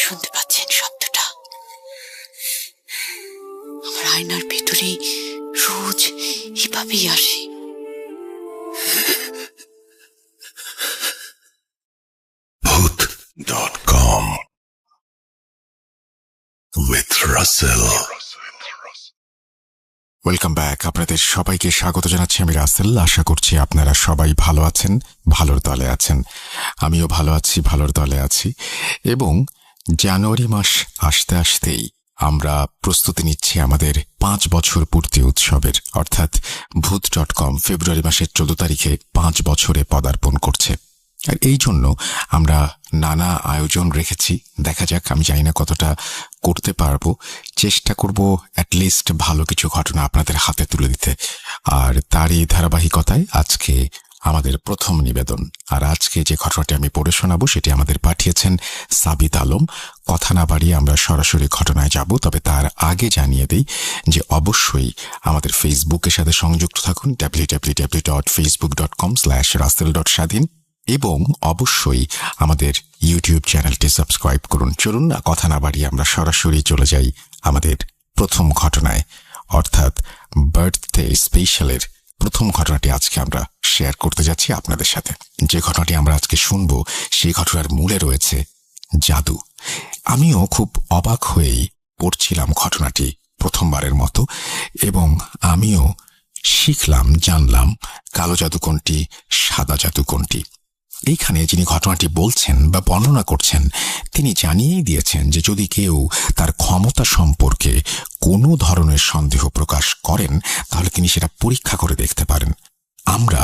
শুনতে পাচ্ছেন শব্দটা? আমার আয়নার ভেতরে রোজ এভাবেই আসে। Bhoot.com with Russell. Welcome back. আপনাদের সবাইকে স্বাগত জানাচ্ছি আমি রাসেল। আশা করছি আপনারা সবাই ভালো আছেন, ভালোর দলে আছেন। আমিও ভালো আছি, ভালোর দলে আছি। এবং জানুয়ারি মাস আসতে আসতেই আমরা প্রস্তুতি নিচ্ছি আমাদের 5 বছর পূর্তি উৎসবের, অর্থাৎ Bhoot.com ফেব্রুয়ারি মাসের 14 তারিখে 5 বছরে পদার্পণ করছে। আর এই জন্য আমরা নানা আয়োজন রেখেছি। দেখা যাক, আমি জানি না কতটা করতে পারবো। চেষ্টা করব অ্যাটলিস্ট ভালো কিছু ঘটনা আপনাদের হাতে তুলে দিতে। আর তারই ধারাবাহিকতায় আজকে আমাদের প্রথম নিবেদন। আর আজকে যে ঘটনাটি আমি পড়ে শোনাবো সেটি আমাদের পাঠিয়েছেন সাবিত আলম। কথা না বাড়িয়ে আমরা সরাসরি ঘটনায় যাব। তবে তার আগে জানিয়ে দিই যে অবশ্যই আমাদের ফেসবুকের সাথে সংযুক্ত থাকুন, www.facebook.com/russell.স্বাধীন, এবং অবশ্যই আমাদের ইউটিউব চ্যানেলটি সাবস্ক্রাইব করুন। চলুন না কথা না বাড়িয়ে আমরা সরাসরি চলে যাই আমাদের প্রথম ঘটনায়, অর্থাৎ বার্থডে স্পেশালের প্রথম ঘটনাটি আজকে আমরা শেয়ার করতে যাচ্ছি আপনাদের সাথে। যে ঘটনাটি আমরা আজকে শুনব সেই ঘটনার মূলে রয়েছে জাদু। আমিও খুব অবাক হয়েই পড়ছিলাম ঘটনাটি প্রথমবারের মতো, এবং আমিও শিখলাম, জানলাম কালো জাদু কোনটি, সাদা জাদু কোনটি। এইখানে যিনি ঘটনাটি বলছেন বা বর্ণনা করছেন তিনি জানিয়েই দিয়েছেন যে যদি কেউ তার ক্ষমতা সম্পর্কে কোনো ধরনের সন্দেহ প্রকাশ করেন তাহলে তিনি সেটা পরীক্ষা করে দেখতে পারেন। আমরা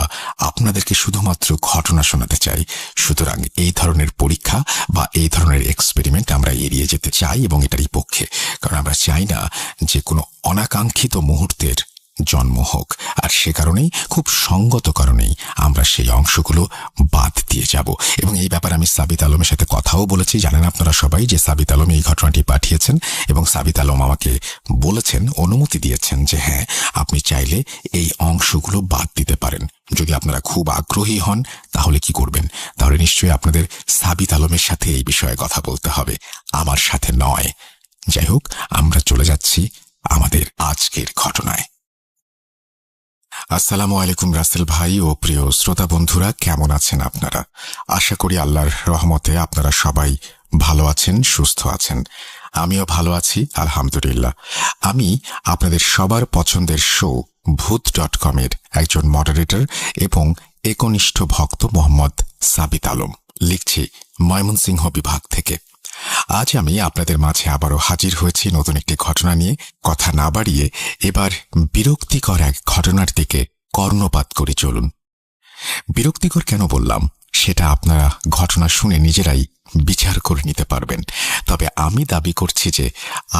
আপনাদেরকে শুধুমাত্র ঘটনা শোনাতে চাই। সুতরাং এই ধরনের পরীক্ষা বা এই ধরনের এক্সপেরিমেন্ট আমরা এড়িয়ে যেতে চাই, এবং এটারই পক্ষে, কারণ আমরা চাই না যে কোনো অনাকাঙ্ক্ষিত মুহূর্তের জন্ম হোক। আর সে কারণেই, খুব সঙ্গত কারণেই আমরা সেই অংশগুলো বাদ দিয়ে যাব। এবং এই ব্যাপারে আমি সাবিত আলমের সাথে কথাও বলেছি। জানেন আপনারা সবাই যে সাবিত আলম এই ঘটনাটি পাঠিয়েছেন, এবং সাবিত আলম আমাকে বলেছেন, অনুমতি দিয়েছেন যে হ্যাঁ, আপনি চাইলে এই অংশগুলো বাদ দিতে পারেন। যদি আপনারা খুব আগ্রহী হন তাহলে কি করবেন? তাহলে নিশ্চয়ই আপনাদের সাবিত আলমের সাথে এই বিষয়ে কথা বলতে হবে, আমার সাথে নয়। যাই হোক, আমরা চলে যাচ্ছি আমাদের আজকের ঘটনায়। আসসালামু আলাইকুম রাসেল ভাই ও প্রিয় শ্রোতা বন্ধুরা, কেমন আছেন আপনারা? আশা করি আল্লাহর রহমতে আপনারা সবাই ভালো আছেন, সুস্থ আছেন। আমিও ভালো আছি, আলহামদুলিল্লাহ। আমি আপনাদের সবার পছন্দের শো Bhoot.com এর একজন মডারেটর এবং একনিষ্ঠ ভক্ত মোহাম্মদ সাবিত আলম, লিখছি ময়মনসিংহ বিভাগ থেকে। আজ আমি আপনাদের মাঝে আবারও হাজির হয়েছি নতুন একটি ঘটনা নিয়ে। কথা না বাড়িয়ে এবার বিরক্তিকর এক ঘটনার দিকে কর্ণপাত করে চলুন। বিরক্তিকর কেন বললাম সেটা আপনারা ঘটনা শুনে নিজেরাই বিচার করে নিতে পারবেন। তবে আমি দাবি করছি যে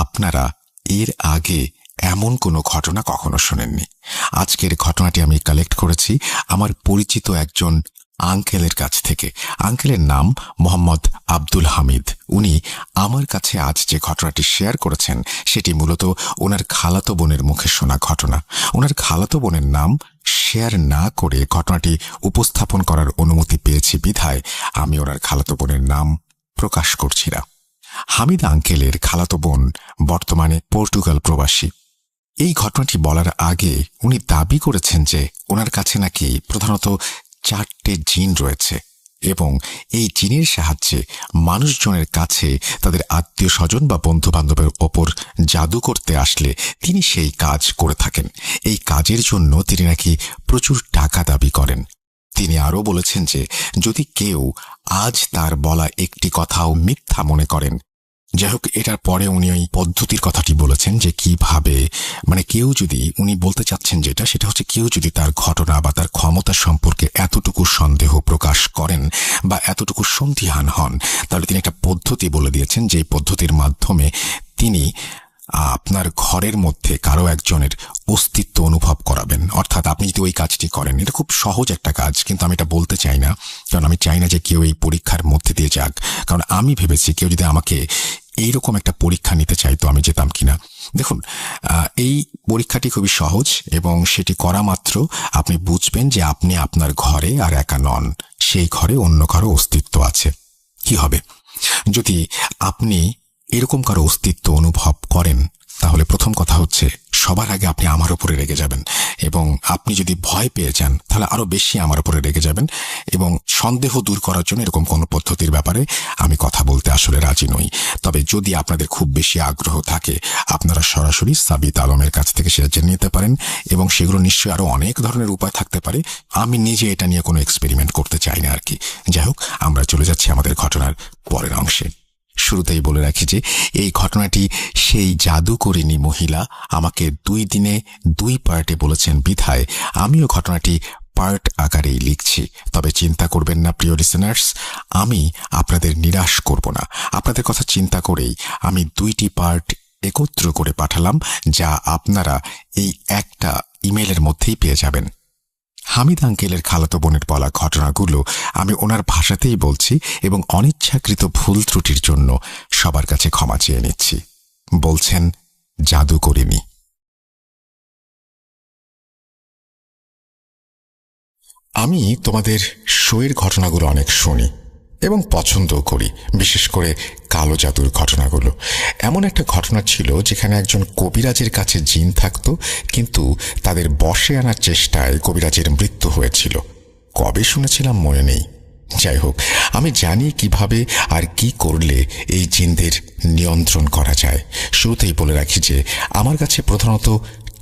আপনারা এর আগে এমন কোনো ঘটনা কখনো শোনেননি। আজকের ঘটনাটি আমি কালেক্ট করেছি আমার পরিচিত একজন আঙ্কেলের কাছ থেকে। আঙ্কেলের নাম মোহাম্মদ আব্দুল হামিদ। উনি আমার কাছে আজ যে ঘটনাটি শেয়ার করেছেন সেটি মূলত ওনার খালাতো বোনের মুখে শোনা ঘটনা। ওনার খালাতো বোনের নাম শেয়ার না করে ঘটনাটি উপস্থাপন করার অনুমতি পেয়েছি বিধায় আমি ওনার খালাতো বোনের নাম প্রকাশ করছি না। হামিদ আঙ্কেলের খালাতো বোন বর্তমানে পর্তুগাল প্রবাসী। এই ঘটনাটি বলার আগে উনি দাবি করেছেন যে ওনার কাছে নাকি প্রধানত 4টে জিন রয়েছে, এবং এই জিনের সাহায্যে মানুষজনের কাছে তাদের আত্মীয় স্বজন বা বন্ধু বান্ধবের ওপর জাদু করতে আসলে তিনি সেই কাজ করে থাকেন। এই কাজের জন্য তিনি নাকি প্রচুর টাকা দাবি করেন। তিনি আরও বলেছেন যে যদি কেউ আজ তার বলা একটি কথাও মিথ্যা মনে করেন, যাই হোক, এটার পরে উনি ওই পদ্ধতির কথাটি বলেছেন যে কিভাবে, মানে কেউ যদি, উনি বলতে চাচ্ছেন সেটা হচ্ছে কেউ যদি তার ঘটনা বা তার ক্ষমতা সম্পর্কে এতটুকু সন্দেহ প্রকাশ করেন বা এতটুকু সন্দিহান হন, তাহলে তিনি একটা পদ্ধতি বলে দিয়েছেন যে পদ্ধতির মাধ্যমে তিনি আপনার ঘরের মধ্যে কারো একজনের অস্তিত্ব অনুভব করাবেন। অর্থাৎ আপনি যদি ওই কাজটি করেন, এটা খুব সহজ একটা কাজ, কিন্তু আমি এটা বলতে চাই না, কারণ আমি চাই না যে কেউ এই পরীক্ষার মধ্যে দিয়ে যাক। কারণ আমি ভেবেছি কেউ যদি আমাকে এইরকম একটা পরীক্ষা নিতে চাইতো আমি যেতাম কিনা। দেখুন, এই পরীক্ষাটি খুবই সহজ, এবং সেটি করা মাত্র আপনি বুঝবেন যে আপনি আপনার ঘরে আর একা নন, সেই ঘরে অন্য কারো অস্তিত্ব আছে। কি হবে? যদি আপনি এরকম কারো অস্তিত্ব অনুভব করেন, তাহলে প্রথম কথা হচ্ছে সবার আগে আপনি আমার উপরে রেগে যাবেন, এবং আপনি যদি ভয় পেয়ে যান তাহলে আরো বেশি আমার উপরে রেগে যাবেন। এবং সন্দেহ দূর করার জন্য এরকম কোনো পদ্ধতির ব্যাপারে আমি কথা বলতে আসলে রাজি নই। তবে যদি আপনাদের খুব বেশি আগ্রহ থাকে, আপনারা সরাসরি সাবিত আলমের কাছ থেকে সেটা জেনে নিতে পারেন, এবং সেগুলো নিশ্চয়ই আরো অনেক ধরনের উপায় থাকতে পারে। আমি নিজে এটা নিয়ে কোনো এক্সপেরিমেন্ট করতে চাই না আর কি। যাই হোক, আমরা চলে যাচ্ছি আমাদের ঘটনার পরের অংশে। শুরুতেই বলে রাখি যে এই ঘটনাটি সেই জাদুকরিনী মহিলা আমাকে 2 দিনে 2 পার্টে বলেছেন বিধায় আমিও ঘটনাটি পার্ট আকারেই লিখছি। তবে চিন্তা করবেন না প্রিয় লিসেনার্স, আমি আপনাদের নিরাশ করব না। আপনাদের কথা চিন্তা করেই আমি 2টি পার্ট একত্র করে পাঠালাম, যা আপনারা এই একটা ইমেলের মধ্যেই পেয়ে যাবেন। হামিদ আঙ্কেলের খালাতো বোনের বলা ঘটনাগুলো আমি ওনার ভাষাতেই বলছি, এবং অনিচ্ছাকৃত ভুল ত্রুটির জন্য সবার কাছে ক্ষমা চেয়ে নিচ্ছি। বলছেন জাদুকরিনী। আমি তোমাদের শোয়ের ঘটনাগুলো অনেক শুনি এবং পছন্দও করি, বিশেষ করে কালো জাদুর ঘটনাগুলো। এমন একটা ঘটনা ছিল যেখানে একজন কবিরাজের কাছে জিন থাকত, কিন্তু তাদের বশে আনার চেষ্টায় কবিরাজের মৃত্যু হয়েছিল। কবে শুনেছিলাম মনে নেই। যাই হোক, আমি জানি কিভাবে আর কি করলে এই জিনদের নিয়ন্ত্রণ করা যায়। শুরুতেই বলে রাখি যে আমার কাছে প্রধানত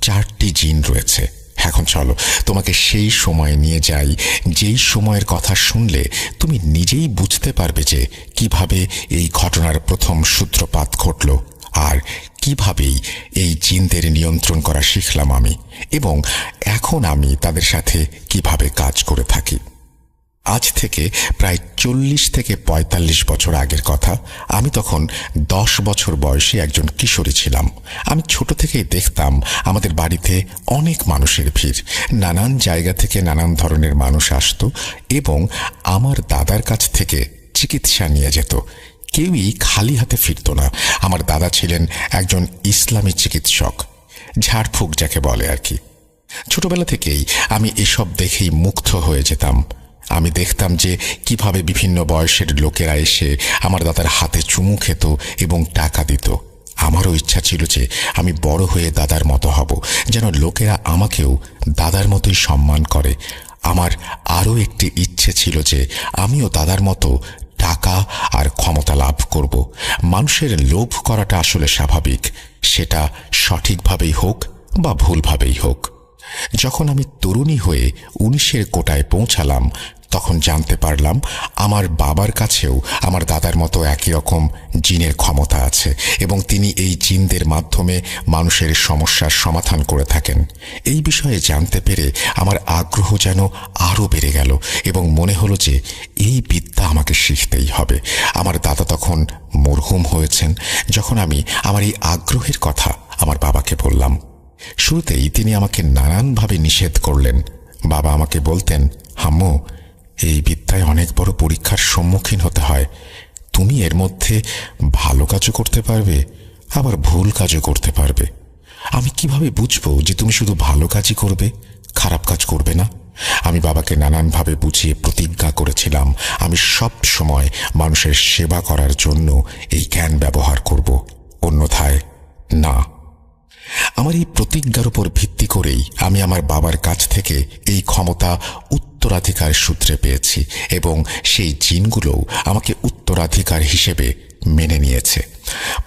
4টি জিন রয়েছে। এখন চলো তোমাকে সেই সময় নিয়ে যাই, যেই সময়ের কথা শুনলে তুমি নিজেই বুঝতে পারবে যে কিভাবে এই ঘটনার প্রথম সূত্রপাত ঘটল, আর কিভাবেই এই জিনদের নিয়ন্ত্রণ করা শিখলাম আমি, এবং এখন আমি তাদের সাথে কিভাবে কাজ করে থাকি। আজ থেকে প্রায় 40 থেকে 45 বছর আগের কথা। আমি তখন 10 বছর বয়সী একজন কিশোরী ছিলাম। আমি ছোট থেকেই দেখতাম আমাদের বাড়িতে অনেক মানুষের ভিড়। নানান জায়গা থেকে নানান ধরনের মানুষ আসতো এবং আমার দাদার কাছ থেকে চিকিৎসা নিয়ে যেত। কেউই খালি হাতে ফিরত না। আমার দাদা ছিলেন একজন ইসলামী চিকিৎসক, ঝাড়ফুঁক যাকে বলে আর কি। ছোটবেলা থেকেই আমি এসব দেখেই মুগ্ধ হয়ে যেতাম। আমি দেখতাম যে কিভাবে বিভিন্ন বয়সের লোকেরা এসে আমার দাদার হাতে চুমু খেত এবং টাকা দিত। আমারও ইচ্ছা ছিল যে আমি বড় হয়ে দাদার মতো হব, যেন লোকেরা আমাকেও দাদার মতোই সম্মান করে। আমার আরও একটি ইচ্ছে ছিল যে আমিও দাদার মতো টাকা আর ক্ষমতা লাভ করব। মানুষের লোভ করাটা আসলে স্বাভাবিক, সেটা সঠিকভাবেই হোক বা ভুলভাবেই হোক। যখন আমি তরুণী হয়ে 19-এর কোটায় পৌঁছালাম, তখন জানতে পারলাম আমার বাবার কাছেও আমার দাদার মতো একই রকম জিনের ক্ষমতা আছে, এবং তিনি এই জিনদের মাধ্যমে মানুষের সমস্যার সমাধান করে থাকেন। এই বিষয়ে জানতে পেরে আমার আগ্রহ যেন আরও বেড়ে গেল, এবং মনে হলো যে এই বিদ্যা আমাকে শিখতেই হবে। আমার দাদা তখন মরহুম হয়েছেন। যখন আমি আমার এই আগ্রহের কথা আমার বাবাকে বললাম, শুরুতেই তিনি আমাকে নানানভাবে নিষেধ করলেন। বাবা আমাকে বলতেন, হাম্মু, এই বিদ্যায় অনেক বড় পরীক্ষার সম্মুখীন হতে হয়। তুমি এর মধ্যে ভালো কাজও করতে পারবে, আবার ভুল কাজও করতে পারবে। আমি কিভাবে বুঝবো যে তুমি শুধু ভালো কাজই করবে, খারাপ কাজ করবে না? আমি বাবাকে নানানভাবে বুঝিয়ে প্রতিজ্ঞা করেছিলাম আমি সব সময় মানুষের সেবা করার জন্য এই জ্ঞান ব্যবহার করব, অন্যথায় না। আমার এই প্রতিজ্ঞার উপর ভিত্তি করেই আমি আমার বাবার কাছ থেকে এই ক্ষমতা উত্তরাধিকার সূত্রে পেয়েছি, এবং সেই জিনগুলোও আমাকে উত্তরাধিকার হিসেবে মেনে নিয়েছে।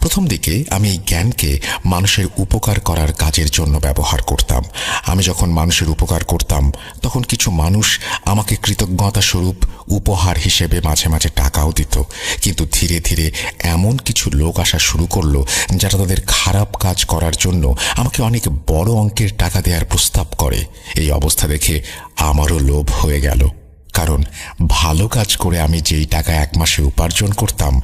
প্রথম দিকে আমি এই জ্ঞানকে মানুষের উপকার করার কাজের জন্য ব্যবহার করতাম। আমি যখন মানুষের উপকার করতাম, তখন কিছু মানুষ আমাকে কৃতজ্ঞতা স্বরূপ উপহার হিসেবে মাঝে মাঝে টাকাও দিত। কিন্তু ধীরে ধীরে এমন কিছু লোক আসা শুরু করলো যারা তাদের খারাপ কাজ করার জন্য আমাকে অনেক বড় অঙ্কের টাকা দেওয়ার প্রস্তাব করে। এই অবস্থা দেখে আমারও লোভ হয়ে গেল, কারণ ভালো কাজ করে আমি যেই টাকা 1 মাসে উপার্জন করতাম,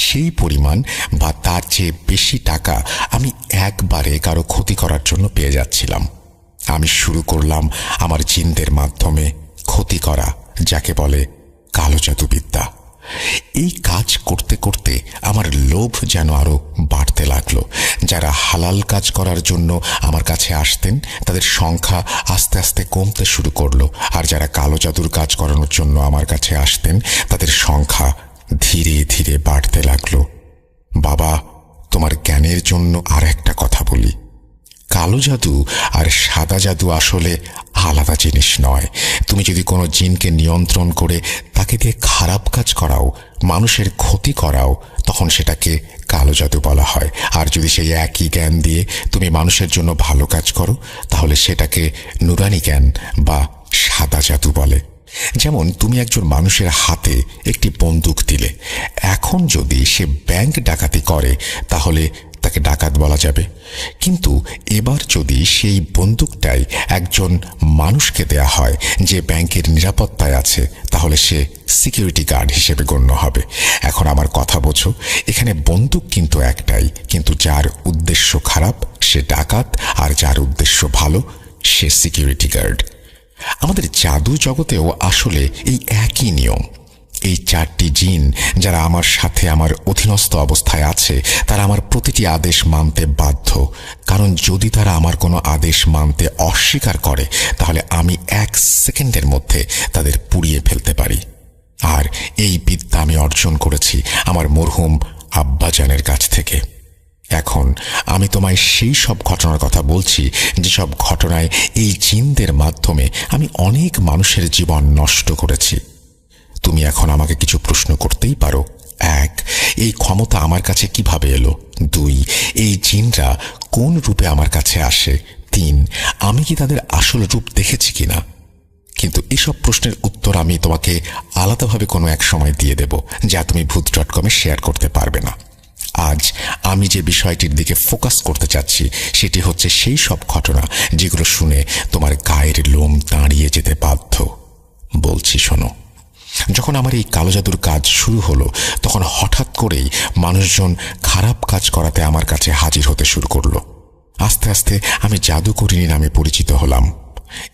সেই পরিমাণ বা তার চেয়ে বেশি টাকা আমি একবারে কারো ক্ষতি করার জন্য পেয়ে যাচ্ছিলাম। আমি শুরু করলাম আমার জিনদের মাধ্যমে ক্ষতি করা, যাকে বলে কালো জাদুবিদ্যা। এই কাজ করতে করতে আমার লোভ যেন আরো বাড়তে লাগলো। যারা হালাল কাজ করার জন্য আমার কাছে আসতেন, তাদের সংখ্যা আস্তে আস্তে কমতে শুরু করলো, আর যারা কালো জাদুর কাজ করানোর জন্য আমার কাছে আসতেন, তাদের সংখ্যা ধীরে ধীরে বাড়তে লাগলো। বাবা, তোমার জ্ঞানের জন্য আর একটা কথা বলি, কালো জাদু আর সাদা জাদু আসলে আলাদা জিনিস নয়। তুমি যদি কোনো জিনকে নিয়ন্ত্রণ করে তাকে দিয়ে খারাপ কাজ করাও, মানুষের ক্ষতি করাও, তখন সেটাকে কালো জাদু বলা হয়। আর যদি সেই একই জ্ঞান দিয়ে তুমি মানুষের জন্য ভালো কাজ করো, তাহলে সেটাকে নুরানি জ্ঞান বা সাদা জাদু বলে। যেমন তুমি একজন মানুষের হাতে একটি বন্দুক দিলে, এখন যদি সে ব্যাংক ডাকাতি করে তাহলে তাকে ডাকাত বলা যাবে। কিন্তু এবার যদি সেই বন্দুকটাই একজন মানুষকে দেয়া হয় যে ব্যাংকের নিরাপত্তায় আছে, তাহলে সে সিকিউরিটি গার্ড হিসেবে গণ্য হবে। এখন আমার কথা বোঝো, এখানে বন্দুক কিন্তু একটাই, কিন্তু যার উদ্দেশ্য খারাপ সে ডাকাত, আর যার উদ্দেশ্য ভালো সে সিকিউরিটি গার্ড। আমাদের জাদু জগতেও আসলে এই একই নিয়ম। এই 4টি জিন যারা আমার সাথে আমার অধীনস্থ অবস্থায় আছে, তারা আমার প্রতিটি আদেশ মানতে বাধ্য। কারণ যদি তারা আমার কোনো আদেশ মানতে অস্বীকার করে, তাহলে আমি 1 সেকেন্ডের মধ্যে তাদের পুড়িয়ে ফেলতে পারি। আর এই বিদ্যা আমি অর্জন করেছি আমার মরহুম আব্বাজানের কাছ থেকে। এখন আমি তোমায় সেই সব ঘটনার কথা বলছি যেসব ঘটনায় এই জিনদের মাধ্যমে আমি অনেক মানুষের জীবন নষ্ট করেছি। তুমি এখন আমাকে কিছু প্রশ্ন করতেই পারো। 1, এই ক্ষমতা আমার কাছে কিভাবে এলো? 2, এই জিনরা কোন রূপে আমার কাছে আসে? 3, আমি কি তাদের আসল রূপ দেখেছি কিনা? কিন্তু এসব প্রশ্নের উত্তর আমি তোমাকে আলাদাভাবে কোনো এক সময় দিয়ে দেব, যা তুমি ভূত.com শেয়ার করতে পারবে না। আজ আমি যে বিষয়টির দিকে ফোকাস করতে চাচ্ছি সেটি হচ্ছে সেই সব ঘটনা যেগুলো শুনে তোমার গায়ের লোম দাঁড়িয়ে যেতে বাধ্য। বলছি শোনো। যখন আমার এই কালো জাদুর কাজ শুরু হলো, তখন হঠাৎ করেই মানুষজন খারাপ কাজ করাতে আমার কাছে হাজির হতে শুরু করলো। আস্তে আস্তে আমি জাদুকরিনী নামে পরিচিত হলাম।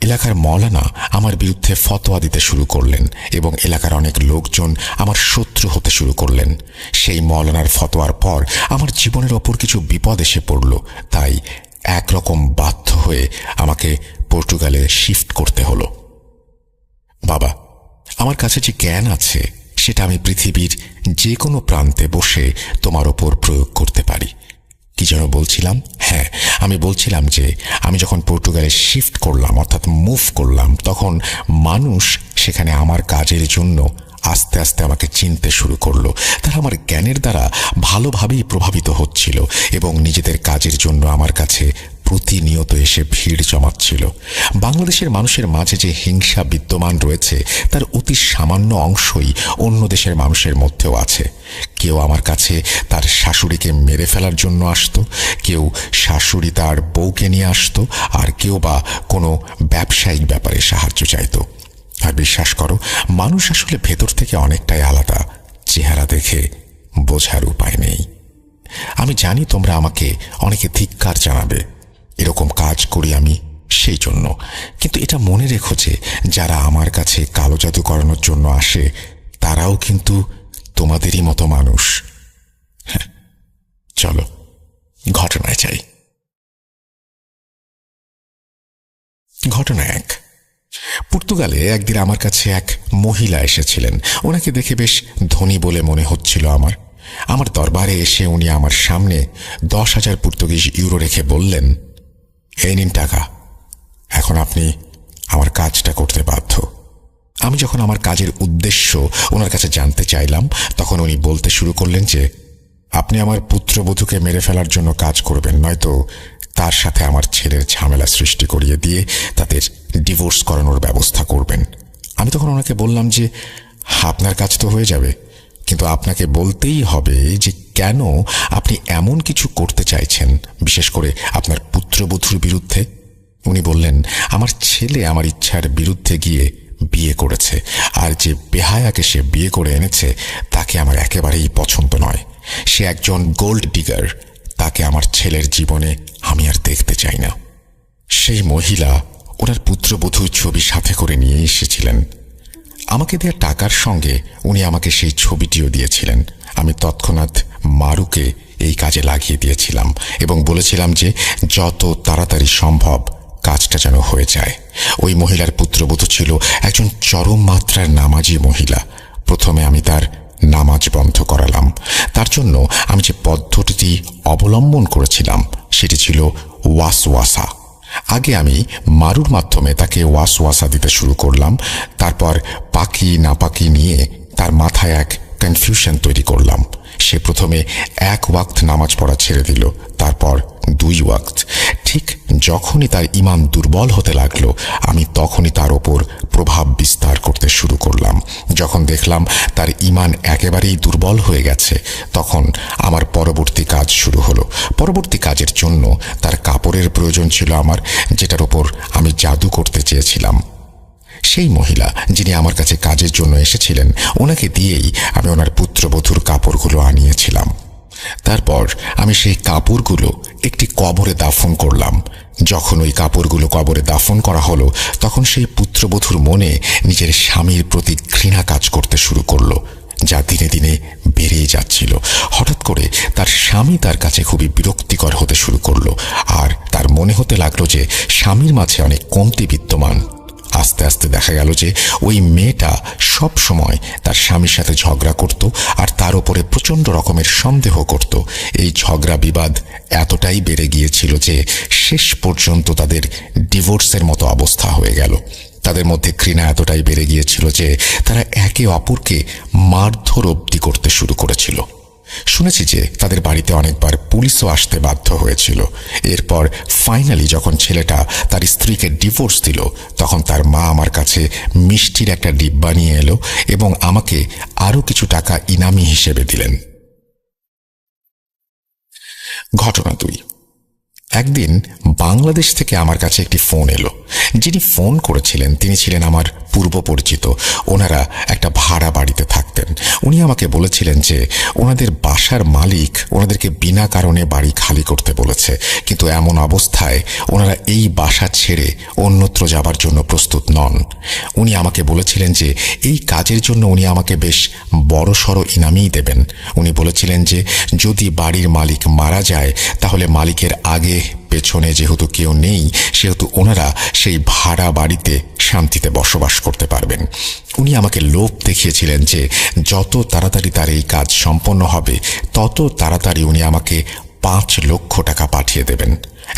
এলাকার মওলানা আমার বিরুদ্ধে ফতোয়া দিতে শুরু করলেন এবং এলাকার অনেক লোকজন আমার শত্রু হতে শুরু করলেন। সেই মওলানার ফতোয়ার পর আমার জীবনের ওপর কিছু বিপদ এসে পড়ল। তাই একরকম বাধ্য হয়ে আমাকে পর্তুগালে শিফট করতে হলো। বাবা, আমার কাছে যে জ্ঞান আছে সেটা আমি পৃথিবীর যে কোনো প্রান্তে বসে তোমার ওপর প্রয়োগ করতে পারি। কি যেন বলছিলাম? হ্যাঁ, আমি বলছিলাম যে আমি যখন পর্তুগালে শিফট করলাম, অর্থাৎ মুভ করলাম, তখন মানুষ সেখানে আমার কাজের জন্য আস্তে আস্তে আমাকে চিনতে শুরু করলো। তারা আমার জ্ঞানের দ্বারা ভালোভাবেই প্রভাবিত হচ্ছিল এবং নিজেদের কাজের জন্য আমার কাছে প্রতিনিয়ত এসে ভিড় জমাচ্ছিল। বাংলাদেশের মানুষের মাঝে যে হিংসা বিদ্যমান রয়েছে তার অতি সামান্য অংশই অন্য দেশের মানুষের মধ্যেও আছে। কেউ আমার কাছে তার শাশুড়িকে মেরে ফেলার জন্য আসতো, কেউ শাশুড়ি তার বউকে নিয়ে আসতো, আর কেউ বা কোনো ব্যবসায়িক ব্যাপারে সাহায্য চাইতো। আর বিশ্বাস করো, মানুষ আসলে ভেতর থেকে অনেকটাই আলাদা, চেহারা দেখে বোঝার উপায় নেই। আমি জানি তোমরা আমাকে অনেকে ধিক্কার জানাবে, এরকম কাজ করি আমি সেই জন্য। কিন্তু এটা মনে রেখো যে যারা আমার কাছে কালো জাদু করানোর জন্য আসে তারাও কিন্তু তোমাদেরই মতো মানুষ। চলো ঘটনায় যাই। ঘটনা 1। পর্তুগালে একদিন আমার কাছে এক মহিলা এসেছিলেন। ওনাকে দেখে বেশ ধনী বলে মনে হচ্ছিল আমার দরবারে এসে উনি আমার সামনে 10,000 পর্তুগিজ ইউরো রেখে বললেন, এই নিন টাকা, এখন আপনি আমার কাজটা করতে বাধ্য। আমি যখন আমার কাজের উদ্দেশ্য ওনার কাছে জানতে চাইলাম, তখন উনি বলতে শুরু করলেন যে আপনি আমার পুত্রবধূকে মেরে ফেলার জন্য কাজ করবেন, নয়তো তার সাথে আমার ছেলের ঝামেলা সৃষ্টি করিয়ে দিয়ে তাদের ডিভোর্স করানোর ব্যবস্থা করবেন। আমি তখন ওনাকে বললাম যে আপনার কাজ তো হয়ে যাবে, কিন্তু আপনাকে বলতেই হবে যে কেন আপনি এমন কিছু করতে চাইছেন, বিশেষ করে আপনার পুত্রবধূর বিরুদ্ধে। উনি বললেন, আমার ছেলে আমার ইচ্ছার বিরুদ্ধে গিয়ে বিয়ে করেছে, আর যে বেহায়াকে সে বিয়ে করে এনেছে তাকে আমার একেবারেই পছন্দ নয়। সে একজন গোল্ড ডিগার, তাকে আমার ছেলের জীবনে আমি আর দেখতে চাই না। সেই মহিলা ওনার পুত্রবধূর ছবি সাথে করে নিয়ে এসেছিলেন। আমাকে দেওয়া টাকার সঙ্গে উনি আমাকে সেই ছবিটিও দিয়েছিলেন। আমি তৎক্ষণাৎ মারুকে এই কাজে লাগিয়ে দিয়েছিলাম এবং বলেছিলাম যে যত তাড়াতাড়ি সম্ভব কাজটা যেন হয়ে যায়। ওই মহিলার পুত্রবধূ ছিল একজন চরম মাত্রার নামাজি মহিলা। প্রথমে আমি তার নামাজ বন্ধ করালাম। তার জন্য আমি যে পদ্ধতিটি অবলম্বন করেছিলাম সেটি ছিল ওয়াসওয়াসা। আগে আমি মারুর মাধ্যমে তাকে ওয়াসওয়াসা দিতে শুরু করলাম। তারপর পাকি নাপাকি নিয়ে তার মাথায় এক কনফিউশন তৈরি করলাম। সে প্রথমে 1 ওয়াক্ত নামাজ পড়া ছেড়ে দিল, তারপর 2 ওয়াক্ত। ঠিক যখনই তার ঈমান দুর্বল হতে লাগলো, আমি তখনই তার ওপর প্রভাব বিস্তার করতে শুরু করলাম। যখন দেখলাম তার ঈমান একেবারেই দুর্বল হয়ে গেছে, তখন আমার পরবর্তী কাজ শুরু হলো। পরবর্তী কাজের জন্য তার কাপড়ের প্রয়োজন ছিল আমার, যেটার ওপর আমি জাদু করতে চেয়েছিলাম। সেই মহিলা যিনি আমার কাছে কাজের জন্য এসেছিলেন, ওনাকে দিয়েই আমি ওনার পুত্রবধূর কাপড়গুলো আনিয়েছিলাম। তারপর আমি সেই কাপড়গুলো একটি কবরে দাফন করলাম। যখন ওই কাপড়গুলো কবরে দাফন করা হলো, তখন সেই পুত্রবধূর মনে নিজের স্বামীর প্রতি ঘৃণা কাজ করতে শুরু করলো, যা দিনে দিনে বেড়েই যাচ্ছিল। হঠাৎ করে তার স্বামী তার কাছে খুবই বিরক্তিকর হতে শুরু করলো, আর তার মনে হতে লাগলো যে স্বামীর মাঝে অনেক কমতি বিদ্যমান। আস্তে আস্তে দেখা গেল যে ওই মেয়েটা সব সময় তার স্বামীর সাথে ঝগড়া করত আর তার উপরে প্রচণ্ড রকমের সন্দেহ করত। এই ঝগড়া বিবাদ এতটাই বেড়ে গিয়েছিল যে শেষ পর্যন্ত তাদের ডিভোর্সের মতো অবস্থা হয়ে গেল। তাদের মধ্যে ঘৃণা এতটাই বেড়ে গিয়েছিল যে তারা একে অপরকে মারধর অবধি করতে শুরু করেছিল। শুনেছি যে তাদের বাড়িতে অনেকবার পুলিশও আসতে বাধ্য হয়েছিল। এরপর ফাইনালি যখন ছেলেটা তার স্ত্রীকে ডিভোর্স দিল, তখন তার মা আমার কাছে মিষ্টির একটা ডিব্বা নিয়ে এলো এবং আমাকে আরও কিছু টাকা ইনামি হিসেবে দিলেন। ঘটনা 2। একদিন বাংলাদেশ থেকে আমার কাছে একটি ফোন এলো। যিনি ফোন করেছিলেন তিনি ছিলেন আমার পূর্ব পরিচিত। ওনারা একটা ভাড়া বাড়িতে থাকতেন। উনি আমাকে বলেছিলেন যে ওনাদের বাসার মালিক ওনাদেরকে বিনা কারণে বাড়ি খালি করতে বলেছে, কিন্তু এমন অবস্থায় ওনারা এই বাসা ছেড়ে অন্যত্র যাবার জন্য প্রস্তুত নন। উনি আমাকে বলেছিলেন যে এই কাজের জন্য উনি আমাকে বেশ বড়সড় ইনামই দেবেন। উনি বলেছিলেন যে যদি বাড়ির মালিক মারা যায়, তাহলে মালিকের আগে পেছনে যেহেতু কেউ নেই, সেহেতু ওনারা সেই ভাড়া বাড়িতে শান্তিতে বসবাস করতে পারবেন। উনি আমাকে লোভ দেখিয়েছিলেন যে যত তাড়াতাড়ি তার এই কাজ সম্পন্ন হবে, তত তাড়াতাড়ি উনি আমাকে 5 লক্ষ টাকা পাঠিয়ে দেবেন।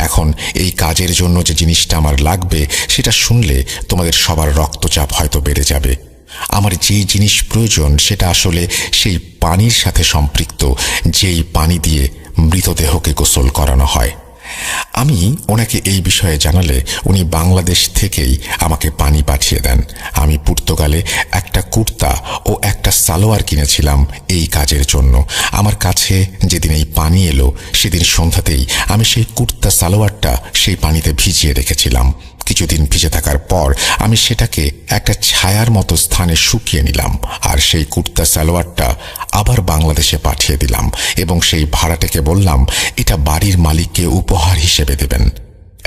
এখন এই কাজের জন্য যে জিনিসটা আমার লাগবে, সেটা শুনলে তোমাদের সবার রক্তচাপ হয়তো বেড়ে যাবে। আমার যেই জিনিস প্রয়োজন সেটা আসলে সেই পানির সাথে সম্পৃক্ত, যেই পানি দিয়ে মৃতদেহকে গোসল করানো হয়। আমি ওনাকে এই বিষয়ে জানালে উনি বাংলাদেশ থেকেই আমাকে পানি পাঠিয়ে দেন। আমি পর্তুগালে একটা কুর্তা ও একটা সালোয়ার কিনেছিলাম এই কাজের জন্য। আমার কাছে যেদিন এই পানি এলো, সেদিন সন্ধ্যাতেই আমি সেই কুর্তা সালোয়ারটা সেই পানিতে ভিজিয়ে রেখেছিলাম। কিছুদিন ভিজে থাকার পর আমি সেটাকে একটা ছায়ার মতো স্থানে শুকিয়ে নিলাম, আর সেই কুর্তা সালোয়ারটা আবার বাংলাদেশে পাঠিয়ে দিলাম এবং সেই ভাড়াটাকে বললাম এটা বাড়ির মালিককে উপহার হিসেবে দেবেন,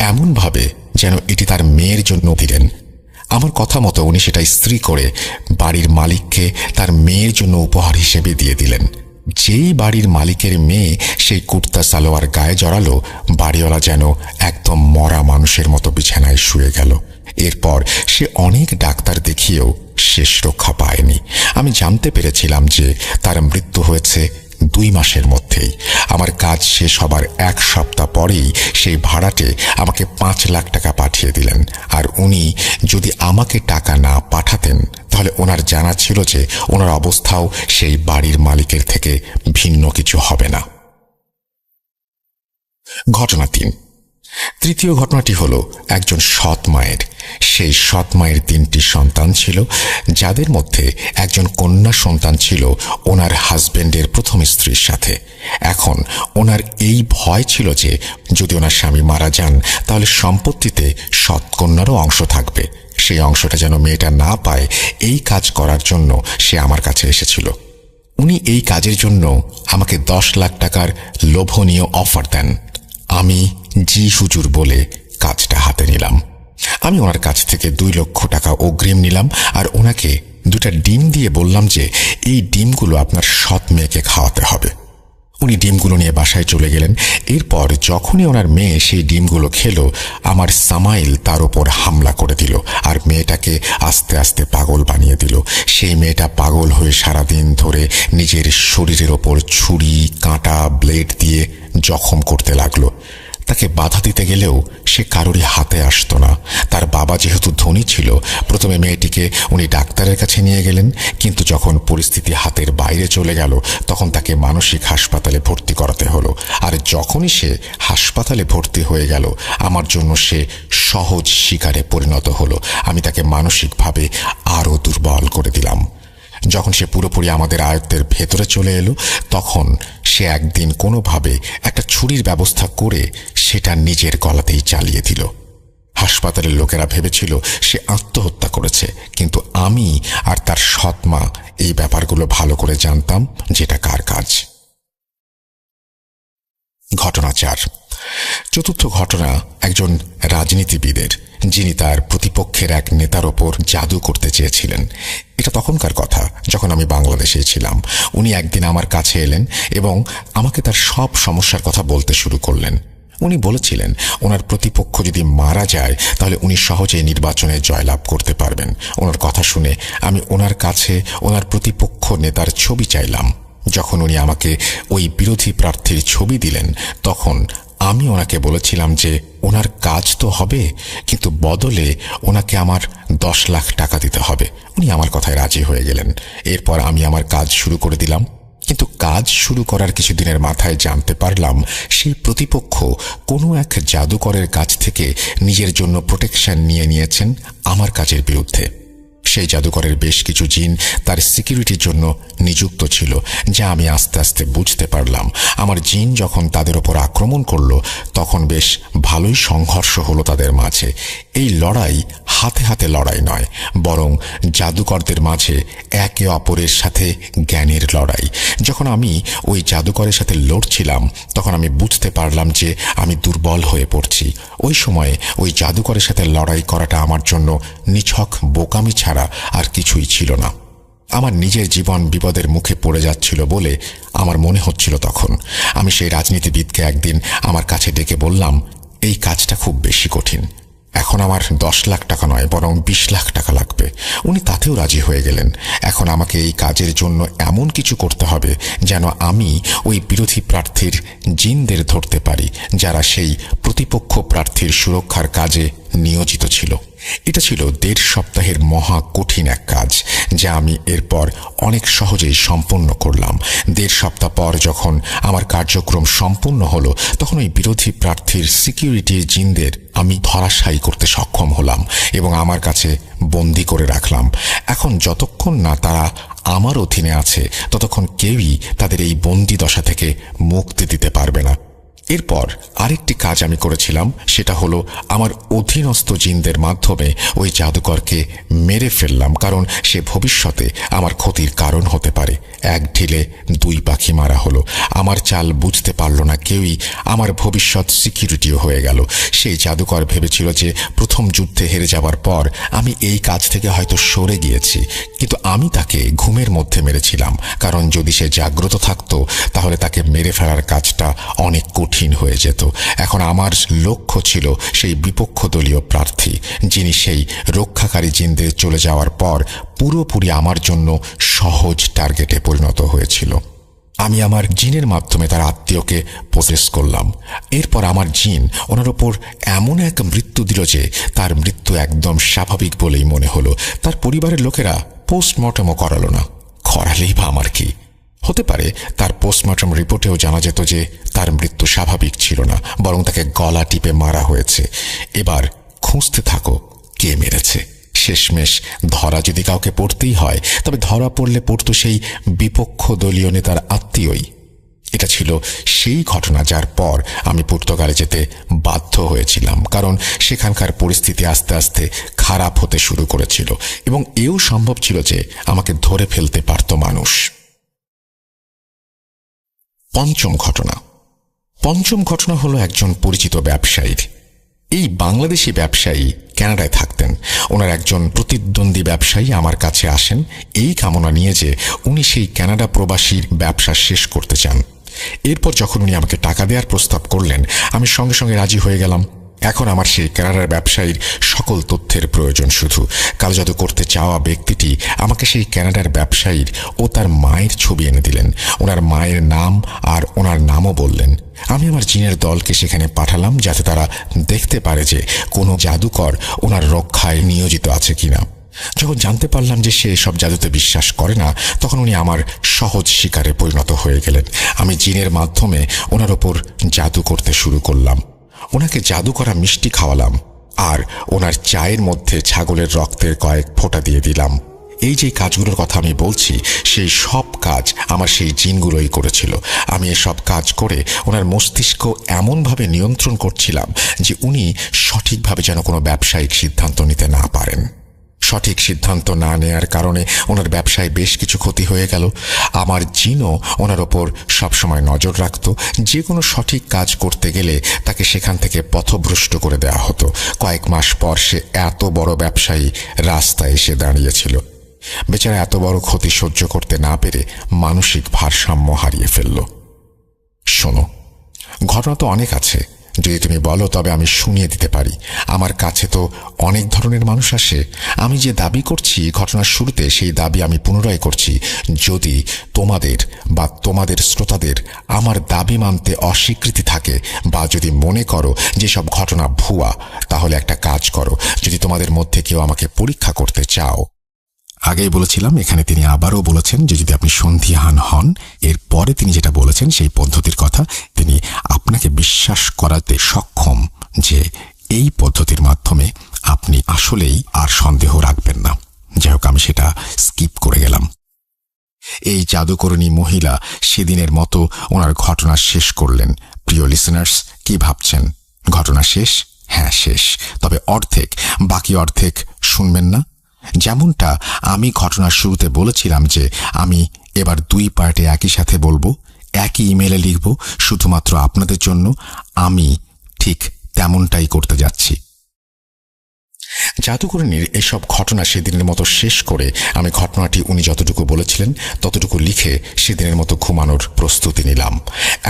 এমনভাবে যেন এটি তার মেয়ের জন্য দিলেন। আমার কথা মতো উনি সেটা ইস্ত্রি করে বাড়ির মালিককে তার মেয়ের জন্য উপহার হিসেবে দিয়ে দিলেন। যেই বাড়ির মালিকের মেয়ে সেই কুর্তা সালোয়ার গায়ে জড়ালো, বাড়িওয়ালা যেন একদম মরা মানুষের মতো বিছানায় শুয়ে গেল। এরপর সে অনেক ডাক্তার দেখিয়েও শেষ রক্ষা পায়নি। আমি জানতে পেরেছিলাম যে তার মৃত্যু হয়েছে 2 মাসের মধ্যেই। আমার কাজ শেষ হবার 1 সপ্তাহ পরেই সেই ভাড়াটে আমাকে 5 লাখ টাকা পাঠিয়ে দিলেন। আর উনি যদি আমাকে টাকা না পাঠাতেন, তাহলে ওনার জানা ছিল যে ওনার অবস্থাও সেই বাড়ির মালিকের থেকে ভিন্ন কিছু হবে না। ঘটনা 3। তৃতীয় ঘটনাটি হলো একজন সৎ মায়ের। সেই সৎ মায়ের 3টি সন্তান ছিল, যাদের মধ্যে একজন কন্যা সন্তান ছিল ওনার হাজবেন্ডের প্রথম স্ত্রীর সাথে। এখন ওনার এই ভয় ছিল যে যদি ওনার স্বামী মারা যান, তাহলে সম্পত্তিতে সৎ কন্যারও অংশ থাকবে। সেই অংশটা যেন মেয়েটা না পায়, এই কাজ করার জন্য সে আমার কাছে এসেছিল। উনি এই কাজের জন্য আমাকে 10 লাখ টাকার লোভনীয় অফার দেন। আমি জি হুজুর বলে কাজটা হাতে নিলাম। আমি ওনার কাছ থেকে 2 লক্ষ টাকা অগ্রিম নিলাম আর ওনাকে 2টা ডিম দিয়ে বললাম যে এই ডিমগুলো আপনার সৎ মেয়েকে খাওয়াতে হবে। উনি ডিমগুলো নিয়ে বাসায় চলে গেলেন। এরপর যখনই ওনার মেয়ে সেই ডিমগুলো খেলো, আমার সামাইল তার ওপর হামলা করে দিল আর মেয়েটাকে আস্তে আস্তে পাগল বানিয়ে দিল। সেই মেয়েটা পাগল হয়ে সারাদিন ধরে নিজের শরীরের ওপর ছুরি, কাঁটা, ব্লেড দিয়ে জখম করতে লাগলো। তাকে বাধা দিতে গেলেও সে কারোরই হাতে আসতো না। তার বাবা যেহেতু ধনী ছিল, প্রথমে মেয়েটিকে উনি ডাক্তারের কাছে নিয়ে গেলেন, কিন্তু যখন পরিস্থিতি হাতের বাইরে চলে গেল তখন তাকে মানসিক হাসপাতালে ভর্তি করাতে হলো। আর যখনই সে হাসপাতালে ভর্তি হয়ে গেল, আমার জন্য সে সহজ শিকারে পরিণত হলো। আমি তাকে মানসিকভাবে আরও দুর্বল করে দিলাম। যখন সে পুরোপুরি আমাদের আয়ত্তের ভেতরে চলে এলো, তখন সে একদিন কোনোভাবে একটা ছুরির ব্যবস্থা করে সেটা নিজের গলাতেই চালিয়ে দিল। হাসপাতালের লোকেরা ভেবেছিল সে আত্মহত্যা করেছে, কিন্তু আমি আর তার সৎ মা এই ব্যাপারগুলো ভালো করে জানতাম যেটা কার কাজ। ঘটনা 4। চতুর্থ ঘটনা একজন রাজনীতিবিদের, যিনি তার প্রতিপক্ষের এক নেতার ওপর জাদু করতে চেয়েছিলেন। এটা তখনকার কথা যখন আমি বাংলাদেশে ছিলাম। উনি একদিন আমার কাছে এলেন এবং আমাকে তার সব সমস্যার কথা বলতে শুরু করলেন। উনি বলেছিলেন ওনার প্রতিপক্ষ যদি মারা যায় তাহলে উনি সহজেই নির্বাচনে জয়লাভ করতে পারবেন। ওনার কথা শুনে আমি ওনার কাছে ওনার প্রতিপক্ষ নেতার ছবি চাইলাম। যখন উনি আমাকে ওই বিরোধী প্রার্থীর ছবি দিলেন, তখন আমি ওনাকে বলেছিলাম যে ওনার কাজ তো হবে, কিন্তু বদলে ওনাকে আমার 10 লাখ টাকা দিতে হবে। উনি আমার কথায় রাজি হয়ে গেলেন। এরপর আমি আমার কাজ শুরু করে দিলাম, কিন্তু কাজ শুরু করার কিছুদিনের মাথায় জানতে পারলাম সেই প্রতিপক্ষ কোনো এক জাদুকরের কাছ থেকে নিজের জন্য প্রোটেকশন নিয়ে নিয়েছেন আমার কাজের বিরুদ্ধে। সেই জাদুকরের বেশ কিছু জিন তার সিকিউরিটির জন্য নিযুক্ত ছিল, যা আমি আস্তে আস্তে বুঝতে পারলাম। আমার জিন যখন তাদের ওপর আক্রমণ করলো, তখন বেশ ভালোই সংঘর্ষ হলো তাদের মাঝে। এই লড়াই হাতে হাতে লড়াই নয়, বরং জাদুকরদের মাঝে একে অপরের সাথে জ্ঞানের লড়াই। যখন আমি ওই জাদুকরের সাথে লড়ছিলাম, তখন আমি বুঝতে পারলাম যে আমি দুর্বল হয়ে পড়ছি। ওই সময়ে ওই জাদুকরের সাথে লড়াই করাটা আমার জন্য নিছক বোকামি ছাড়া আর কিছুই ছিল না। আমার নিজের জীবন বিপদের মুখে পড়ে যাচ্ছিল বলে আমার মনে হচ্ছিল। তখন আমি সেই রাজনীতিবিদকে একদিন আমার কাছে ডেকে বললাম, এই কাজটা খুব বেশি কঠিন, এখন আমার 10 লাখ টাকা নয় বরং 20 লাখ টাকা লাগবে। উনি তাতেও রাজি হয়ে গেলেন। এখন আমাকে এই কাজের জন্য এমন কিছু করতে হবে যেন আমি ওই বিরোধী প্রার্থীর জিনদের ধরতে পারি, যারা সেই প্রতিপক্ষ প্রার্থীর সুরক্ষার কাজে নিয়োজিত ছিল। এটা ছিল 1.5 সপ্তাহের মহা কঠিন এক কাজ, যা আমি এরপর অনেক সহজেই সম্পন্ন করলাম। 1.5 সপ্তাহ পর যখন আমার কার্যক্রম সম্পূর্ণ হলো, তখন ওই বিরোধী প্রার্থীর সিকিউরিটির জিনদের আমি ধরাশায়ী করতে সক্ষম হলাম এবং আমার কাছে বন্দি করে রাখলাম। এখন যতক্ষণ না তারা আমার অধীনে আছে, ততক্ষণ কেউই তাদের এই বন্দি দশা থেকে মুক্তি দিতে পারবে না। এরপর আরেকটি কাজ আমি করেছিলাম, সেটা হলো আমার অধীনস্থ জিনদের মাধ্যমে ওই জাদুকরকে মেরে ফেললাম, কারণ সে ভবিষ্যতে আমার ক্ষতির কারণ হতে পারে। এক ঢিলে 2 পাখি মারা হলো। আমার চাল বুঝতে পারল না কেউই, আমার ভবিষ্যৎ সিকিউরিটিও হয়ে গেল। সেই জাদুকর ভেবেছিল যে প্রথম যুদ্ধে হেরে যাবার পর আমি এই কাজ থেকে হয়তো সরে গিয়েছি, কিন্তু আমি তাকে ঘুমের মধ্যে মেরেছিলাম, কারণ যদি সে জাগ্রত থাকতো তাহলে তাকে মেরে ফেলার কাজটা অনেক কঠিন হয়ে যেত। এখন আমার লক্ষ্য ছিল সেই বিপক্ষ দলীয় প্রার্থী, যিনি সেই রক্ষাকারী জিনদের চলে যাওয়ার পর পুরোপুরি আমার জন্য সহজ টার্গেটে পরিণত হয়েছিল। আমি আমার জিনের মাধ্যমে তার আত্মীয়কে প্রসেস করলাম। এরপর আমার জিন ওনার ওপর এমন এক মৃত্যু দিল যে তার মৃত্যু একদম স্বাভাবিক বলেই মনে হলো। তার পরিবারের লোকেরা পোস্টমর্টমও করালো না। করালেই বা আমার কি? হতে পারে তার পোস্টমর্টম রিপোর্টেও জানা যেত যে তার মৃত্যু স্বাভাবিক ছিল না, বরং তাকে গলা টিপে মারা হয়েছে। এবার খুঁজতে থাকো কে মেরেছে। শেষমেশ ধরা যদি কাউকে পড়তেই হয়, তবে ধরা পড়লে পড়তো সেই বিপক্ষ দলীয় নেতার আত্মীয়ই। এটা ছিল সেই ঘটনা যার পর আমি পর্তুগালে যেতে বাধ্য হয়েছিলাম, কারণ সেখানকার পরিস্থিতি আস্তে আস্তে খারাপ হতে শুরু করেছিল এবং এও সম্ভব ছিল যে আমাকে ধরে ফেলতে পারত মানুষ। পঞ্চম ঘটনা হলো একজন পরিচিত ব্যবসায়ীর। এই বাংলাদেশি ব্যবসায়ী কানাডায় থাকতেন। ওনার একজন প্রতিদ্বন্দ্বী ব্যবসায়ী আমার কাছে আসেন এই কামনা নিয়ে যে উনি সেই কানাডা প্রবাসীর ব্যবসা শেষ করতে চান। এরপর যখন উনি আমাকে টাকা দেওয়ার প্রস্তাব করলেন, আমি সঙ্গে সঙ্গে রাজি হয়ে গেলাম। এখন আমার সেই কানাডার ব্যবসায়ীর সকল তথ্যের প্রয়োজন শুধু। কালো জাদু করতে চাওয়া ব্যক্তিটি আমাকে সেই কানাডার ব্যবসায়ীর ও তার মায়ের ছবি এনে দিলেন। ওনার মায়ের নাম আর ওনার নামও বললেন। আমি আমার জিনের দলকে সেখানে পাঠালাম যাতে তারা দেখতে পারে যে কোনো জাদুকর ওনার রক্ষায় নিয়োজিত আছে কিনা। যখন জানতে পারলাম যে সে সব জাদুতে বিশ্বাস করে না, তখন উনি আমার সহজ শিকারে পরিণত হয়ে গেলেন। আমি জিনের মাধ্যমে ওনার ওপর জাদু করতে শুরু করলাম। ওনাকে জাদু করা মিষ্টি খাওয়ালাম আর ওনার চায়ের মধ্যে ছাগলের রক্তের কয়েক ফোঁটা দিয়ে দিলাম। এই যে কাজগুলোর কথা আমি বলছি, সেই সব কাজ আমার সেই জিনগুলোই করেছিল। আমি এসব কাজ করে ওনার মস্তিষ্ক এমনভাবে নিয়ন্ত্রণ করছিলাম যে উনি সঠিকভাবে যেন কোনো ব্যবসায়িক সিদ্ধান্ত নিতে না পারেন। সঠিক সিদ্ধান্ত না নেয়ার কারণে ওনার ব্যবসায় বেশ কিছু ক্ষতি হয়ে গেল। আমার জিনও ওনার ওপর সবসময় নজর রাখত। যে কোনো সঠিক কাজ করতে গেলে তাকে সেখান থেকে পথভ্রষ্ট করে দেওয়া হতো। কয়েক মাস পর সে এত বড় ব্যবসায়ী রাস্তায় এসে দাঁড়িয়েছিল। বেচারা এত বড় ক্ষতি সহ্য করতে না পেরে মানসিক ভারসাম্য হারিয়ে ফেলল। শোনো, ঘটনা তো অনেক আছে। যদি তুমি বলো তবে আমি শুনিয়ে দিতে পারি। আমার কাছে তো অনেক ধরনের মানুষ আসে। আমি যে দাবি করছি ঘটনার শুরুতে, সেই দাবি আমি পুনরায় করছি। যদি তোমাদের বা তোমাদের শ্রোতাদের আমার দাবি মানতে অস্বীকৃতি থাকে বা যদি মনে করো যে সব ঘটনা ভুয়া, তাহলে একটা কাজ করো। যদি তোমাদের মধ্যে কেউ আমাকে পরীক্ষা করতে চাও। আগেই বলেছিলাম, এখানে তিনি আবারও বলেছেন যে যদি আপনি সন্দিহান হন, এরপরে তিনি যেটা বলেছেন সেই পদ্ধতির কথা, তিনি আপনাকে বিশ্বাস করাতে সক্ষম যে এই পদ্ধতির মাধ্যমে আপনি আসলেই আর সন্দেহ রাখবেন না। যাই হোক, আমি সেটা স্কিপ করে গেলাম। এই জাদুকরণী মহিলা সেদিনের মতো ওনার ঘটনা শেষ করলেন। প্রিয় লিসেনার্স, কি ভাবছেন? ঘটনা শেষ? হ্যাঁ, শেষ। তবে অর্ধেক, বাকি অর্ধেক শুনবেন না? যেমনটা আমি ঘটনার শুরুতে বলেছিলাম যে আমি এবার 2 পার্টে একই সাথে বলবো, একই ইমেলে লিখব শুধুমাত্র আপনাদের জন্য, আমি ঠিক তেমনটাই করতে যাচ্ছি। জাদুকরণীর এসব ঘটনা সেদিনের মতো শেষ করে আমি ঘটনাটি উনি যতটুকু বলেছিলেন ততটুকু লিখে সেদিনের মতো ঘুমানোর প্রস্তুতি নিলাম।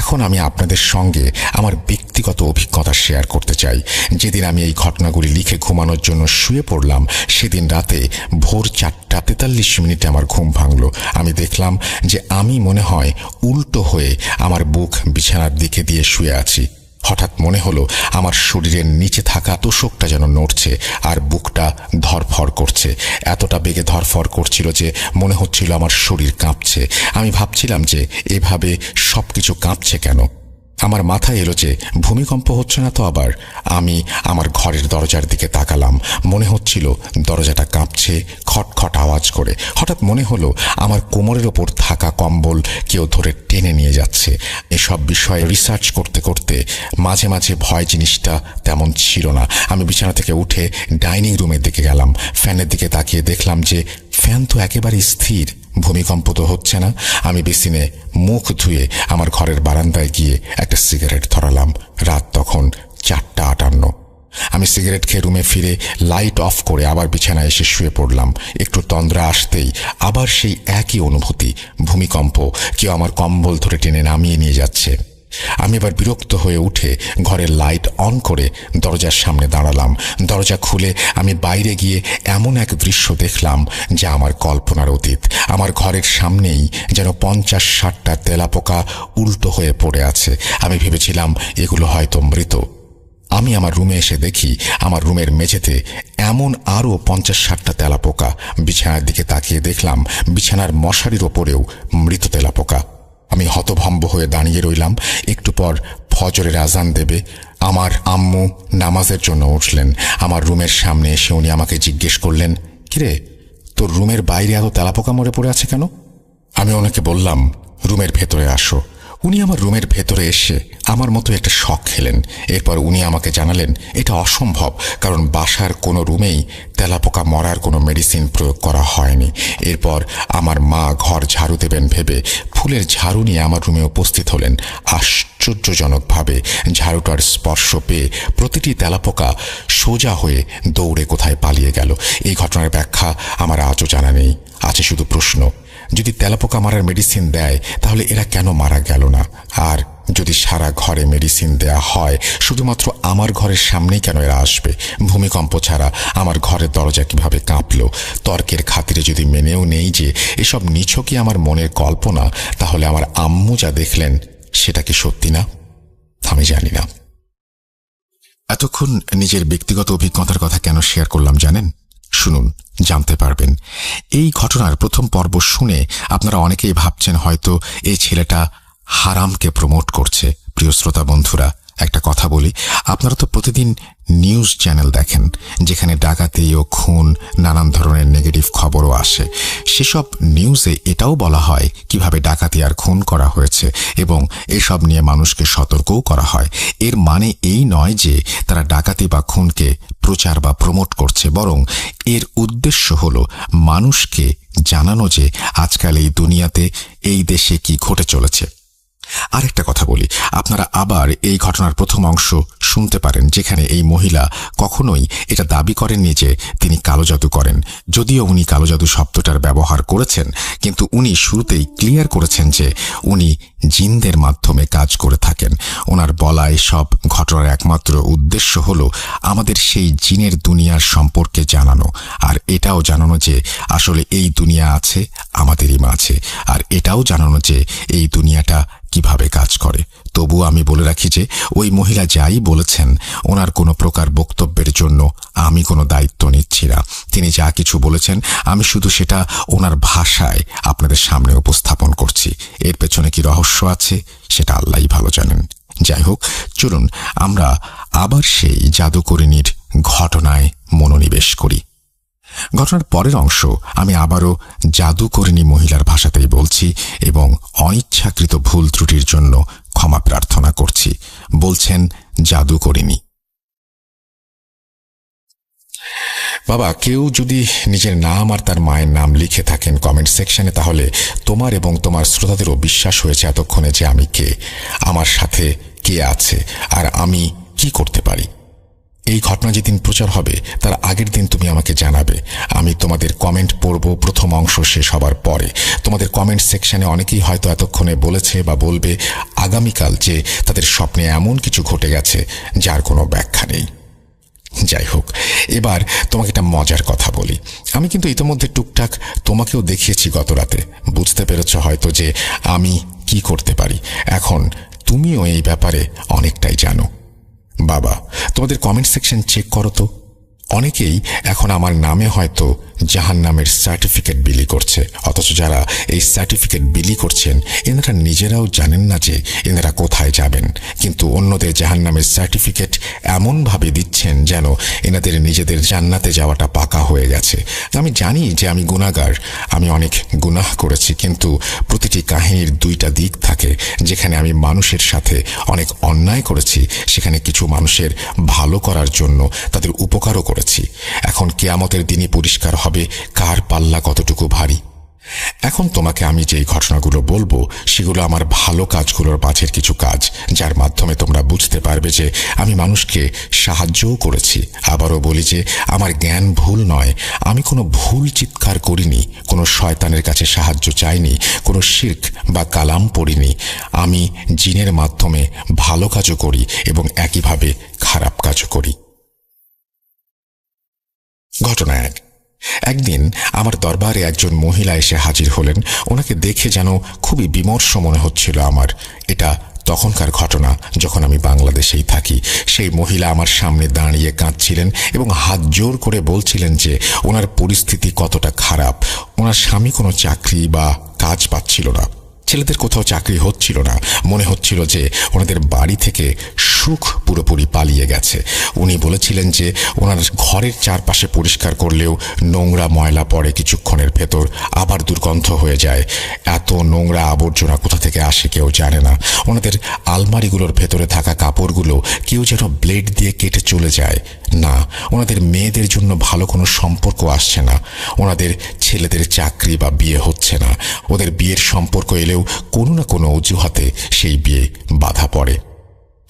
এখন আমি আপনাদের সঙ্গে আমার ব্যক্তিগত অভিজ্ঞতা শেয়ার করতে চাই। যেদিন আমি এই ঘটনাগুলি লিখে ঘুমানোর জন্য শুয়ে পড়লাম, সেদিন রাতে ভোর 4:43 আমার ঘুম ভাঙল। আমি দেখলাম যে আমি মনে হয় উল্টো হয়ে আমার বুক বিছানার দিকে দিয়ে শুয়ে আছি। হঠাৎ মনে হলো আমার শরীরের নিচে থাকা তোষকটা যেন নড়ছে আর বুকটা ধরফর করছে। এতটা বেগে ধরফর করছিল যে মনে হচ্ছিল আমার শরীর কাঁপছে। আমি ভাবছিলাম যে এভাবে সবকিছু কাঁপছে কেন। আমার মাথায় এলো যে ভূমিকম্প হচ্ছে না তো আবার। আমি আমার ঘরের দরজার দিকে তাকালাম। মনে হচ্ছিল দরজাটা কাঁপছে খটখট আওয়াজ করে। হঠাৎ মনে হলো আমার কোমরের ওপর থাকা কম্বল কেউ ধরে টেনে নিয়ে যাচ্ছে। এসব বিষয়ে রিসার্চ করতে করতে মাঝে মাঝে ভয় জিনিসটা তেমন ছিল না। আমি বিছানা থেকে উঠে ডাইনিং রুমের দিকে গেলাম। ফ্যানের দিকে তাকিয়ে দেখলাম যে ফ্যান তো একেবারে স্থির, ভূমিকম্প তো হচ্ছে না। আমি বেসিনে মুখ ধুয়ে আমার ঘরের বারান্দায় গিয়ে একটা সিগারেট ধরালাম। রাত তখন 4:58। আমি সিগারেট খেয়ে রুমে ফিরে লাইট অফ করে আবার বিছানায় এসে শুয়ে পড়লাম। একটু তন্দ্রা আসতেই আবার সেই একই অনুভূতি, ভূমিকম্প, কেউ আমার কম্বল ধরে টেনে নামিয়ে নিয়ে যাচ্ছে। আমি এবার বিরক্ত হয়ে উঠে ঘরের লাইট অন করে দরজার সামনে দাঁড়ালাম। দরজা খুলে আমি বাইরে গিয়ে এমন এক দৃশ্য দেখলাম যা আমার কল্পনার অতীত। আমার ঘরের সামনেই যেন 50-60টা তেলাপোকা উল্টো হয়ে পড়ে আছে। আমি ভেবেছিলাম এগুলো হয়তো মৃত। আমি আমার রুমে এসে দেখি আমার রুমের মেঝেতে এমন আরও 50-60টা তেলাপোকা। বিছানার দিকে তাকিয়ে দেখলাম বিছানার মশারির ওপরেও মৃত তেলাপোকা। আমি হতভম্ব হয়ে দাঁড়িয়ে রইলাম। একটু পর ফজরের আজান দেবে। আমার আম্মু নামাজের জন্য উঠলেন। আমার রুমের সামনে এসে উনি আমাকে জিজ্ঞেস করলেন, কিরে, তোর রুমের বাইরে এত তেলাপোকা মরে পড়ে আছে কেন? আমি ওনাকে বললাম, রুমের ভেতরে আসো। উনি আমার রুমের ভেতরে এসে আমার মতো একটা শক খেলেন। এরপর উনি আমাকে জানালেন এটা অসম্ভব, কারণ বাসার কোনো রুমেই তেলাপোকা মরার কোনো মেডিসিন প্রয়োগ করা হয়নি। এরপর আমার মা ঘর ঝাড়ু দেবেন ভেবে ফুলের ঝাড়ু নিয়ে আমার রুমে উপস্থিত হলেন। আশ্চর্যজনকভাবে ঝাড়ুটার স্পর্শ পেয়ে প্রতিটি তেলাপোকা সোজা হয়ে দৌড়ে কোথায় পালিয়ে গেল। এই ঘটনার ব্যাখ্যা আমার আজও জানা নেই। আছে শুধু প্রশ্ন, যদি তেলাপোকা মারার মেডিসিন দেয় তাহলে এরা কেন মারা গেল না? আর যদি সারা ঘরে মেডিসিন দেয়া হয়, শুধুমাত্র আমার ঘরের সামনেই কেন এরা আসবে? ভূমিকম্প ছাড়া আমার ঘরের দরজা কিভাবে কাঁপলো? তর্কের খাতিরে যদি মেনেও নেই যে এসব নিছকই আমার মনের কল্পনা, তাহলে আমার আম্মু যা দেখলেন সেটা কি সত্যি না? আমি জানি না। এতক্ষণ নিজের ব্যক্তিগত অভিজ্ঞতার কথা কেন শেয়ার করলাম জানেন? শুনুন, জানতে পারবেন। এই ঘটনার প্রথম পর্ব শুনে আপনারা অনেকেই ভাবছেন হয়তো এই ছেলেটা হারামকে প্রমোট করছে। প্রিয় শ্রোতা বন্ধুরা, একটা কথা বলি, আপনারা তো প্রতিদিন নিউজ চ্যানেল দেখেন যেখানে ডাকাতি ও খুন, নানান ধরনের নেগেটিভ খবরও আসে। সেসব নিউজে এটাও বলা হয় কিভাবে ডাকাতি আর খুন করা হয়েছে এবং এসব নিয়ে মানুষকে সতর্কও করা হয়। এর মানে এই নয় যে তারা ডাকাতি বা খুনকে প্রচার বা প্রমোট করছে, বরং এর উদ্দেশ্য হল মানুষকে জানানো যে আজকাল এই দুনিয়াতে, এই দেশে কি ঘটে চলেছে। আরেকটা কথা বলি, আপনারা আবার এই ঘটনার প্রথম অংশ শুনতে পারেন যেখানে এই মহিলা কখনোই এটা দাবি করেননি যে তিনি কালো জাদু করেন। যদিও উনি কালো জাদু শব্দটার ব্যবহার করেছেন, কিন্তু উনি শুরুতেই ক্লিয়ার করেছেন যে উনি জিনদের মাধ্যমে কাজ করে থাকেন। ওনার বলা সব ঘটনার একমাত্র উদ্দেশ্য হল আমাদের সেই জিনের দুনিয়ার সম্পর্কে জানানো, আর এটাও জানানো যে আসলে এই দুনিয়া আছে আমাদেরই মাঝে, আর এটাও জানানো যে এই দুনিয়াটা কিভাবে কাজ করে। তবু আমি বলে রাখি যে ওই মহিলা যাই বলেছেন, ওনার কোনো প্রকার বক্তব্যের জন্য আমি কোনো দায়িত্ব নিচ্ছি না। তিনি যা কিছু বলেছেন আমি শুধু সেটা ওনার ভাষায় আপনাদের সামনে উপস্থাপন করছি। এর পেছনে কি রহস্য আছে সেটা আল্লাহই ভালো জানেন। যাই হোক, চলুন আমরা আবার সেই জাদুকরিনীর ঘটনায় মনোনিবেশ করি। ঘটনার পরের অংশ আমি আবারও জাদুকরিনী মহিলার ভাষাতেই বলছি এবং অনিচ্ছাকৃত ভুল ত্রুটির জন্য ক্ষমা প্রার্থনা করছি। বলছেন জাদুকরিনী: বাবা, কেউ যদি নিজের নাম আর তার মায়ের নাম লিখে থাকেন কমেন্ট সেকশনে, তাহলে তোমার এবং তোমার শ্রোতাদেরও বিশ্বাস হয়েছে এতক্ষণে যে আমি কে, আমার সাথে কে আছে আর আমি কি করতে পারি। এই ঘটনা যেদিন প্রচার হবে তার আগের দিন তুমি আমাকে জানাবে। আমি তোমাদের কমেন্ট পড়ব প্রথম অংশ শেষ হবার পরে। তোমাদের কমেন্ট সেকশনে অনেকেই হয়তো এতক্ষণে বলেছে বা বলবে আগামীকাল যে তাদের স্বপ্নে এমন কিছু ঘটে গেছে যার কোনো ব্যাখ্যা নেই। যাই হোক, এবার তোমাকে একটা মজার কথা বলি। আমি কিন্তু ইতিমধ্যে টুকটাক তোমাকেও দেখিয়েছি গত রাতে। বুঝতে পেরেছ হয়তো যে আমি কি করতে পারি। এখন তুমিও এই ব্যাপারে অনেকটাই জানো। বাবা, তোমাদের কমেন্ট সেকশন চেক করো তো। অনেকেই এখন আমার নামে হয়তো জাহান্নামের সার্টিফিকেট বিলি করছে, অথচ যারা এই সার্টিফিকেট বিলি করছেন এনারা নিজেরাও জানেন না যে এনারা কোথায় যাবেন, কিন্তু অন্যদের জাহান্নামের সার্টিফিকেট এমনভাবে দিচ্ছেন যেন এনাদের নিজেদের জান্নাতে যাওয়াটা পাকা হয়ে গেছে। আমি জানি যে আমি গুনাহগার, আমি অনেক গুনাহ করেছি, কিন্তু প্রতিটি কাহিনীর দুইটা দিক থাকে। যেখানে আমি মানুষের সাথে অনেক অন্যায় করেছি, সেখানে কিছু মানুষের ভালো করার জন্য তাদের উপকারও করেছি। এখন কিয়ামতের দিনই পরিষ্কার হবে কার পাল্লা কতটুকু ভারী। এখন তোমাকে আমি যেই ঘটনাগুলো বলবো সেগুলো আমার ভালো কাজগুলোর মাঝের কিছু কাজ, যার মাধ্যমে তোমরা বুঝতে পারবে যে আমি মানুষকে সাহায্যও করেছি। আবারও বলি যে আমার জ্ঞান ভুল নয়, আমি কোনো ভুল চিৎকার করিনি, কোনো শয়তানের কাছে সাহায্য চাইনি, কোনো শিরক বা কালাম পড়িনি। আমি জিনের মাধ্যমে ভালো কাজও করি এবং একইভাবে খারাপ কাজও করি। ঘটনা 1। একদিন আমার দরবারে একজন মহিলা এসে হাজির হলেন। ওনাকে দেখে যেন খুবই বিমর্ষ মনে হচ্ছিল আমার। এটা তখনকার ঘটনা যখন আমি বাংলাদেশেই থাকি। সেই মহিলা আমার সামনে দাঁড়িয়ে কাঁদছিলেন এবং হাত জোর করে বলছিলেন যে ওনার পরিস্থিতি কতটা খারাপ। ওনার স্বামী কোনো চাকরি বা কাজ পাচ্ছিল না, ছেলেদের কোথাও চাকরি হচ্ছিল না। মনে হচ্ছিল যে ওনাদের বাড়ি থেকে সুখ পুরোপুরি পালিয়ে গেছে। উনি বলেছিলেন যে ওনার ঘরের চারপাশে পরিষ্কার করলেও নোংরা ময়লা পড়ে কিছুক্ষণের ভেতর, আবার দুর্গন্ধ হয়ে যায়। এত নোংরা আবর্জনা কোথা থেকে আসে কেউ জানে না। ওনাদের আলমারিগুলোর ভেতরে থাকা কাপড়গুলো কেউ যেন ব্লেড দিয়ে কেটে চলে যায়। না, ওনাদের মেয়েদের জন্য ভালো কোনো সম্পর্ক আসছে না। ওনাদের ছেলেদের চাকরি বা বিয়ে হচ্ছে না। ওদের বিয়ের সম্পর্ক এলেও কোনো না কোনো অজুহাতে সেই বিয়ে বাধা পড়ে।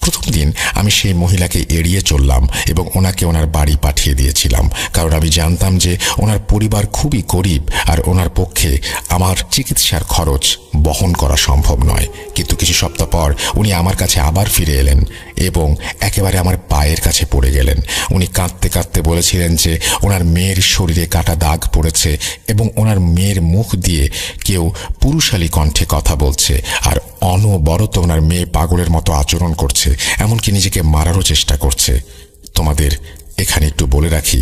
প্রথম দিন আমি সেই মহিলাকে এড়িয়ে চললাম এবং ওনাকে ওনার বাড়ি পাঠিয়ে দিয়েছিলাম, কারণ আমি জানতাম যে ওনার পরিবার খুবই গরিব আর ওনার পক্ষে আমার চিকিৎসার খরচ বহন করা সম্ভব নয়। কিন্তু কিছু সপ্তাহ পর উনি আমার কাছে আবার ফিরে এলেন এবং একেবারে আমার পায়ের কাছে পড়ে গেলেন। উনি কাঁদতে কাঁদতে বলেছিলেন যে ওনার মেয়ের শরীরে কাটা দাগ পড়েছে এবং ওনার মেয়ের মুখ দিয়ে কেউ পুরুষালী কণ্ঠে কথা বলছে আর অনবরত ওনার মেয়ে পাগলের মতো আচরণ করছে, এমনকি নিজেকে মারারও চেষ্টা করছে। তোমাদের এখানে একটু বলে রাখি,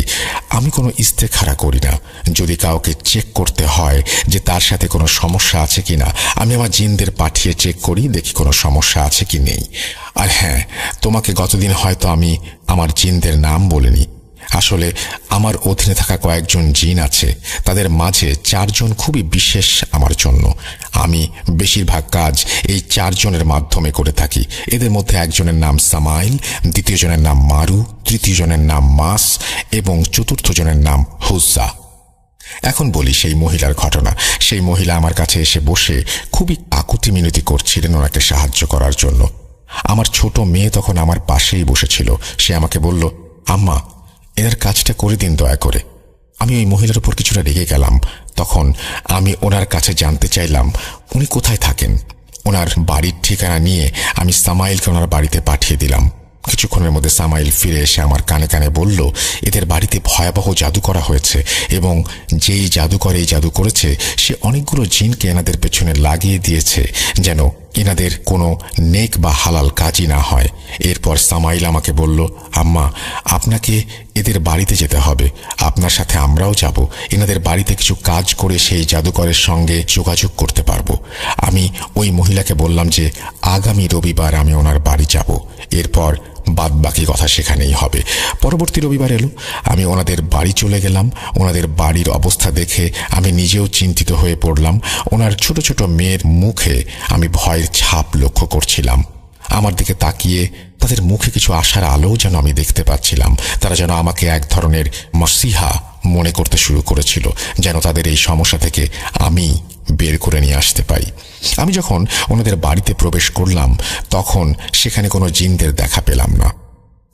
আমি কোনো ইস্তেখারা করি না। যদি কাউকে চেক করতে হয় যে তার সাথে কোনো সমস্যা আছে কিনা, আমি আমার জিনদের পাঠিয়ে চেক করি, দেখি কোনো সমস্যা আছে কি নেই। আর হ্যাঁ, তোমাকে গতদিন হয়তো আমি আমার জিনদের নাম বলিনি। আসলে আমার অধীনে থাকা কয়েকজন জিন আছে, তাদের মাঝে 4 জন খুবই বিশেষ আমার জন্য। আমি বেশিরভাগ কাজ এই 4 জনের মাধ্যমে করে থাকি। এদের মধ্যে একজনের নাম সামাইল, দ্বিতীয় জনের নাম মারু, তৃতীয় জনের নাম মাস এবং চতুর্থ জনের নাম হুজ্জা। এখন বলি সেই মহিলার ঘটনা। সেই মহিলা আমার কাছে এসে বসে খুবই আকুতি মিনতি করছিলেন ওনাকে সাহায্য করার জন্য। আমার ছোট মেয়ে তখন আমার পাশেই বসেছিল। সে আমাকে বলল, আম্মা, এনার কাজটা করে দিন দয়া করে। আমি ওই মহিলার উপর কিছুটা রেগে গেলাম। তখন আমি ওনার কাছে জানতে চাইলাম উনি কোথায় থাকেন। ওনার বাড়ির ঠিকানা নিয়ে আমি সামাইলকে ওনার বাড়িতে পাঠিয়ে দিলাম। কিছুক্ষণের মধ্যে সামাইল ফিরে এসে আমার কানে কানে বলল, এদের বাড়িতে ভয়াবহ জাদু করা হয়েছে এবং যেই জাদুকর এই জাদু করেছে সে অনেকগুলো জিনকে এনাদের পেছনে লাগিয়ে দিয়েছে যেন এনাদের কোনো নেক বা হালাল কাজই না হয়। এরপর সামাইল আমাকে বলল, আম্মা, আপনাকে এদের বাড়িতে যেতে হবে, আপনার সাথে আমরাও যাব। এনাদের বাড়িতে কিছু কাজ করে সেই জাদুকরের সঙ্গে যোগাযোগ করতে পারবো। আমি ওই মহিলাকে বললাম যে আগামী রবিবার আমি ওনার বাড়ি যাব, এরপর বাদ বাকি কথা সেখানেই হবে। পরবর্তী রবিবার এলো, আমি ওনাদের বাড়ি চলে গেলাম। ওনাদের বাড়ির অবস্থা দেখে আমি নিজেও চিন্তিত হয়ে পড়লাম। ওনার ছোট ছোট মেয়ের মুখে আমি ভয়ের ছাপ লক্ষ্য করছিলাম। আমার দিকে তাকিয়ে তাদের মুখে কিছু আশার আলোও যেন আমি দেখতে পাচ্ছিলাম। তারা যেন আমাকে এক ধরনের মসিহা মনে করতে শুরু করেছিল, যেন তাদের এই সমস্যা থেকে আমি বের করে নিয়ে আসতে পারি। আমি যখন ওনাদের বাড়িতে প্রবেশ করলাম তখন সেখানে কোনো জিনদের দেখা পেলাম না।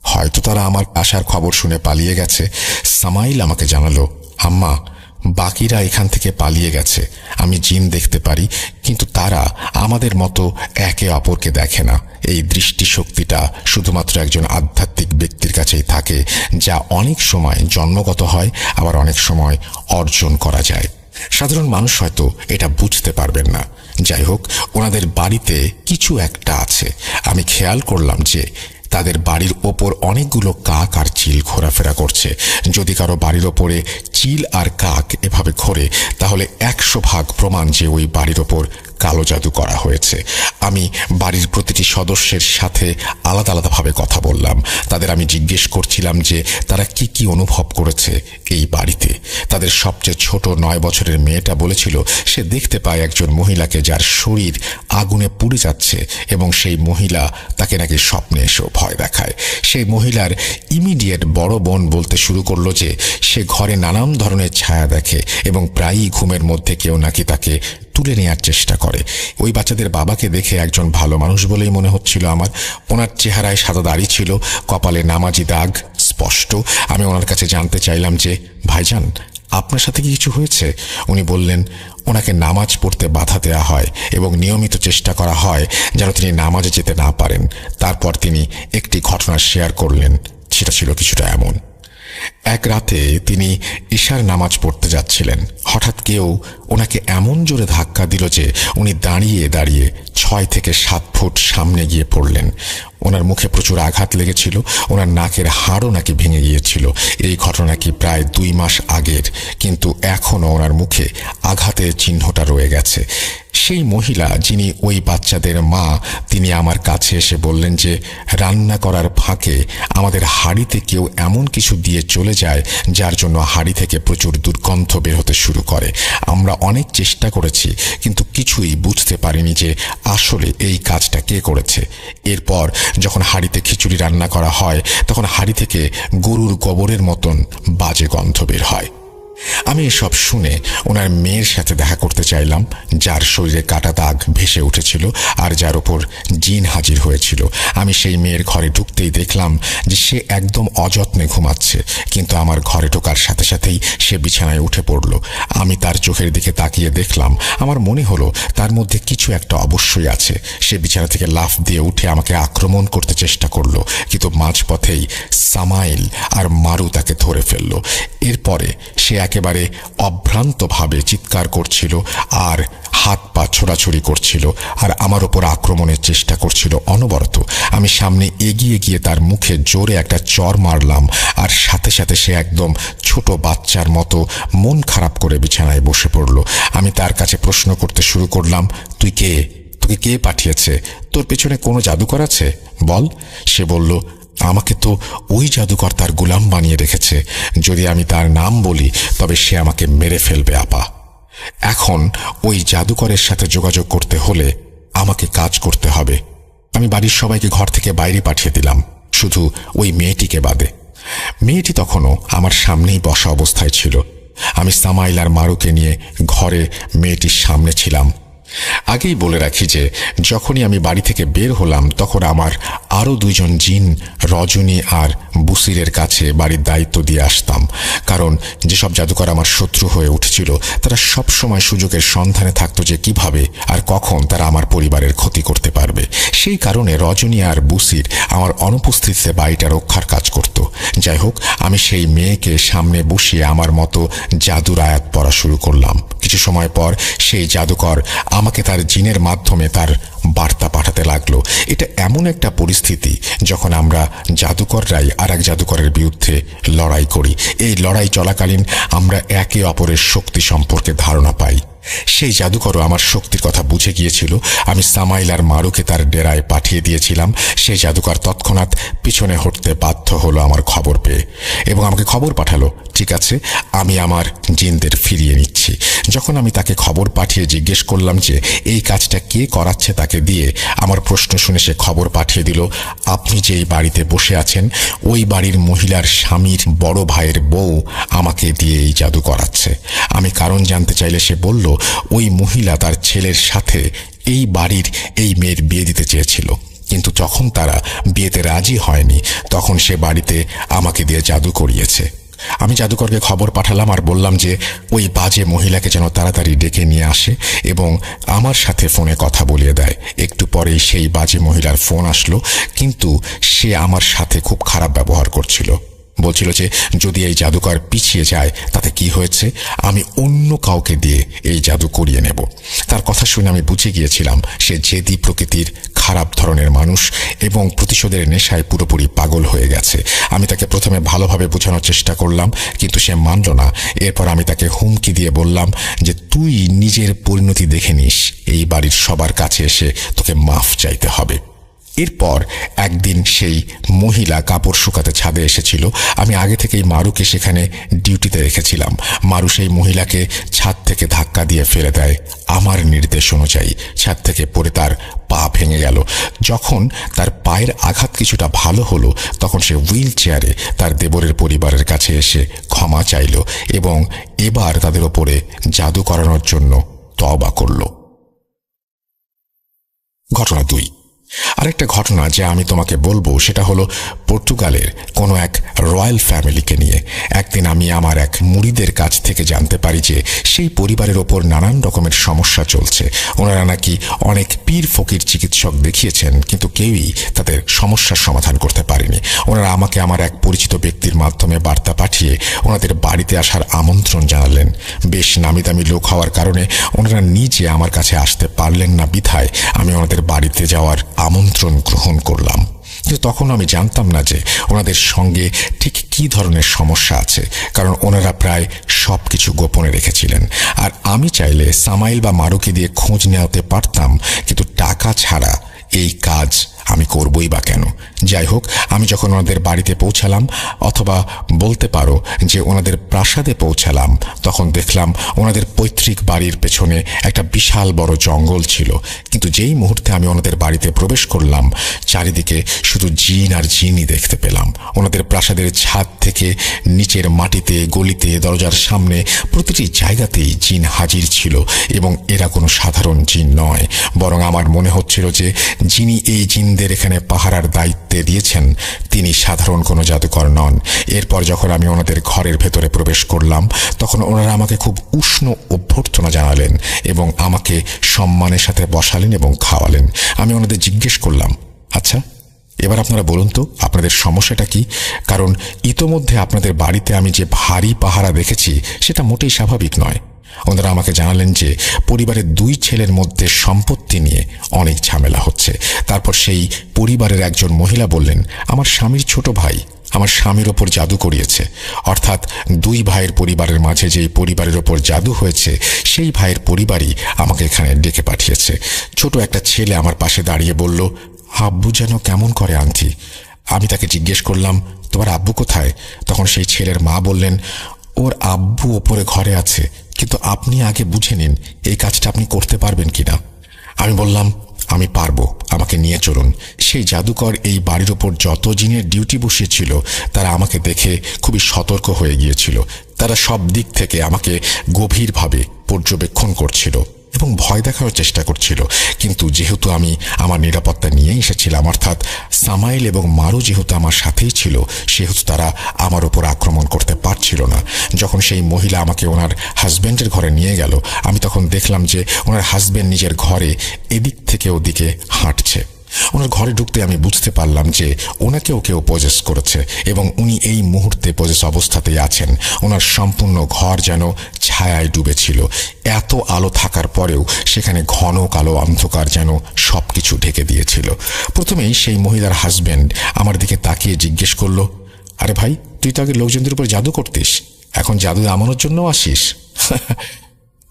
হয়তো তারা আমার আসার খবর শুনে পালিয়ে গেছে। সামাইল আমাকে জানালো, আম্মা, বাকিরা এখান থেকে পালিয়ে গেছে। আমি জিন দেখতে পারি, কিন্তু তারা আমাদের মতো একে অপরকে দেখে না। এই দৃষ্টিশক্তিটা শুধুমাত্র একজন আধ্যাত্মিক ব্যক্তির কাছেই থাকে, যা অনেক সময় জন্মগত হয়, আবার অনেক সময় অর্জন করা যায়। সাধারণ মানুষ হয়তো এটা বুঝতে পারবেন না। যাই হোক, ওনাদের বাড়িতে কিছু একটা আছে। আমি খেয়াল করলাম যে তাদের বাড়ির ওপর অনেকগুলো কাক আর চিল ঘোরাফেরা করছে। যদি কারো বাড়ির ওপরে চিল আর কাক এভাবে ঘোরে তাহলে 100% প্রমাণ যে ওই বাড়ির ওপর কালো জাদু করা হয়েছে। আমি বাড়ির প্রতিটি সদস্যের সাথে আলাদা আলাদাভাবে কথা বললাম। তাদের আমি জিজ্ঞেস করছিলাম যে তারা কি কি অনুভব করেছে এই বাড়িতে। তাদের সবচেয়ে ছোট 9 বছরের মেয়েটা বলেছিল সে দেখতে পায় একজন মহিলাকে যার শরীর আগুনে পুড়ে যাচ্ছে এবং সেই মহিলা তাকে নাকি স্বপ্নে এসেও ভয় দেখায়। সেই মহিলার ইমিডিয়েট বড় বোন বলতে শুরু করলো যে সে ঘরে নানান ধরনের ছায়া দেখে এবং প্রায়ই ঘুমের মধ্যে কেউ নাকি তাকে তুলে নেওয়ার চেষ্টা করে। ওই বাচ্চাদের বাবাকে দেখে একজন ভালো মানুষ বলেই মনে হচ্ছিল আমার। ওনার চেহারায় সাদা দাড়ি ছিল, কপালে নামাজি দাগ স্পষ্ট। আমি ওনার কাছে জানতে চাইলাম যে ভাইজান, আপনার সাথে কি কিছু হয়েছে? উনি বললেন ওনাকে নামাজ পড়তে বাধা দেওয়া হয় এবং নিয়মিত চেষ্টা করা হয় যেন তিনি নামাজে যেতে না পারেন। তারপর তিনি একটি ঘটনা শেয়ার করলেন, সেটা ছিল কিছুটা এমন। এক রাতে তিনি ইশার নামাজ পড়তে যাচ্ছিলেন। হঠাৎ কেউ ওনাকে এমন জোরে ধাক্কা দিল যে উনি দাঁড়িয়ে দাঁড়িয়ে 6 থেকে 7 ফুট সামনে গিয়ে পড়লেন। ওনার মুখে প্রচুর আঘাত লেগেছিল, ওনার নাকের হাড়ও নাকি ভেঙে গিয়েছিল। এই ঘটনা কি প্রায় 2 মাস আগের, কিন্তু এখনও ওনার মুখে আঘাতের চিহ্নটা রয়ে গেছে। সেই মহিলা যিনি ওই বাচ্চাদের মা, তিনি আমার কাছে এসে বললেন যে রান্না করার ফাঁকে আমাদের হাঁড়িতে কেউ এমন কিছু দিয়ে চলে যায় যার জন্য হাঁড়ি থেকে প্রচুর দুর্গন্ধ বের হতে শুরু করে। আমরা অনেক চেষ্টা করেছি কিন্তু কিছুই বুঝতে পারিনি যে আসলে এই কাজটা কে করেছে। এরপর যখন হাঁড়িতে খিচুড়ি রান্না করা হয় তখন হাঁড়ি থেকে গরুর গোবরের মতন বাজে গন্ধ বের হয়। আমি এসব শুনে ওনার মেয়ের সাথে দেখা করতে চাইলাম, যার শরীরে কাটা দাগ ভেসে উঠেছিল আর যার ওপর জিন হাজির হয়েছিল। আমি সেই মেয়ের ঘরে ঢুকতেই দেখলাম যে সে একদম অযত্নে ঘুমাচ্ছে, কিন্তু আমার ঘরে ঢোকার সাথে সাথেই সে বিছানায় উঠে পড়ল। আমি তার চোখের দিকে তাকিয়ে দেখলাম, আমার মনে হলো তার মধ্যে কিছু একটা অবশ্যই আছে। সে বিছানা থেকে লাফ দিয়ে উঠে আমাকে আক্রমণ করতে চেষ্টা করলো, কিন্তু মাঝপথেই সামাইল আর মারু তাকে ধরে ফেলল। এরপরে সে একেবারে অভ্রান্তভাবে চিৎকার করছিল আর হাত পা ছোড়াছুড়ি করছিল আর আমার ওপর আক্রমণের চেষ্টা করছিল অনবরত। আমি সামনে এগিয়ে গিয়ে তার মুখে জোরে একটা চড় মারলাম, আর সাথে সাথে সে একদম ছোট বাচ্চার মতো মন খারাপ করে বিছানায় বসে পড়ল। আমি তার কাছে প্রশ্ন করতে শুরু করলাম, তুই কে? তোকে কে পাঠিয়েছে? তোর পেছনে কোনো জাদুকর আছে? বল। সে বলল, আমাকে তো ওই জাদুকর তার গোলাম বানিয়ে রেখেছে। যদি আমি তার নাম বলি তবে সে আমাকে মেরে ফেলবে আপা। এখন ওই জাদুকরের সাথে যোগাযোগ করতে হলে আমাকে কাজ করতে হবে। আমি বাড়ির সবাইকে ঘর থেকে বাইরে পাঠিয়ে দিলাম, শুধু ওই মেয়েটিকে বাদে। মেয়েটি তখনও আমার সামনেই বসা অবস্থায় ছিল। আমি সামাইল আর মারুকে নিয়ে ঘরে মেয়েটির সামনে ছিলাম। আগেই বলে রাখি যে যখনই আমি বাড়ি থেকে বের হলাম তখন আমার আরও দুইজন জিন, রজনী আর বুসিরের কাছে বাড়ির দায়িত্ব দিয়ে আসতাম, কারণ যেসব জাদুকর আমার শত্রু হয়ে উঠেছিল তারা সব সময় সুযোগের সন্ধানে থাকতো যে কিভাবে আর কখন তারা আমার পরিবারের ক্ষতি করতে পারবে। সেই কারণে রজনী আর বুসির আমার অনুপস্থিতিতে বাড়িটা রক্ষার কাজ করত। যাই হোক, আমি সেই মেয়েকে সামনে বসিয়ে আমার মতো জাদুর আয়াত পড়া শুরু করলাম। কিছু সময় পর সেই জাদুকর আমাকে তার জিনের মাধ্যমে তার বার্তা পাঠাতে লাগলো। এটা এমন একটা পরিস্থিতি যখন আমরা জাদুকররাই আর এক জাদুকরের বিরুদ্ধে লড়াই করি। এই লড়াই চলাকালীন আমরা একে অপরের শক্তি সম্পর্কে ধারণা পাই। সেই জাদুকরও আমার শক্তির কথা বুঝে গিয়েছিল। আমি সামাইল আর মারুকে তার ডেরায় পাঠিয়ে দিয়েছিলাম। সেই জাদুকর তৎক্ষণাৎ পিছনে হটতে বাধ্য হলো আমার খবর পেয়ে এবং আমাকে খবর পাঠালো, ঠিক আছে, আমি আমার জিনদের ফিরিয়ে নিচ্ছি। যখন আমি তাকে খবর পাঠিয়ে জিজ্ঞেস করলাম যে এই কাজটা কে করাচ্ছে তাকে দিয়ে, আমার প্রশ্ন শুনে সে খবর পাঠিয়ে দিল, আপনি যে এই বাড়িতে বসে আছেন ওই বাড়ির মহিলার স্বামীর বড় ভাইয়ের বউ আমাকে দিয়ে এই জাদু করাচ্ছে। আমি কারণ জানতে চাইলে সে বলল, ওই মহিলা তার ছেলের সাথে এই বাড়ির এই মেয়ের বিয়ে দিতে চেয়েছিল, কিন্তু যখন তারা বিয়েতে রাজি হয়নি তখন সে বাড়িতে আমাকে দিয়ে জাদু করিয়েছে। আমি জাদুকরকে খবর পাঠালাম আর বললাম যে ওই বাজে মহিলাকে যেন তাড়াতাড়ি ডেকে নিয়ে আসে এবং আমার সাথে ফোনে কথা বলিয়ে দেয়। একটু পরেই সেই বাজে মহিলার ফোন আসলো, কিন্তু সে আমার সাথে খুব খারাপ ব্যবহার করছিল। বলছিল যে যদি এই জাদুকর পিছিয়ে যায় তাতে কি হয়েছে, আমি অন্য কাউকে দিয়ে এই জাদু করিয়ে নেব। তার কথা শুনে আমি বুঝে গিয়েছিলাম সে জেদি প্রকৃতির খারাপ ধরনের মানুষ এবং প্রতিশোধের নেশায় পুরোপুরি পাগল হয়ে গেছে। আমি তাকে প্রথমে ভালোভাবে বোঝানোর চেষ্টা করলাম, কিন্তু সে মানল না। এরপর আমি তাকে হুমকি দিয়ে বললাম যে তুই নিজের পরিণতি দেখে নিস, এই বাড়ির সবার কাছে এসে তোকে মাফ চাইতে হবে। এরপর একদিন সেই মহিলা কাপড় শুকাতে ছাদে এসেছিল। আমি আগে থেকেই মারুকে সেখানে ডিউটিতে রেখেছিলাম। মারু সেই মহিলাকে ছাদ থেকে ধাক্কা দিয়ে ফেলে দেয়। আমার নির্দেশ অনুযায়ী ছাদ থেকে পড়ে তার পা ভেঙে গেল। যখন তার পায়ের আঘাত কিছুটা ভালো হলো তখন সে হুইল চেয়ারে তার দেবরের পরিবারের কাছে এসে ক্ষমা চাইল এবং এবার তাদের ওপরে জাদু করানোর জন্য তওবা করল। ঘটনা 2। আরেকটা ঘটনা যা আমি তোমাকে বলবো সেটা হলো পর্তুগালের কোনো এক রয়্যাল ফ্যামিলিকে নিয়ে। একদিন আমি আমার এক মুরিদের কাছ থেকে জানতে পারি যে সেই পরিবারের ওপর নানান রকমের সমস্যা চলছে। ওনারা নাকি অনেক পীর ফকির চিকিৎসক দেখিয়েছেন, কিন্তু কেউই তাদের সমস্যার সমাধান করতে পারেনি। ওনারা আমাকে আমার এক পরিচিত ব্যক্তির মাধ্যমে বার্তা পাঠিয়ে ওনাদের বাড়িতে আসার আমন্ত্রণ জানালেন। বেশ নামি দামি লোক হওয়ার কারণে ওনারা নিজে আমার কাছে আসতে পারলেন না, বিধায় আমি ওনাদের বাড়িতে যাওয়ার আমন্ত্রণ গ্রহণ করলাম। কিন্তু তখন আমি জানতাম না যে ওনাদের সঙ্গে ঠিক কী ধরনের সমস্যা আছে, কারণ ওনারা প্রায় সব কিছু গোপনে রেখেছিলেন। আর আমি চাইলে সামাইল বা মারুকে দিয়ে খোঁজ নেওয়াতে পারতাম, কিন্তু টাকা ছাড়া এই কাজ আমি করবই বা কেন? যাই হোক, আমি যখন ওনাদের বাড়িতে পৌঁছালাম, অথবা বলতে পারো যে ওনাদের প্রাসাদে পৌঁছালাম, তখন দেখলাম ওনাদের পৈতৃক বাড়ির পেছনে একটা বিশাল বড় জঙ্গল ছিল। কিন্তু যেই মুহূর্তে আমি ওনাদের বাড়িতে প্রবেশ করলাম, চারিদিকে শুধু জিন আর জিনই দেখতে পেলাম। ওনাদের প্রাসাদের ছাদ থেকে নিচের মাটিতে, গলিতে, দরজার সামনে প্রতিটি জায়গাতেই জিন হাজির ছিল। এবং এরা কোনো সাধারণ জিন নয়, বরং আমার মনে হচ্ছিল যে যিনি এই জিনদের এখানে পাহারার দায়িত্বে দিয়েছেন তিনি সাধারণ কোনো জাদুকর নন। এরপর যখন আমি ওনাদের ঘরের ভেতরে প্রবেশ করলাম, তখন ওনারা আমাকে খুব উষ্ণ অভ্যর্থনা জানালেন এবং আমাকে সম্মানের সাথে বসালেন এবং খাওয়ালেন। আমি ওনাদের জিজ্ঞেস করলাম, আচ্ছা, এবার আপনারা বলুন তো আপনাদের সমস্যাটা কি? কারণ ইতোমধ্যে আপনাদের বাড়িতে আমি যে ভারী পাহারা দেখেছি সেটা মোটেই স্বাভাবিক নয়। ওনারা আমাকে জানালেন যে পরিবারের 2 ছেলের মধ্যে সম্পত্তি নিয়ে অনেক ঝামেলা হচ্ছে। তারপর সেই পরিবারের একজন মহিলা বললেন, আমার স্বামীর ছোট ভাই আমার স্বামীর ওপর জাদু করিয়েছে। অর্থাৎ 2 ভাইয়ের পরিবারের মাঝে যেই পরিবারের ওপর জাদু হয়েছে সেই ভাইয়ের পরিবারই আমাকে এখানে ডেকে পাঠিয়েছে। ছোট একটা ছেলে আমার পাশে দাঁড়িয়ে বলল, আব্বু যেন কেমন করে আনছি। আমি তাকে জিজ্ঞেস করলাম, তোমার আব্বু কোথায়? তখন সেই ছেলের মা বললেন, ওর আব্বু ওপরে ঘরে আছে, কিন্তু আপনি আগে বুঝে নিন এই কাজটা আপনি করতে পারবেন কিনা। আমি বললাম, আমি পারবো, আমাকে নিয়ে চলুন। সেই জাদুকর এই বাড়ির ওপর যত জিনের ডিউটি বসিয়েছিল তারা আমাকে দেখে খুবই সতর্ক হয়ে গিয়েছিল। তারা সব দিক থেকে আমাকে গভীরভাবে পর্যবেক্ষণ করছিল এবং ভয় দেখানোর চেষ্টা করছিল। কিন্তু যেহেতু আমি আমার নিরাপত্তা নিয়ে এসেছিলাম, অর্থাৎ সামাইল এবং মারু যেহেতু আমার সাথেই ছিল, সেহেতু তারা আমার ওপর আক্রমণ করতে পারছিল না। যখন সেই মহিলা আমাকে ওনার হাজব্যান্ডের ঘরে নিয়ে গেল, আমি তখন দেখলাম যে ওনার হাজব্যান্ড নিজের ঘরে এদিক থেকে ওদিকে হাঁটছে। ওনার ঘরে ঢুকতে আমি বুঝতে পারলাম যে ওনাকেও কেউ পজেস করেছে এবং উনি এই মুহূর্তে পজেস অবস্থাতেই আছেন। ওনার সম্পূর্ণ ঘর যেন ছায়ায় ডুবেছিল। এত আলো থাকার পরেও সেখানে ঘন কালো অন্ধকার যেন সবকিছু ঢেকে দিয়েছিল। প্রথমেই সেই মহিলার হাজব্যান্ড আমার দিকে তাকিয়ে জিজ্ঞেস করলো, আরে ভাই, তুই তো আগে লোকজনদের উপর জাদু করতিস, এখন জাদু নামানোর জন্য আসিস?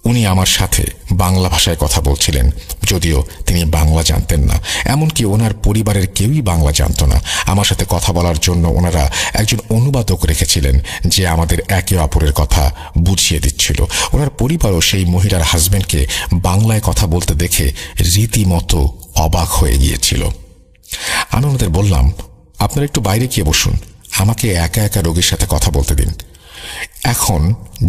উনি আমার সাথে বাংলা ভাষায় কথা বলছিলেন, যদিও তিনি বাংলা জানতেন না। এমনকি ওনার পরিবারের কেউই বাংলা জানত না। আমার সাথে কথা বলার জন্য ওনারা একজন অনুবাদক রেখেছিলেন যে আমাদের একে অপরের কথা বুঝিয়ে দিচ্ছিল। ওনার পরিবারও সেই মহিলার হাজব্যান্ডকে বাংলায় কথা বলতে দেখে রীতিমতো অবাক হয়ে গিয়েছিল। আমি ওনাদের বললাম, আপনারা একটু বাইরে গিয়ে বসুন, আমাকে একা একা রোগীর সাথে কথা বলতে দিন। এখন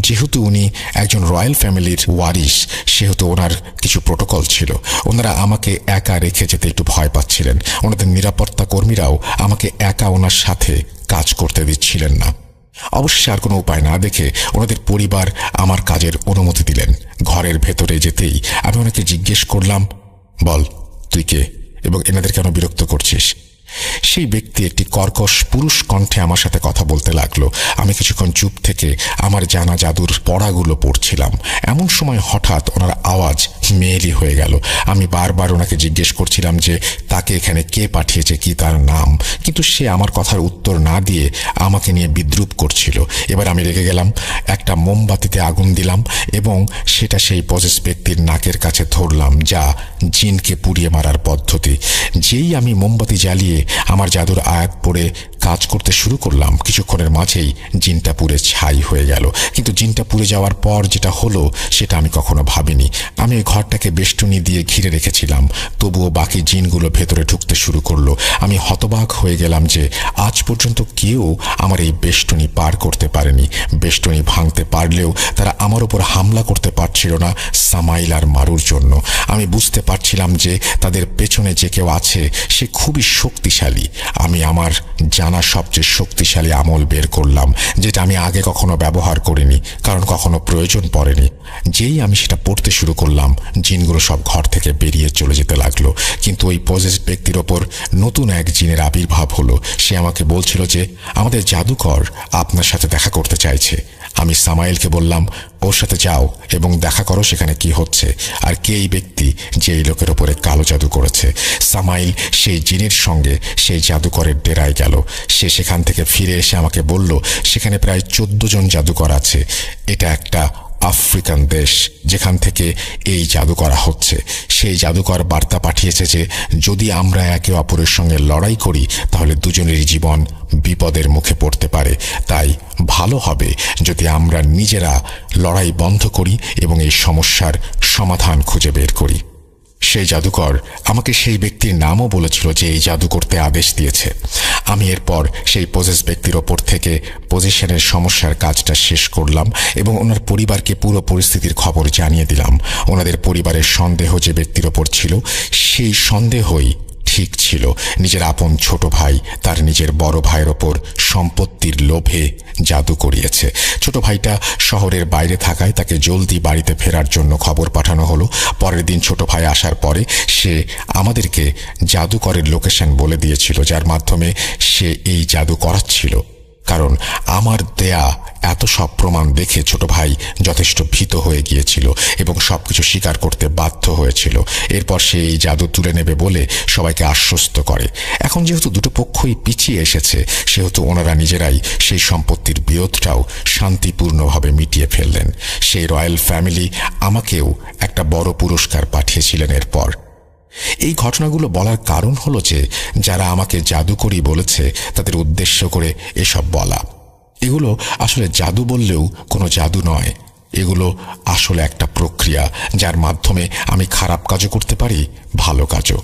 যেহেতু উনি একজন রয়্যাল ফ্যামিলির ওয়ারিশ, সেহেতু ওনার কিছু প্রোটোকল ছিল। ওনারা আমাকে একা রেখে যেতে একটু ভয় পাচ্ছিলেন। ওনাদের নিরাপত্তা কর্মীরাও আমাকে একা ওনার সাথে কাজ করতে দিচ্ছিলেন না। অবশ্যই আর কোনো উপায় না দেখে ওনাদের পরিবার আমার কাজের অনুমতি দিলেন। ঘরের ভেতরে যেতেই আমি ওনাকে জিজ্ঞেস করলাম, বল তুই কে এবং এনাদের কেন বিরক্ত করছিস? সেই ব্যক্তি একটি কর্কশ পুরুষ কণ্ঠে আমার সাথে কথা বলতে লাগলো। আমি কিছুক্ষণ চুপ থেকে আমার জানা জাদুর পড়াগুলো পড়ছিলাম। এমন সময় হঠাৎ ওনার আওয়াজ মেয়েলি হয়ে গেল। আমি বারবার ওনাকে জিজ্ঞেস করছিলাম যে তাকে এখানে কে পাঠিয়েছে, কি তার নাম, কিন্তু সে আমার কথার উত্তর না দিয়ে আমাকে নিয়ে বিদ্রূপ করছিল। এবার আমি রেগে গেলাম, একটা মোমবাতিতে আগুন দিলাম এবং সেটা সেই পজেস ব্যক্তির নাকের কাছে ধরলাম, যা জিনকে পুড়িয়ে মারার পদ্ধতি। যেই আমি মোমবাতি জ্বালিয়ে আমার জাদুর আয়াত পড়ে কাজ করতে শুরু করলাম, কিছুক্ষণের মাঝেই জিনটা পুড়ে ছাই হয়ে গেল। কিন্তু জিনটা পুড়ে যাওয়ার পর যেটা হলো সেটা আমি কখনো ভাবিনি। আমি ওই ঘরটাকে বেষ্টনী দিয়ে ঘিরে রেখেছিলাম, তবুও বাকি জিনগুলো ভেতরে ঢুকতে শুরু করলো। আমি হতবাক হয়ে গেলাম যে আজ পর্যন্ত কেউ আমার এই বেষ্টনী পার করতে পারেনি। বেষ্টনী ভাঙতে পারলেও তারা আমার উপর হামলা করতে পারছিল না সামাইল আর মারুর জন্য। আমি বুঝতে পারছিলাম যে তাদের পেছনে যে কেউ আছে সে খুবই শক্তিশালী। আমি আমার জানা সবচেয়ে শক্তিশালী আমল বের করলাম, যেটা আমি আগে কখনো ব্যবহার করিনি, কারণ কখনো প্রয়োজন পড়েনি। যেই আমি সেটা পড়তে শুরু করলাম, জিনগুলো সব ঘর থেকে বেরিয়ে চলে যেতে লাগলো। কিন্তু ওই পজেস ব্যক্তির ওপর নতুন এক জিনের আবির্ভাব হলো। সে আমাকে বলছিল যে আমাদের জাদুকর আপনার সাথে দেখা করতে চাইছে। আমি সামাইলকে বললাম, ওর সাথে যাও এবং দেখা করো সেখানে কি হচ্ছে আর কে এই ব্যক্তি যে এই লোকের ওপরে কালো জাদু করেছে। সামাইল সেই জিনের সঙ্গে সেই জাদুকরের ডেরায় গেল। সে সেখান থেকে ফিরে এসে আমাকে বলল সেখানে প্রায় 14 জন জাদুকর আছে। এটা একটা আফ্রিকান দেশ যেখান থেকে এই জাদু করা হচ্ছে। সেই জাদুকর বার্তা পাঠিয়েছে যে যদি আমরা একে অপরের সঙ্গে লড়াই করি তাহলে দুজনেরই জীবন বিপদের মুখে পড়তে পারে। তাই ভালো হবে যদি আমরা নিজেরা লড়াই বন্ধ করি এবং এই সমস্যার সমাধান খুঁজে বের করি। সেই জাদুকর আমাকে সেই ব্যক্তির নামও বলেছিল যে এই জাদু করতে আদেশ দিয়েছে। আমি এরপর সেই পজেস ব্যক্তির ওপর থেকে পজিশনের সমস্যার কাজটা শেষ করলাম এবং ওনার পরিবারকে পুরো পরিস্থিতির খবর জানিয়ে দিলাম। ওনাদের পরিবারের সন্দেহ যে ব্যক্তির ওপর ছিল সেই সন্দেহই ঠিক ছিল। নিজের আপন ছোট ভাই তার নিজের বড় ভাইয়ের ওপর সম্পত্তির লোভে জাদু করিয়েছে। ছোট ভাইটা শহরের বাইরে থাকায় তাকে জলদি বাড়িতে ফেরার জন্য খবর পাঠানো হলো। পরের দিন ছোট ভাই আসার পরে সে আমাদেরকে জাদুকরের লোকেশন বলে দিয়েছিল, যার মাধ্যমে সে এই জাদু করাচ্ছিল। কারণ আমার দেয়া এত সব প্রমাণ দেখে ছোট ভাই যথেষ্ট ভীত হয়ে গিয়েছিল এবং সবকিছু স্বীকার করতে বাধ্য হয়েছিল। এরপর সে এই জাদু তুলে নেবে বলে সবাইকে আশ্বস্ত করে। এখন যেহেতু দুটো পক্ষই পিছিয়ে এসেছে সেহেতু ওনারা নিজেরাই সেই সম্পত্তির বিরোধটাও শান্তিপূর্ণভাবে মিটিয়ে ফেললেন। সেই রয়্যাল ফ্যামিলি আমাকেও একটা বড় পুরস্কার পাঠিয়েছিলেন। এরপর এই ঘটনাগুলো বলার কারণ হলো যে যারা আমাকে জাদুকরি বলেছে তাদের উদ্দেশ্য করে এসব বলা। এগুলো আসলে জাদু বললেও কোনো জাদু নয়, এগুলো আসলে একটা প্রক্রিয়া যার মাধ্যমে আমি খারাপ কাজও করতে পারি, ভালো কাজও।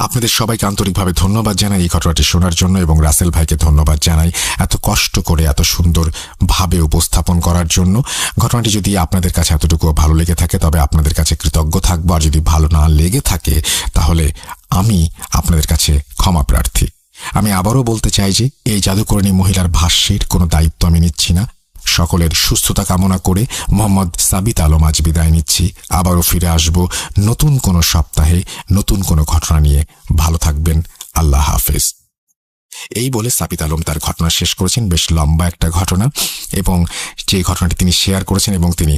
আপনাদের সবাইকে আন্তরিকভাবে ধন্যবাদ জানাই এই ঘটনাটি শোনার জন্য এবং রাসেল ভাইকে ধন্যবাদ জানাই এত কষ্ট করে এত সুন্দরভাবে উপস্থাপন করার জন্য। ঘটনাটি যদি আপনাদের কাছে এতটুকু ভালো লেগে থাকে তবে আপনাদের কাছে কৃতজ্ঞ থাকবো, আর যদি ভালো না লেগে থাকে তাহলে আমি আপনাদের কাছে ক্ষমা প্রার্থী। আমি আবারও বলতে চাই যে এই জাদুকরণী মহিলার ভাষ্যের কোনো দায়িত্ব আমি নিচ্ছি না। সকলের সুস্থতা কামনা করে মোহাম্মদ সাবিত আলম আজ বিদায় নিচ্ছি। আবারও ফিরে আসব নতুন কোনো সপ্তাহে নতুন কোনো ঘটনা নিয়ে। ভালো থাকবেন, আল্লাহ হাফেজ। এই বলে সাবিত আলম তার ঘটনা শেষ করেছেন। বেশ লম্বা একটা ঘটনা এবং যে ঘটনাটি তিনি শেয়ার করেছেন এবং তিনি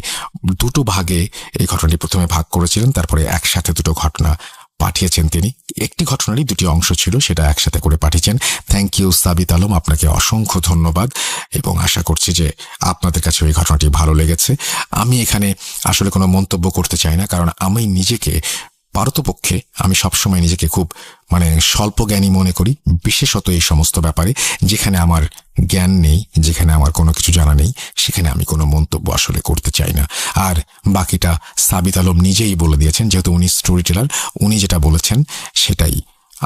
দুটো ভাগে এই ঘটনাটি প্রথমে ভাগ করেছিলেন, তারপরে একসাথে দুটো ঘটনা পাঠিয়েছেন। তিনি একটি ঘটনারই দুটি অংশ ছিল, সেটা একসাথে করে পাঠিয়েছেন। থ্যাংক ইউ সাবিত আলম, আপনাকে অসংখ্য ধন্যবাদ এবং আশা করছি যে আপনাদের কাছে ওই ঘটনাটি ভালো লেগেছে। আমি এখানে আসলে কোনো মন্তব্য করতে চাই না, কারণ আমি নিজেকে পারতপক্ষে আমি সবসময় নিজেকে খুব স্বল্প জ্ঞানী মনে করি, বিশেষত এই সমস্ত ব্যাপারে যেখানে আমার জ্ঞান নেই, যেখানে আমার কোনো কিছু জানা নেই, সেখানে আমি কোনো মন্তব্য আসলে করতে চাই না। আর বাকিটা সাবিত আলম নিজেই বলে দিয়েছেন, যেহেতু উনি স্টোরি টেলার, উনি যেটা বলেছেন সেটাই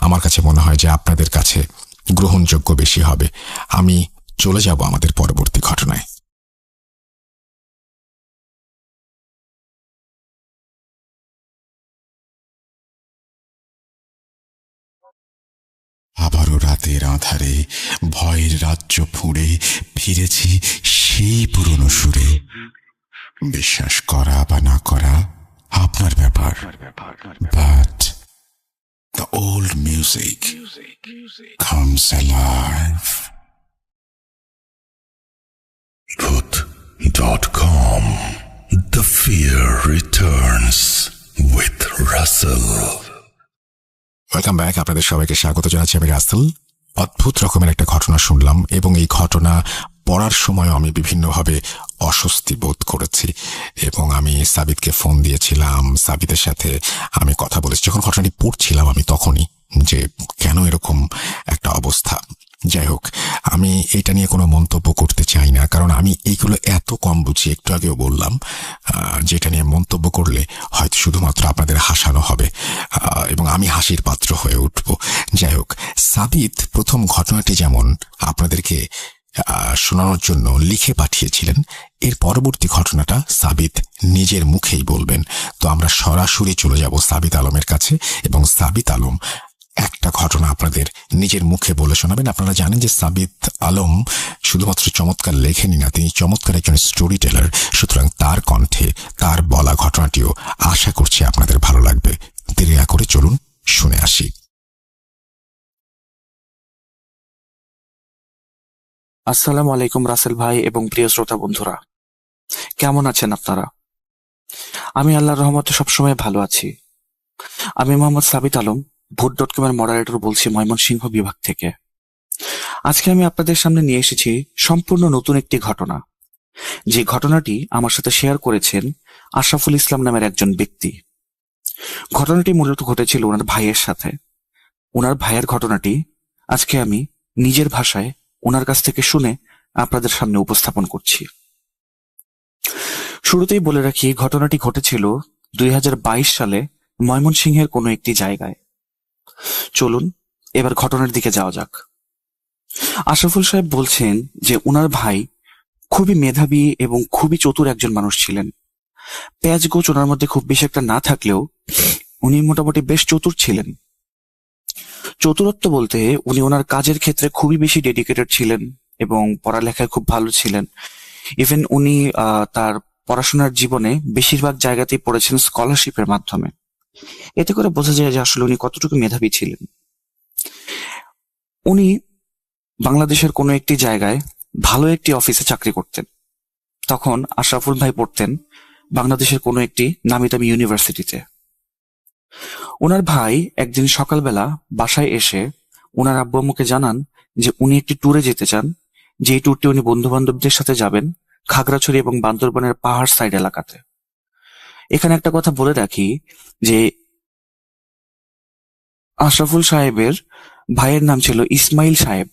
আমার কাছে মনে হয় যে আপনাদের কাছে গ্রহণযোগ্য বেশি হবে। আমি চলে যাব আমাদের পরবর্তী ঘটনায়। আবারও রাতের আঁধারে ভয়ের রাজ্য ফুঁড়ে ফিরেছি সেই পুরনো সুরে। বিশ্বাস করা বা না করা আপনার ব্যাপার, but the old music comes alive. Truth.com. The fear returns with Russell. Welcome back. আপনাদের সবাইকে স্বাগত জানাচ্ছি, আমি রাসেল। অদ্ভুত রকমের একটা ঘটনা শুনলাম এবং এই ঘটনা পড়ার সময় আমি বিভিন্নভাবে অস্বস্তি বোধ করেছি এবং আমি সাবিতকে ফোন দিয়েছিলাম। সাবিতের সাথে আমি কথা বলেছি যখন ঘটনাটি পড়ছিলাম আমি তখনই, যে কেন এরকম একটা অবস্থা। যাই হোক, আমি এটা নিয়ে কোনো মন্তব্য করতে চাই না, কারণ আমি এইগুলো এত কম বুঝি। একটু আগেও বললাম যেটা নিয়ে মন্তব্য করলে হয়তো শুধুমাত্র আপনাদের হাসানো হবে এবং আমি হাসির পাত্র হয়ে উঠব। যাই হোক, সাবিত প্রথম ঘটনাটি যেমন আপনাদেরকে শোনানোর জন্য লিখে পাঠিয়েছিলেন, এর পরবর্তী ঘটনাটা সাবিত নিজের মুখেই বলবেন। তো আমরা সরাসরি চলে যাব সাবিত আলমের কাছে এবং সাবিত আলম একটা ঘটনা আপনাদের নিজের মুখে বলে শোনাবেন। আপনারা জানেন যে সাবিত আলম শুধুমাত্র চমৎকার লেখেনই না, তিনি চমৎকার একজন স্টোরি টেলার। সুতরাং তার কণ্ঠে তার বলা ঘটনাটিও আশা করছি আপনাদের ভালো লাগবে। দেরি না করে চলুন শুনে আসি। আসসালামু আলাইকুম রাসেল ভাই এবং প্রিয় শ্রোতা বন্ধুরা, কেমন আছেন আপনারা? আমি আল্লাহর রহমতে সবসময় ভালো আছি। আমি মোহাম্মদ সাবিত আলম, ভূত.com এর মডারেটর বলছি, ময়মনসিংহ বিভাগ থেকে। আজকে আমি আপনাদের সামনে নিয়ে এসেছি সম্পূর্ণ নতুন একটি ঘটনা। যে ঘটনাটি আমার সাথে শেয়ার করেছেন আশরাফুল ইসলাম নামের একজন ব্যক্তি। ঘটনাটি মূলত ঘটেছিল ওনার ভাইয়ের সাথে। ওনার ভাইয়ের ঘটনাটি আজকে আমি নিজের ভাষায় ওনার কাছ থেকে শুনে আপনাদের সামনে উপস্থাপন করছি। শুরুতেই বলে রাখি, ঘটনাটি ঘটেছিল 2022 সালে ময়মনসিংহের কোনো একটি জায়গায়। চলুন এবার ঘটনার দিকে যাওয়া যাক। আশরাফুল সাহেব বলছেন যে ওনার ভাই খুবই মেধাবী এবং খুবই চতুর একজন মানুষ ছিলেন। প্যাঁচগোছ ওনার মধ্যে খুব বেশি একটা না থাকলেও উনি মোটামুটি বেশ চতুর ছিলেন। চতুরত্ব বলতে উনি ওনার কাজের ক্ষেত্রে খুবই বেশি ডেডিকেটেড ছিলেন এবং পড়ালেখায় খুব ভালো ছিলেন। ইভেন উনি তার পড়াশোনার জীবনে বেশিরভাগ জায়গাতেই পড়েছেন স্কলারশিপের মাধ্যমে। এতে করে বোঝা যায় যে আসলে উনি কতটুকু মেধাবী ছিলেন। উনি বাংলাদেশের কোনো একটি জায়গায় ভালো একটি অফিসে চাকরি করতেন। তখন আশরাফুল ভাই পড়তেন বাংলাদেশের কোনো একটি নামি দামি ইউনিভার্সিটিতে। ওনার ভাই একদিন সকালবেলা বাসায় এসে ওনার আব্বু আম্মুকে জানান যে উনি একটি ট্যুরে যেতে চান, যে ট্যুরটি উনি বন্ধু বান্ধবদের সাথে যাবেন খাগড়াছড়ি এবং বান্দরবানের পাহাড় সাইড এলাকাতে। এখানে একটা কথা বলে রাখি যে আশরাফুল সাহেবের ভাইয়ের নাম ছিল ইসমাইল সাহেব।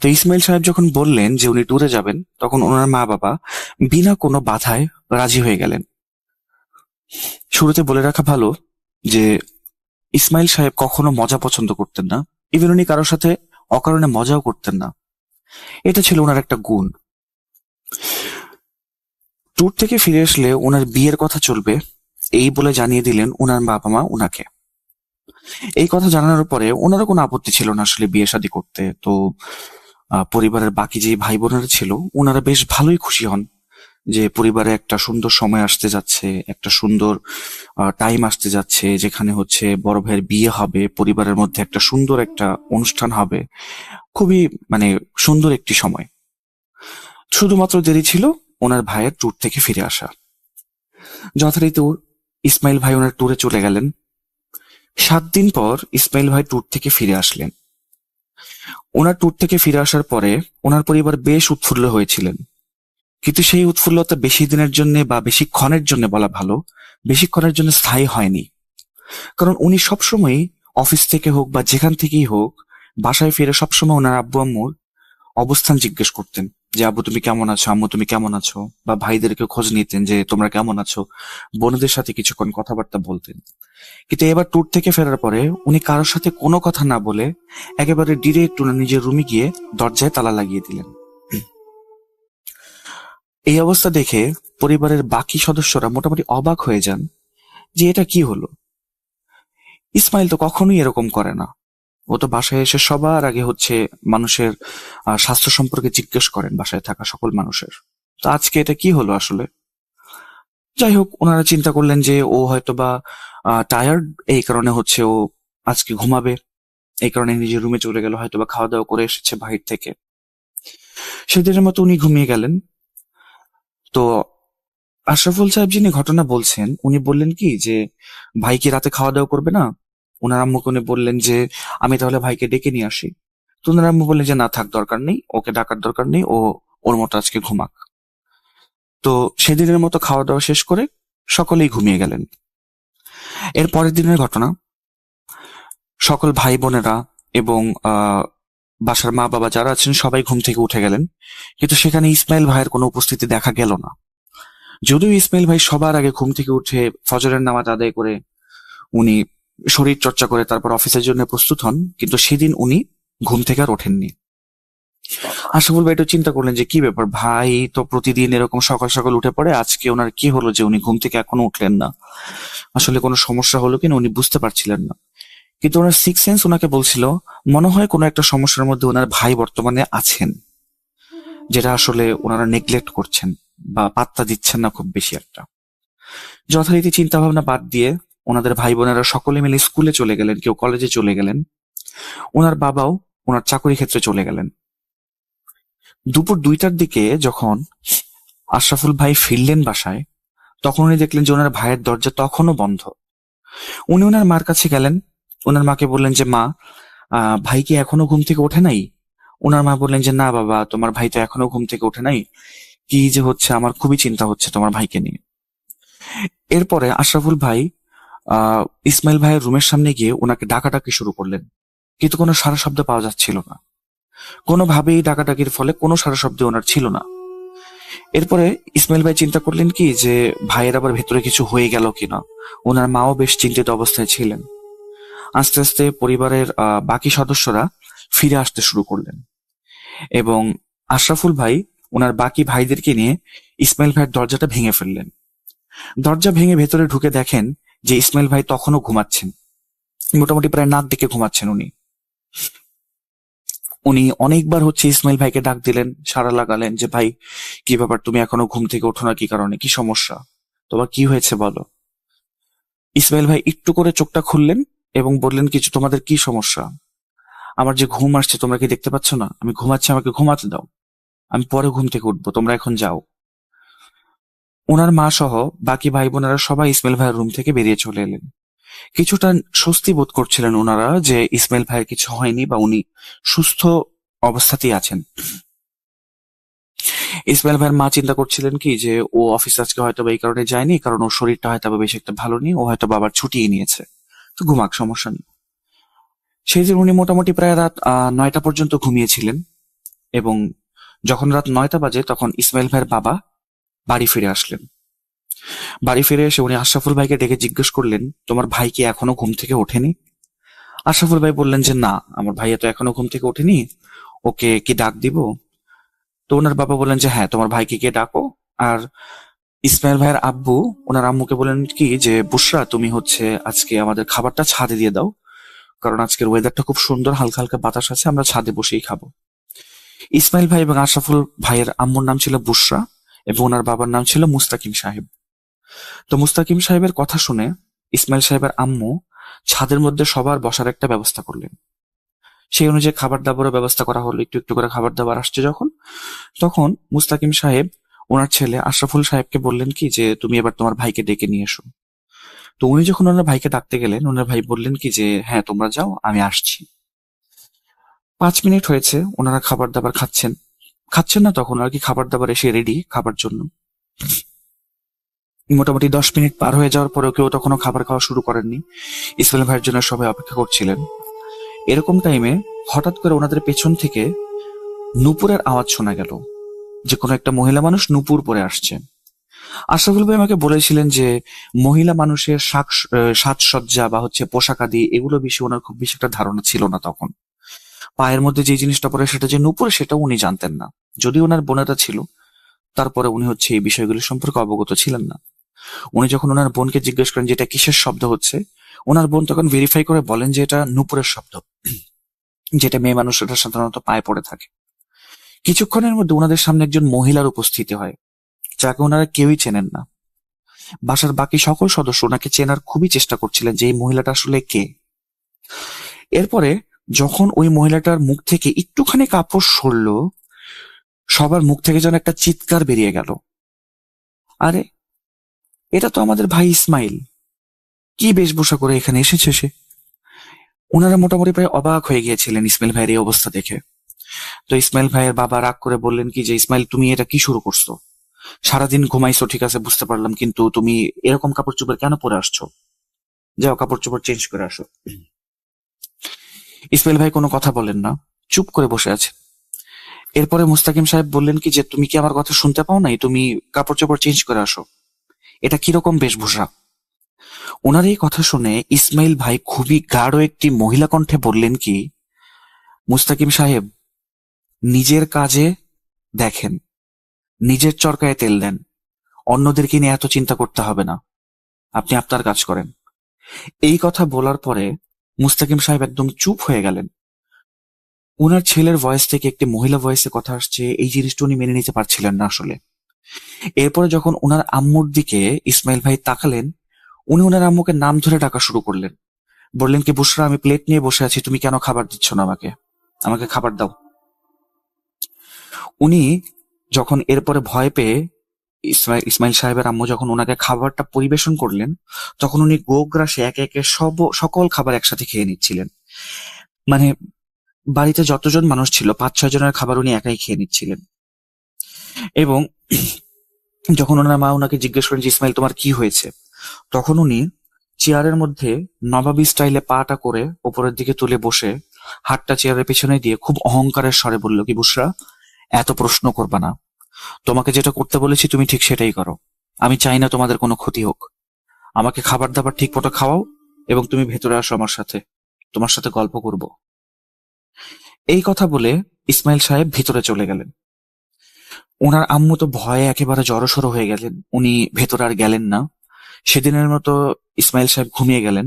তো ইসমাইল সাহেব যখন বললেন যে উনি ট্যুরে যাবেন, তখন ওনার মা বাবা বিনা কোনো বাধায় রাজি হয়ে গেলেন। শুরুতে বলে রাখা ভালো যে ইসমাইল সাহেব কখনো মজা পছন্দ করতেন না। ইভেন উনি কারোর সাথে অকারণে মজাও করতেন না। এটা ছিল ওনার একটা গুণ। ট্যুর থেকে ফিরে আসলে ওনার বিয়ের কথা চলবে এই বলে জানিয়ে দিলেন ওনার বাবা মা ওনাকে। এই কথা জানানোর পরে ওনারও কোনো আপত্তি ছিল না আসলে বিয়ে শাদী করতে। তো পরিবারের বাকি যে ভাই বোনেরা ছিল ওনারা বেশ ভালোই খুশি হন যে পরিবারে একটা সুন্দর সময় আসতে যাচ্ছে, একটা সুন্দর টাইম আসতে যাচ্ছে যেখানে হচ্ছে বড় ভাইয়ের বিয়ে হবে, পরিবারের মধ্যে একটা সুন্দর একটা অনুষ্ঠান হবে। খুবই সুন্দর একটি সময়। শুধুমাত্র দেরি ছিল ওনার ভাইয়ের ট্যুর থেকে ফিরে আসা। যথারীতি ইসমাইল ভাই ওনার ট্যুরে চলে গেলেন। 7 দিন পর ইসমাইল ভাই ট্যুর থেকে ফিরে আসলেন। ওনার ট্যুর থেকে ফিরে আসার পরে ওনার পরিবার বেশ উৎফুল্ল হয়েছিলেন, কিন্তু সেই উৎফুল্লতা বেশি দিনের জন্য বা বেশিক্ষণের জন্য বলা ভালো, বেশিক্ষণের জন্য স্থায়ী হয়নি। কারণ উনি সবসময় অফিস থেকে হোক বা যেখান থেকেই হোক বাসায় ফিরে সবসময় ওনার আব্বু আম্মুর অবস্থান জিজ্ঞেস করতেন যে আব্বু তুমি কেমন আছো, আম্মু তুমি কেমন আছো, বা ভাইদেরকে খোঁজ নিতেন যে তোমরা কেমন আছো, বোনদের সাথে কিছুক্ষণ কথাবার্তা বলতেন। কিন্তু এবার ট্যুর থেকে ফেরার পরে উনি কারোর সাথে কোনো কথা না বলে একেবারে ডিরেক্ট ওনার নিজের রুমে গিয়ে দরজায় তালা লাগিয়ে দিলেন। এই অবস্থা দেখে পরিবারের বাকি সদস্যরা মোটামুটি অবাক হয়ে যান যে এটা কি হলো। ইসমাইল তো কখনোই এরকম করে না। ও তো বাসায় এসে সবার আগে হচ্ছে মানুষের স্বাস্থ্য সম্পর্কে জিজ্ঞেস করেন, বাসায় থাকা সকল মানুষের। তো আজকে এটা কি হলো আসলে? যাই হোক, ওনারা চিন্তা করলেন যে ও হয়তো বা টায়ার্ড, এই কারণে হচ্ছে ও আজকে ঘুমাবে, এই কারণে নিজের রুমে চলে গেল, হয়তো বা খাওয়া দাওয়া করে এসেছে বাহির থেকে। সেদিনের মতো উনি ঘুমিয়ে গেলেন। তো আশরাফুল সাহেব যিনি ঘটনা বলছেন উনি বললেন কি যে ভাই কি রাতে খাওয়া দাওয়া করবে না? ওনার আম্মুকে উনি বললেন যে আমি তাহলে ভাইকে ডেকে নিয়ে আসি। তো ওনার আম্মু বললেন যে না থাক, দরকার নেই, ওকে ডাকার দরকার নেই, ও ওর মতো আজকে ঘুমাক। তো সেদিনের মতো খাওয়া দাওয়া শেষ করে সকলেই ঘুমিয়ে গেলেন। এর পরের দিনের ঘটনা, সকল ভাই বোনেরা এবং বাসার মা বাবা যারা আছেন সবাই ঘুম থেকে উঠে গেলেন, কিন্তু সেখানে ইসমাইল ভাইয়ের কোনো উপস্থিতি দেখা গেল না। যদিও ইসমাইল ভাই সবার আগে ঘুম থেকে উঠে ফজরের নামাজ আদায় করে উনি শরীর চর্চা করে তারপর অফিসের জন্য প্রস্তুত হন, কিন্তু সেদিন উনি ঘুম থেকে আর ওঠেননি। আশরাফুল ভাই একটু চিন্তা করলেন যে কি ব্যাপার, ভাই তো প্রতিদিন এরকম সকাল সকাল উঠে পড়ে, আজকে ওনার কি হলো যে উনি ঘুম থেকে এখনো উঠলেন না? আসলে কোনো সমস্যা হলো কিনা উনি বুঝতে পারছিলেন না। কিন্তু ওনার সিক্স সেন্স ওনাকে বলছিল মনে হয় কোনো একটা সমস্যার মধ্যে ওনার ভাই বর্তমানে আছেন, যেটা আসলে ওনারা নেগলেক্ট করছেন বা পাত্তা দিচ্ছেন না খুব বেশি একটা। যথারীতি চিন্তা ভাবনা বাদ দিয়ে ওনাদের ভাই বোনেরা সকলে মিলে স্কুলে চলে গেলেন, কেউ কলেজে চলে গেলেন, ওনার বাবাও ওনার চাকরি ক্ষেত্রে চলে গেলেন। দুপুর 2টার দিকে যখন আশরাফুল ভাই ফিরলেন বাসায়, তখন উনি দেখলেন যে ওনার ভাইয়ের দরজা তখনও বন্ধ। উনি ওনার মার কাছে গেলেন, ওনার মাকে বললেন যে মা, ভাই কি এখনো ঘুম থেকে ওঠে নাই? ওনার মা বললেন যে না বাবা, তোমার ভাই তো এখনো ঘুম থেকে ওঠে নাই, কি যে হচ্ছে, আমার খুবই চিন্তা হচ্ছে তোমার ভাইকে নিয়ে। এরপরে আশরাফুল ভাই ইসমাইল ভাইয়ের রুমের সামনে গিয়ে ওনাকে ডাকাডাকি শুরু করলেন, কিন্তু কোনো সাড়া শব্দ পাওয়া যাচ্ছিল না। কোনোভাবেই ডাকাডাকির ফলে কোনো সাড়া শব্দ ওনার ছিল না। এরপরে ইসমাইল ভাই চিন্তা করলেন কি যে ভাইয়ের আবার ভেতরে কিছু হয়ে গেল কিনা। ওনার মাও বেশ চিন্তিত অবস্থায় ছিলেন। আস্তে আস্তে পরিবারের বাকি সদস্যরা ফিরে আসতে শুরু করলেন এবং আশরাফুল ভাই ওনার বাকি ভাইদেরকে নিয়ে ইসমাইল ভাইয়ের দরজাটা ভেঙে ফেললেন। দরজা ভেঙে ভেতরে ঢুকে দেখেন যে ইসমাইল ভাই তখনও ঘুমাচ্ছেন, মোটামুটি প্রায় নাক ডেকে ঘুমাচ্ছেন উনি। উনি অনেকবার হচ্ছে ইসমাইল ভাইকে ডাক দিলেন, সাড়া লাগালেন যে ভাই কি ব্যাপার, তুমি এখনো ঘুম থেকে ওঠো না, কি কারণে, কি সমস্যা, তোমার কি হয়েছে বলো। ইসমাইল ভাই একটু করে চোখটা খুললেন এবং বললেন, কিছু, তোমাদের কি সমস্যা? আমার যে ঘুম আসছে, তোমরা কি দেখতে পাচ্ছ না? আমি ঘুমাচ্ছি, আমাকে ঘুমাতে দাও, আমি পরে ঘুম থেকে উঠবো, তোমরা এখন যাও। ওনার মা সহ বাকি ভাই বোনেরা সবাই ইসমাইল ভাইয়ের রুম থেকে বেরিয়ে চলে এলেন। কিছুটা স্বস্তি বোধ করছিলেন ওনারা যে ইসমাইল ভাইয়ের কিছু হয়নি বা উনি সুস্থ অবস্থাতেই আছেন। ইসমাইল ভাইয়ের মা চিন্তা করছিলেন কি যে ও অফিস আজকে হয়তো এই কারণে যায়নি, কারণ ওর শরীরটা হয়তো বেশি একটা ভালো নেই, ও হয়তো বাবার ছুটিয়ে নিয়েছে, তো ঘুমাক, সমস্যা নেই। সেই দিন উনি মোটামুটি প্রায় রাত 9টা পর্যন্ত ঘুমিয়েছিলেন এবং যখন রাত 9টা বাজে তখন ইসমাইল ভাইয়ের বাবা বাড়ি ফিরে আসলেন। বাড়ি ফিরে এসে উনি আশরাফুল ভাইকে ডেকে জিজ্ঞেস করলেন, তোমার ভাই কি এখনো ঘুম থেকে ওঠেনি? আশরাফুল ভাই বললেন যে না, আমার ভাইয়া তো এখনো ঘুম থেকে ওঠেনি, ওকে কি ডাক দিব? তো ওনার বাবা বললেন যে হ্যাঁ, তোমার ভাইকে গিয়ে ডাকো। আর ইসমাইল ভাইয়ের আব্বু ওনার আম্মুকে বলেন কি যে বুশরা, তুমি হচ্ছে আজকে আমাদের খাবারটা ছাদে দিয়ে দাও, কারণ আজকের ওয়েদারটা খুব সুন্দর, হালকা হালকা বাতাস আছে, আমরা ছাদে বসেই খাবো। ইসমাইল ভাই এবং আশরাফুল ভাইয়ের আম্মুর নাম ছিল বুশরা এবং ওনার বাবার নাম ছিল মুস্তাকিম সাহেব। তো মুস্তাকিম সাহেবের কথা শুনে ইসমাইল সাহেবের আম্মু ছাদের মধ্যে সবার বসার একটা ব্যবস্থা করলেন। সেই অনুযায়ী খাবার দাবারের ব্যবস্থা করা হলো, একটু একটু করে খাবার দাবার আসছে যখন, তখন মুস্তাকিম সাহেব ওনার ছেলে আশরাফুল সাহেবকে বললেন কি যে তুমি এবার তোমার ভাইকে ডেকে নিয়ে এসো। তো উনি যখন ওনার ভাইকে ডাকতে গেলেন, ওনার ভাই বললেন কি যে হ্যাঁ তোমরা যাও, আমি আসছি। 5 মিনিট হয়েছে, ওনারা খাবার দাবার খাচ্ছেন না, তখন আর কি খাবার দাবার এসে রেডি খাবার জন্য। মোটামুটি 10 মিনিট পার হয়ে যাওয়ার পরেও কেউ তখনও খাবার খাওয়া শুরু করেননি। ইসমাইল ভাইয়ের জন্য সবাই অপেক্ষা করছিলেন। এরকম টাইমে হঠাৎ করে ওনাদের পেছন থেকে নূপুরের আওয়াজ শোনা গেল, যে কোনো একটা মহিলা মানুষ নূপুর পরে আসছে। আশরাফুল ভাই আমাকে বলেছিলেন যে মহিলা মানুষের সাজসজ্জা বা হচ্ছে পোশাক আদি এগুলো বিষয়ে ওনার খুব বেশি একটা ধারণা ছিল না তখন। পায়ের মধ্যে যে জিনিসটা পরে সেটা যে নূপুর, সেটাও উনি জানতেন না। যদি ওনার বোনেরা ছিল, তারপরে উনি হচ্ছে এই বিষয়গুলি সম্পর্কে অবগত ছিলেন না। উনি যখন ওনার বোনকে জিজ্ঞেস করেন যে এটা কিসের শব্দ হচ্ছে, ওনার বোন তখন ভেরিফাই করে বলেন যে এটা নূপুরের শব্দ, যেটা মেয়ে মানুষরা সাধারণত পায়ে পড়ে থাকে। কিছুক্ষণের মধ্যে ওনাদের সামনে একজন মহিলার উপস্থিতি হয়, যাকে ওনারা কেউই চেনেন না। বাসার বাকি সকল সদস্য ওনাকে চেনার খুবই চেষ্টা করছিলেন যে এই মহিলাটা আসলে কে। এরপরে যখন ওই মহিলাটার মুখ থেকে একটুখানি কাপড় সরল, সবার মুখ থেকে যেন একটা চিৎকার বেরিয়ে গেল, আরে এটা তো আমাদের ভাই ইসমাইল, কি বেশভূষা করে এখানে এসেছে সে। ওনারা মোটামুটি প্রায় অবাক হয়ে গিয়েছিলেন ইসমাইল ভাইয়ের এই অবস্থা দেখে। তো ইসমাইল ভাইয়ের বাবা রাগ করে বললেন কি যে ইসমাইল, তুমি এটা কি শুরু করছো? সারাদিন ঘুমাইছো ঠিক আছে, বুঝতে পারলাম, কিন্তু তুমি এরকম কাপড় চোপড় কেন পরে আসছো? যাও কাপড় চোপড় চেঞ্জ করে আসো। ইসমাইল ভাই কোনো কথা বলেন না, চুপ করে বসে আছে। এরপরে মুস্তাকিম সাহেব বললেন কি যে তুমি কি আমার কথা শুনতে পাও নাই? তুমি কাপড় চোপড় চেঞ্জ করে আসো, এটা কিরকম বেশভূষা? ওনার এই কথা শুনে ইসমাইল ভাই খুবই গাঢ় একটি মহিলা কণ্ঠে বললেন কি, মুস্তাকিম সাহেব, নিজের কাজে দেখেন, নিজের চরকায় তেল দেন, অন্যদেরকে নিয়ে এত চিন্তা করতে হবে না, আপনি আপনার কাজ করেন। এই কথা বলার পরে মুস্তাকিম সাহেব একদম চুপ হয়ে গেলেন। উনার ছেলের ভয়েস থেকে একটি মহিলা ভয়েসে কথা আসছে, এই জিনিসটা উনি মেনে নিতে পারছিলেন না আসলে। এরপরে যখন উনার আম্মুর দিকে ইসমাইল ভাই তাকালেন, উনি ওনার আম্মুকে নাম ধরে ডাকা শুরু করলেন। বললেন কি, বুশরা, আমি প্লেট নিয়ে বসে আছি, তুমি কেন খাবার দিচ্ছ না আমাকে? আমাকে খাবার দাও। উনি যখন এরপরে ভয় পেয়ে ইসমাইল সাহেবের আম্মু যখন ওনাকে খাবারটা পরিবেশন করলেন, তখন উনি গোগ্রাসে একে একে সকল খাবার একসাথে খেয়ে নিচ্ছিলেন। মানে বাড়িতে যতজন মানুষ ছিল 5-6 জনের খাবার উনি একাই খেয়ে নিচ্ছিলেন। এবং যখন ওনার মা ওনাকে জিজ্ঞেস করেন যে ইসমাইল তোমার কি হয়েছে, তখন উনি চেয়ারের মধ্যে নবাবী স্টাইলে পাটা করে উপরের দিকে তুলে বসে হাতটা চেয়ারের পেছনে দিয়ে খুব অহংকারের স্বরে বলল কি, বুশরা, এত প্রশ্ন করবা না, তোমাকে যেটা করতে বলেছি তুমি ঠিক সেটাই করো। আমি চাই না তোমাদের কোনো ক্ষতি হোক। আমাকে খাবার দাবার ঠিক মতো খাওয়াও এবং তুমি ভেতরে আসো আমার সাথে, তোমার সাথে গল্প করব। এই কথা বলে ইসমাইল সাহেব ভিতরে চলে গেলেন। ওনার আম্মু তো ভয়ে একেবারে জড়সড় হয়ে গেলেন, উনি ভেতরে আর গেলেন না। সেদিনের মতো ইসমাইল সাহেব ঘুমিয়ে গেলেন।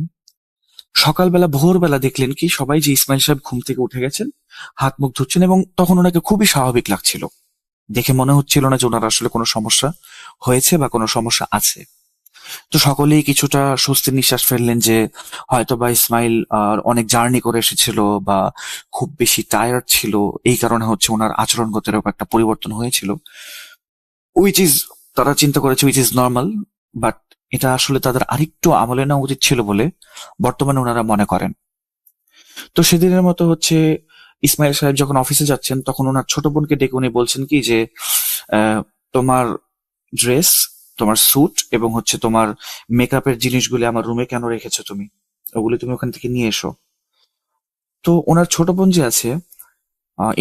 সকালবেলা ভোরবেলা দেখলেন কি সবাই যে ইসমাইল সাহেব ঘুম থেকে উঠে গেছেন, হাত মুখ ধুচ্ছেন, এবং তখন ওনাকে খুবই স্বাভাবিক লাগছিল। দেখে মনে হচ্ছিল না যে ওনার আসলে কোনো সমস্যা হয়েছে বা কোনো সমস্যা আছে। তো সকলেই কিছুটা স্বস্তির নিঃশ্বাস ফেললেন যে হয়তো বা ইসমাইল অনেক জার্নি করে এসেছিল বা খুব বেশি টায়ার্ড ছিল, এই কারণে হচ্ছে ওনার আচরণগত এরকম একটা পরিবর্তন হয়েছিল, উইচ ইজ, তারা চিন্তা করেছে উইচ ইজ নর্মাল। বাট এটা আসলে তাদের আরেকটু আমলে নেওয়া উচিত ছিল বলে বর্তমানে ওনারা মনে করেন। তো সেদিনের মতো হচ্ছে ইসমাইল সাহেব যখন অফিসে যাচ্ছেন তখন ওনার ছোট বোনকে ডেকে উনি বলছেন কি যে তোমার ড্রেস, তোমার স্যুট এবং হচ্ছে তোমার মেকআপের জিনিসগুলি আমার রুমে কেন রেখেছো তুমি, ওগুলি তুমি ওখান থেকে নিয়ে এসো। তো ওনার ছোট বোন যে আছে,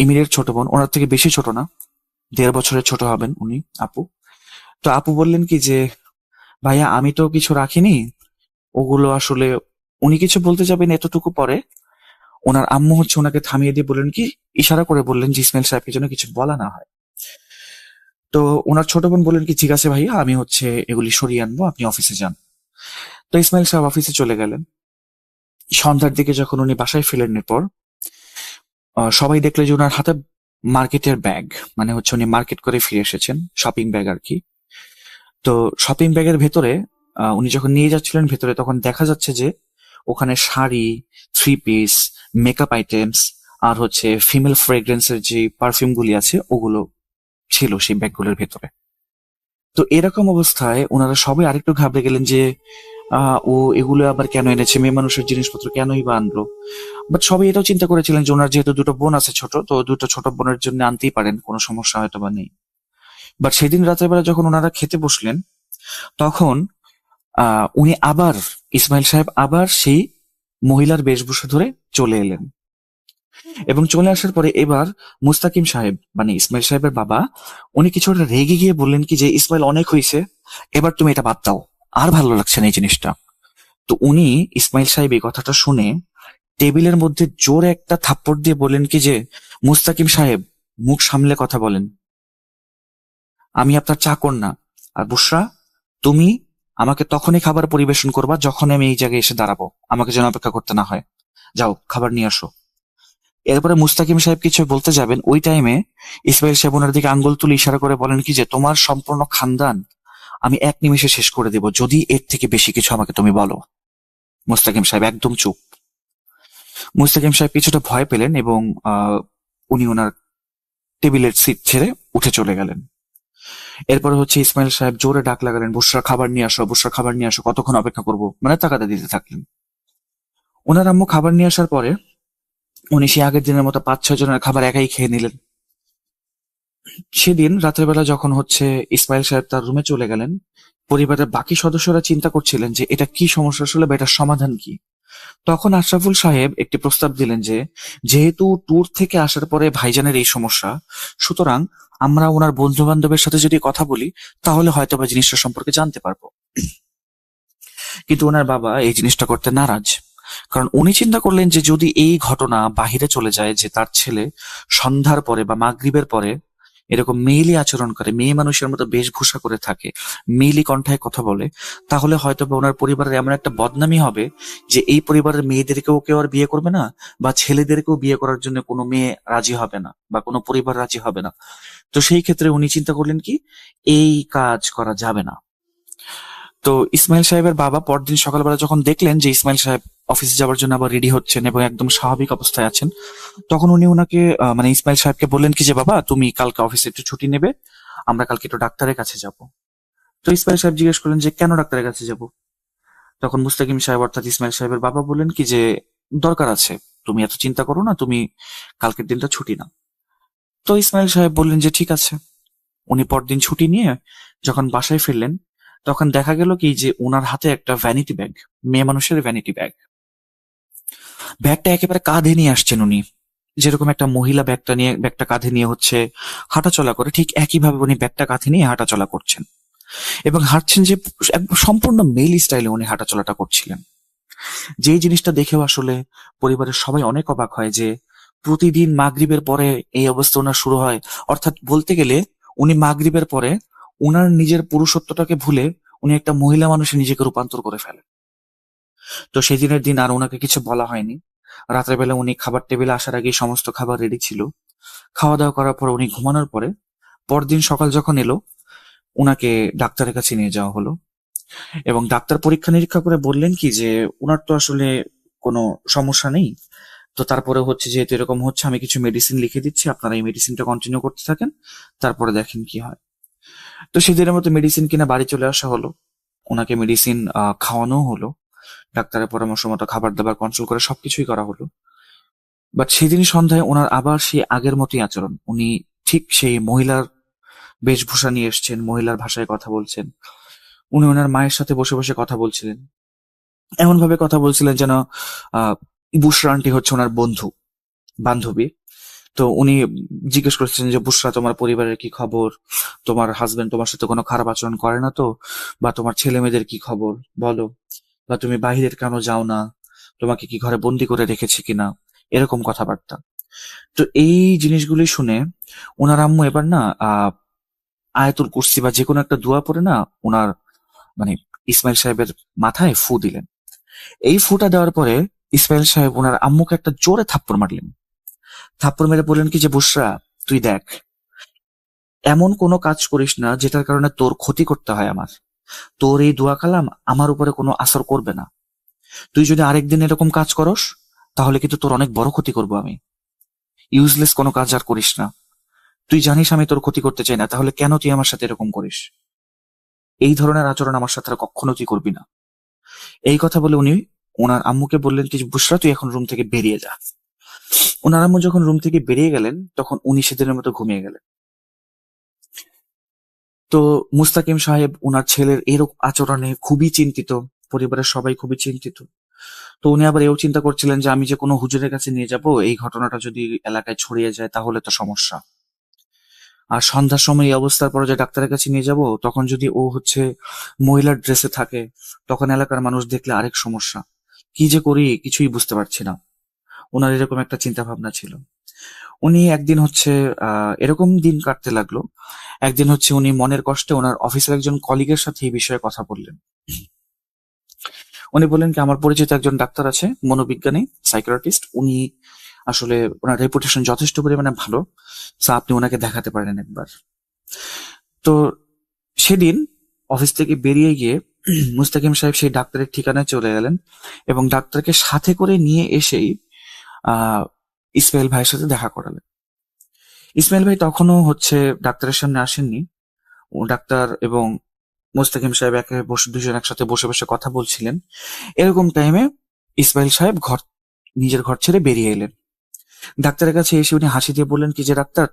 ইমিরের ছোট বোন, ওনার থেকে বেশি ছোট না, 1.5 বছরের ছোট হবেন উনি, আপু। তো আপু বললেন কি যে ভাইয়া আমি তো কিছু রাখিনি, ওগুলো আসলে, উনি কিছু বলতে যাবেন এতটুকু পরে ওনার আম্মু হচ্ছে ওনাকে থামিয়ে দিয়ে বললেন কি, ইশারা করে বললেন যে ইসমাইল সাহেবকে যেন কিছু বলা না হয়। তো ওনার ছোট বোন বললেন কি ঠিক আছে ভাইয়া, আমি হচ্ছে এগুলি সরিয়ে আনবো, আপনি অফিসে যান। তো ইসমাইল সাহেব অফিসে চলে গেলেন। সন্ধ্যার দিকে যখন উনি বাসায় ফিরলেন পর সবাই দেখলো যে ওনার হাতে মার্কেটের ব্যাগ, মানে হচ্ছে উনি মার্কেট করে ফিরে এসেছেন, শপিং ব্যাগ আর কি। তো শপিং ব্যাগের ভেতরে উনি যখন নিয়ে যাচ্ছিলেন ভেতরে, তখন দেখা যাচ্ছে যে ওখানে শাড়ি, 3 পিস, মেকআপ আইটেমস আর হচ্ছে ফিমেল ফ্রেগ্রেন্সের যে পারফিউম গুলি আছে ওগুলো ছিল সেই ব্যাগগুলোর ভেতরে। তো এরকম অবস্থায় ওনারা সবাই আরেকটু ঘাবড়ে গেলেন যে ও এগুলো আবার কেন এনেছে, মেয়ে মানুষের জিনিসপত্র কেনই বা আনলো। বাট সবাই এটাও চিন্তা করেছিলেন যে ওনার যেহেতু 2টো বোন আছে ছোট, তো 2টো ছোট বোনের জন্য আনতেই পারেন, কোনো সমস্যা হয়তো বা নেই। বাট সেদিন রাতের বেলা যখন ওনারা খেতে বসলেন তখন উনি আবার, ইসমাইল সাহেব আবার সেই মহিলার বেশভূষা ধরে চলে এলেন। এবং চলে আসার পরে এবার মুস্তাকিম সাহেব মানে ইসমাইল সাহেবের বাবা, উনি কিছুটা রেগে গিয়ে বললেন কি যে ইসমাইল অনেক হয়েছে, এবার তুমি এটা বাদ দাও, আর ভালো লাগছে না এই জিনিসটা। তো উনি, ইসমাইল সাহেব এই কথাটা শুনে টেবিলের মধ্যে জোরে একটা থাপ্পড় দিয়ে বললেন কি যে মুস্তাকিম সাহেব মুখ সামলে কথা বলেন, আমি আপনার চাকর না। আর বুশরা, তুমি আমাকে তখনই খাবার পরিবেশন করবা যখন আমি এই জায়গায় এসে দাঁড়াবো, আমাকে যেন অপেক্ষা করতে না হয়। যাও খাবার নিয়ে আসো। এরপরে মুস্তাকিম সাহেব কিছু বলতে যাবেন, ওই টাইমে ইসমাইল সাহেব ওনার দিকে আঙ্গুল তুলে ইশারা করে বলেন কি যে তোমার সম্পূর্ণ খানদান আমি 1 নিমেষে শেষ করে দেব যদি এর থেকে বেশি কিছু আমাকে তুমি বলো। মুস্তাকিম সাহেব একদম চুপ। মুস্তাকিম সাহেব কিছুটা ভয় পেলেন এবং উনি ওনার টেবিলের সিট ছেড়ে উঠে চলে গেলেন। এরপরে হচ্ছে ইসমাইল সাহেব জোরে ডাক লাগালেন, বুশরা খাবার নিয়ে আসো, বুশরা খাবার নিয়ে আসো, কতক্ষণ অপেক্ষা করবো, মানে তাগাদা দিতে থাকলেন। ওনার আম্মু খাবার নিয়ে আসার পরে উনি সে আগের দিনের মতো 5-6 জনের খাবার একাই খেয়ে নিলেন। সেদিন রাতের বেলা যখন হচ্ছে ইসমাইল সাহেব তার রুমে চলে গেলেন, পরিবারের বাকি সদস্যরা চিন্তা করছিলেন যে এটা কি সমস্যা আসলে বা এটার সমাধান কি। তখন আশরাফুল সাহেব একটি প্রস্তাব দিলেন যে যেহেতু ট্যুর থেকে আসার পরে ভাইজানের এই সমস্যা, সুতরাং আমরা ওনার বন্ধু বান্ধবের সাথে যদি কথা বলি তাহলে হয়তো বা জিনিসটা সম্পর্কে জানতে পারবো। কিন্তু ওনার বাবা এই জিনিসটা করতে নারাজ, কারণ উনি চিন্তা করলেন যে যদি এই ঘটনা বাহিরে চলে যায় যে তার ছেলে সন্ধ্যার পরে বা মাগরিবের পরে এরকম মেয়েলি আচরণ করে, মেয়ে মানুষের মতো বেশভূষা করে থাকে, মেয়েলি কণ্ঠায় কথা বলে, তাহলে হয়তো বা ওনার পরিবারের এমন একটা বদনামি হবে যে এই পরিবারের মেয়েদেরকেও কেউ আর বিয়ে করবে না বা ছেলেদেরকেও বিয়ে করার জন্য কোনো মেয়ে রাজি হবে না বা কোনো পরিবার রাজি হবে না। তো সেই ক্ষেত্রে উনি চিন্তা করলেন কি এই কাজ করা যাবে না। তো ইসমাইল সাহেবের বাবা পরদিন সকালবেলা যখন দেখলেন যে ইসমাইল সাহেব অফিসে যাওয়ার জন্য আবার রেডি হচ্ছেন এবং একদম স্বাভাবিক অবস্থায় আছেন, তখন উনি ওনাকে মানে ইসমাইল সাহেবকে বললেন কি যে বাবা তুমি কালকে অফিসে একটু ছুটি নেবে, আমরা কালকে একটু ডাক্তারের কাছে যাব। তো ইসমাইল সাহেব জিজ্ঞেস করলেন যে কেন ডাক্তারের কাছে যাব। তখন মুস্তাকিম সাহেব অর্থাৎ ইসমাইল সাহেবের বাবা বললেন কি যে দরকার আছে, তুমি এত চিন্তা করো না, তুমি কালকের দিনটা ছুটি নাও। তো ইসমাইল সাহেব বললেন যে ঠিক আছে। উনি পরদিন ছুটি নিয়ে যখন বাসায় ফিরলেন, তখন দেখা গেল কি যে ওনার হাতে একটা ভ্যানিটি ব্যাগ, মেয়ে মানুষের ভ্যানিটি ব্যাগ। ব্যাগটা একেবারে কাঁধে নিয়ে আসছেন উনি, যেরকম একটা মহিলা ব্যাগটা কাঁধে নিয়ে হচ্ছে হাঁটাচলা করে, ঠিক একইভাবে উনি ব্যাগটা কাঁধে নিয়ে হাঁটাচলা করছেন এবং হাঁটছেন যে একদম সম্পূর্ণ মেল স্টাইলে উনি হাঁটাচলাটা করছিলেন। যেই জিনিসটা দেখেও আসলে পরিবারের সবাই অনেক অবাক হয় যে প্রতিদিন মাগরিবের পরে এই অবস্থা ওনার শুরু হয়। অর্থাৎ বলতে গেলে উনি মাগরিবের পরে উনার নিজের পুরুষত্বটাকে ভুলে উনি একটা মহিলা মানুষে নিজেকে রূপান্তর করে ফেলেন। তো সেদিনের দিন আর ওনাকে কিছু বলা হয়নি। রাতের বেলা উনি খাবার টেবিলে আসার আগেই সমস্ত খাবার রেডি ছিল। খাওয়া দাওয়া করার পর উনি ঘুমানোর পরে পরদিন সকাল যখন এলো, উনাকে ডাক্তারের কাছে নিয়ে যাওয়া হলো এবং ডাক্তার পরীক্ষা নিরীক্ষা করে বললেন কি যে উনার তো আসলে কোনো সমস্যা নেই। তো তারপরে হচ্ছে যেহেতু এরকম হচ্ছে, আমি কিছু মেডিসিন লিখে দিচ্ছি, আপনারা এই মেডিসিনটা কন্টিনিউ করতে থাকেন, তারপরে দেখেন কি হয়। তো সেদিনের মতো মেডিসিন কিনা বাড়ি চলে আসা হলো, ওনাকে মেডিসিন খাওয়ানো হলো, ডাক্তারের পরামর্শ মতো খাবার দাবার কন্ট্রোল করে সবকিছুই করা হলো। বাট সেদিন সন্ধ্যায় ওনার আবার সেই আগের মতোই আচরণ। উনি ঠিক সেই মহিলার বেশভূষা নিয়ে এসছেন, মহিলার ভাষায় কথা বলছেন। উনি ওনার মায়ের সাথে বসে বসে কথা বলছিলেন, এমন ভাবে কথা বলছিলেন যেন বুশরা আন্টি হচ্ছে ওনার বান্ধবী। তো উনি জিজ্ঞেস করছেন যে বুশরা, তোমার পরিবারের কি খবর, তোমার হাজবেন্ড তোমার সাথে কোনো খারাপ আচরণ করে না তো, বা তোমার ছেলে মেয়েদের কি খবর বলো, বা তুমি বাহিরের কেন যাও না, তোমাকে কি ঘরে বন্দি করে রেখেছে কিনা, এরকম কথাবার্তা। তো এই জিনিসগুলি শুনে ওনার আম্মু এবার না আয়াতুল কুরসি বা যে কোনো একটা দোয়া পড়ে না ওনার মানে ইসমাইল সাহেবের মাথায় ফু দিলেন। এই ফুটা দেওয়ার পরে ইসমাইল সাহেব ওনার আম্মুকে একটা জোরে থাপ্পড় মারলেন। থাপ্পড় মেরে বললেন কি যে বুশরা, তুই দেখ, এমন কোনো কাজ করিস না যেটার কারণে তোর ক্ষতি করতে হয় আমার। তোর এই দোয়া কালাম আমার উপরে কোনো আসর করবে না। তুই যদি আরেকদিন এরকম কাজ করস তাহলে কিন্তু তোর অনেক বড় ক্ষতি করবো আমি। ইউজলেস কোনো কাজ আর করিস না। তুই জানিস আমি তোর ক্ষতি করতে চাই না, তাহলে কেন তুই আমার সাথে এরকম করিস? এই ধরনের আচরণ আমার সাথে আর কখনো তুই করবি না। এই কথা বলে উনি ওনার আম্মুকে বললেন কি বুশরা, তুই এখন রুম থেকে বেরিয়ে যা। ওনার আম্মু যখন রুম থেকে বেরিয়ে গেলেন তখন উনি সেদিনের মতো ঘুমিয়ে গেলেন। তো মুস্তাকিম সাহেব ওনার ছেলের এরকম আচরণে খুবই চিন্তিত, পরিবারের সবাই খুবই চিন্তিত। তো উনি আবার এও চিন্তা করছিলেন যে আমি যে কোনো হুজুরের কাছে নিয়ে যাব, এই ঘটনাটা যদি এলাকায় ছড়িয়ে যায় তাহলে তো সমস্যা। আর সন্ধ্যার সময় এই অবস্থার পরে যে ডাক্তারের কাছে নিয়ে যাব, তখন যদি ও হচ্ছে মহিলার ড্রেসে থাকে, তখন এলাকার মানুষ দেখলে আরেক সমস্যা। কি যে করি কিছুই বুঝতে পারছি না। ওনার এরকম একটা চিন্তা ভাবনা ছিল। উনি একদিন হচ্ছে এরকম দিন কাটতে লাগলো। একদিন হচ্ছে উনি মনের কষ্টে ওনার অফিসের একজন কলিগের সাথে এই বিষয়ে কথা বললেন। উনি বললেন কি আমার পরিচিত একজন ডাক্তার আছে, মনোবিজ্ঞানী, সাইকিয়াট্রিস্ট, উনি আসলে ওনার রেপুটেশন যথেষ্ট পরিমাণে ভালো, তো আপনি ওনাকে দেখাতে পারেন একবার। তো সেদিন অফিস থেকে বেরিয়ে গিয়ে মুস্তাকিম সাহেব সেই ডাক্তারের ঠিকানায় চলে গেলেন এবং ডাক্তারকে সাথে করে নিয়ে এসেই আহ ইসমাইল ভাইয়ের সাথে দেখা করালেন। ইসমাইল ভাই তখনও হচ্ছে ডাক্তারের সামনে আসেননি। ও ডাক্তার এবং মুস্তাকিম সাহেব দুজন একসাথে বসে বসে কথা বলছিলেন। এরকম টাইমে ইসমাইল সাহেব নিজের ঘর ছেড়ে বেরিয়ে এলেন। ডাক্তারের কাছে এসে উনি হাসি দিয়ে বললেন কি যে ডাক্তার,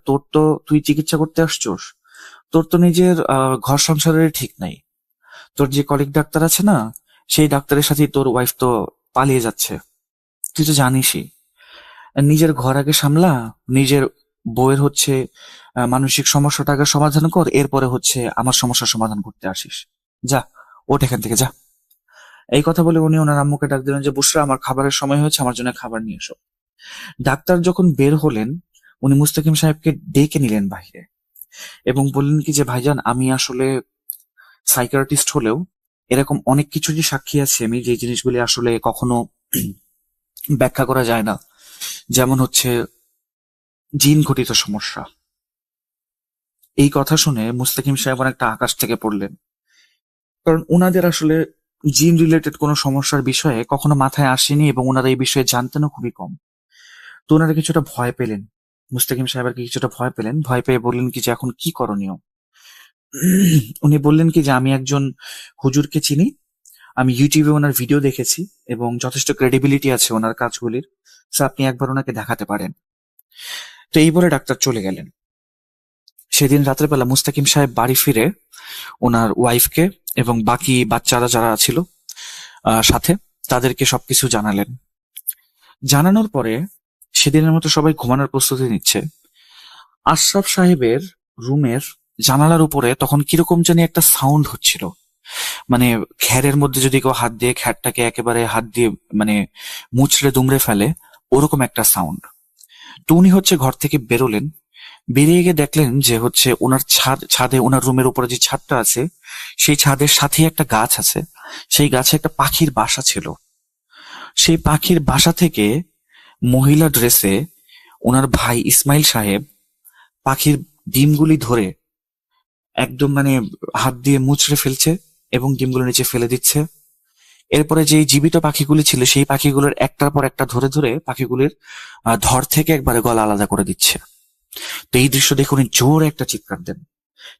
তুই চিকিৎসা করতে আসছোস, তোর তো নিজের ঘর সংসারের ঠিক নাই। তোর যে কলিগ ডাক্তার আছে না, সেই ডাক্তারের সাথে তোর ওয়াইফ তো পালিয়ে যাচ্ছে, তুই তো জানিসই। নিজের ঘর আগে সামলা, নিজের বউয়ের হচ্ছে মানসিক সমস্যাটা আগে সমাধান কর, এরপরে হচ্ছে আমার সমস্যার সমাধান করতে আসিস। যা, ওঠ এখান থেকে যা। এই কথা বলে উনি ওনার আম্মুকে ডাক দিলেন যে বুশরা, আমার খাবারের সময় হয়েছে, আমার জন্য খাবার নিয়ে এসো। ডাক্তার যখন বের হলেন, উনি মুস্তাকিম সাহেবকে ডেকে নিলেন বাইরে এবং বললেন কি যে ভাইজান, আমি আসলে সাইকিয়াট্রিস্ট হলেও এরকম অনেক কিছুরই সাক্ষী আছি আমি, যে জিনিসগুলি আসলে কখনো ব্যাখ্যা করা যায় না। যেমন হচ্ছে জিন ঘটিত সমস্যা। এই কথা শুনে মুস্তাকিম সাহেব অনেকটা আকাশ থেকে পড়লেন, কারণ ওনাদের আসলে জিন রিলেটেড কোনো সমস্যার বিষয়ে কখনো মাথায় আসেনি এবং ওনারা এই বিষয়ে জানতেনও খুবই কম। তো ওনারা কিছুটা ভয় পেলেন, মুস্তাকিম সাহেব আর কি কিছুটা ভয় পেলেন। ভয় পেয়ে বললেন কি যে এখন কি করণীয়। উনি বললেন কি যে আমি একজন হুজুরকে চিনি, আমি ইউটিউবে ওনার ভিডিও দেখেছি এবং যথেষ্ট ক্রেডিবিলিটি আছে ওনার কাজগুলির, তো আপনি একবার ওনাকে দেখাতে পারেন। তো এই বলে ডাক্তার চলে গেলেন। সেদিন রাত্রেবেলা মুস্তাকিম সাহেব বাড়ি ফিরে ওনার ওয়াইফকে এবং বাকি বাচ্চারা যারা ছিল সাথে, তাদেরকে সবকিছু জানালেন। জানানোর পরে সেদিনের মতো সবাই ঘুমানোর প্রস্তুতি নিচ্ছে। আশরাফ সাহেবের রুমের জানালার উপরে তখন কিরকম জানি একটা সাউন্ড হচ্ছিল, মানে খ্যারের মধ্যে যদি কেউ হাত দিয়ে খ্যারটাকে একেবারে হাত দিয়ে মানে মুচড়ে দুমড়ে ফেলে, ওরকম একটা সাউন্ড। তো উনি হচ্ছে ঘর থেকে বেরোলেন, বেরিয়ে গিয়ে দেখলেন যে হচ্ছে ওনার ছাদে, ওনার রুমের উপরে যে ছাদটা আছে সেই ছাদের সাথে একটা গাছ আছে, সেই গাছে একটা পাখির বাসা ছিল। সেই পাখির বাসা থেকে মহিলা ড্রেসে ওনার ভাই ইসমাইল সাহেব পাখির ডিমগুলি ধরে একদম মানে হাত দিয়ে মুচড়ে ফেলছে এবং ডিমগুলো নিচে ফেলে দিচ্ছে। এরপরে যে জীবিত পাখিগুলি ছিল সেই পাখিগুলোর একটার পর একটা ধরে ধরে পাখিগুলির ধর থেকে একবারে গলা আলাদা করে দিচ্ছে। তো এই দৃশ্য দেখে উনি জোরে একটা চিৎকার দেন,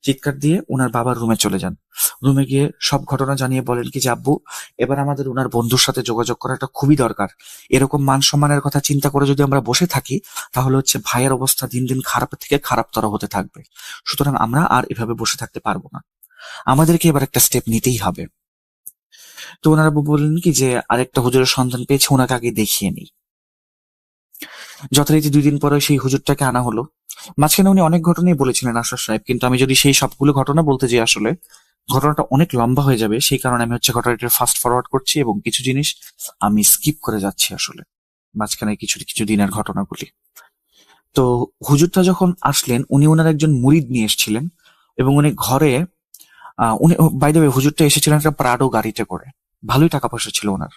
চিৎকার দিয়ে ওনার বাবার রুমে চলে যান। রুমে গিয়ে সব ঘটনা জানিয়ে বলেন কি যে আব্বু, এবার আমাদের ওনার বন্ধুর সাথে যোগাযোগ করাটা খুবই দরকার। এরকম মান সম্মানের কথা চিন্তা করে যদি আমরা বসে থাকি তাহলে হচ্ছে ভাইয়ের অবস্থা দিন দিন খারাপ থেকে খারাপতর হতে থাকবে। সুতরাং আমরা আর এভাবে বসে থাকতে পারবো না, আমাদেরকে এবার একটা স্টেপ নিতেই হবে। তো ওনার আব্বু বললেন কি যে আরেকটা হুজুরের সন্ধান পেয়েছে, ওনাকে আগে দেখিয়ে নিই। যথারীতি 2 দিন পরে সেই হুজুরটাকে আনা হলো। মাঝখানে উনি অনেক ঘটনাই বলেছিলেন আশরাফ সাহেব, কিন্তু আমি যদি সেই সবগুলো ঘটনা বলতে যাই আসলে ঘটনাটা অনেক লম্বা হয়ে যাবে, সেই কারণে আমি হচ্ছে ঘটনাটা ফাস্ট ফরওয়ার্ড করছি এবং কিছু জিনিস আমি স্কিপ করে যাচ্ছি আসলে মাঝখানে কিছু কিছু দিনের ঘটনাগুলি। তো হুজুরটা যখন আসলেন উনি ওনার একজন মুরিদ নিয়ে এসেছিলেন এবং উনি ঘরে উনি বাই দ্য ওয়ে হুজুরটা এসেছিলেন একটা প্রাডো গাড়িতে করে, ভালোই টাকা পয়সা ছিল ওনার।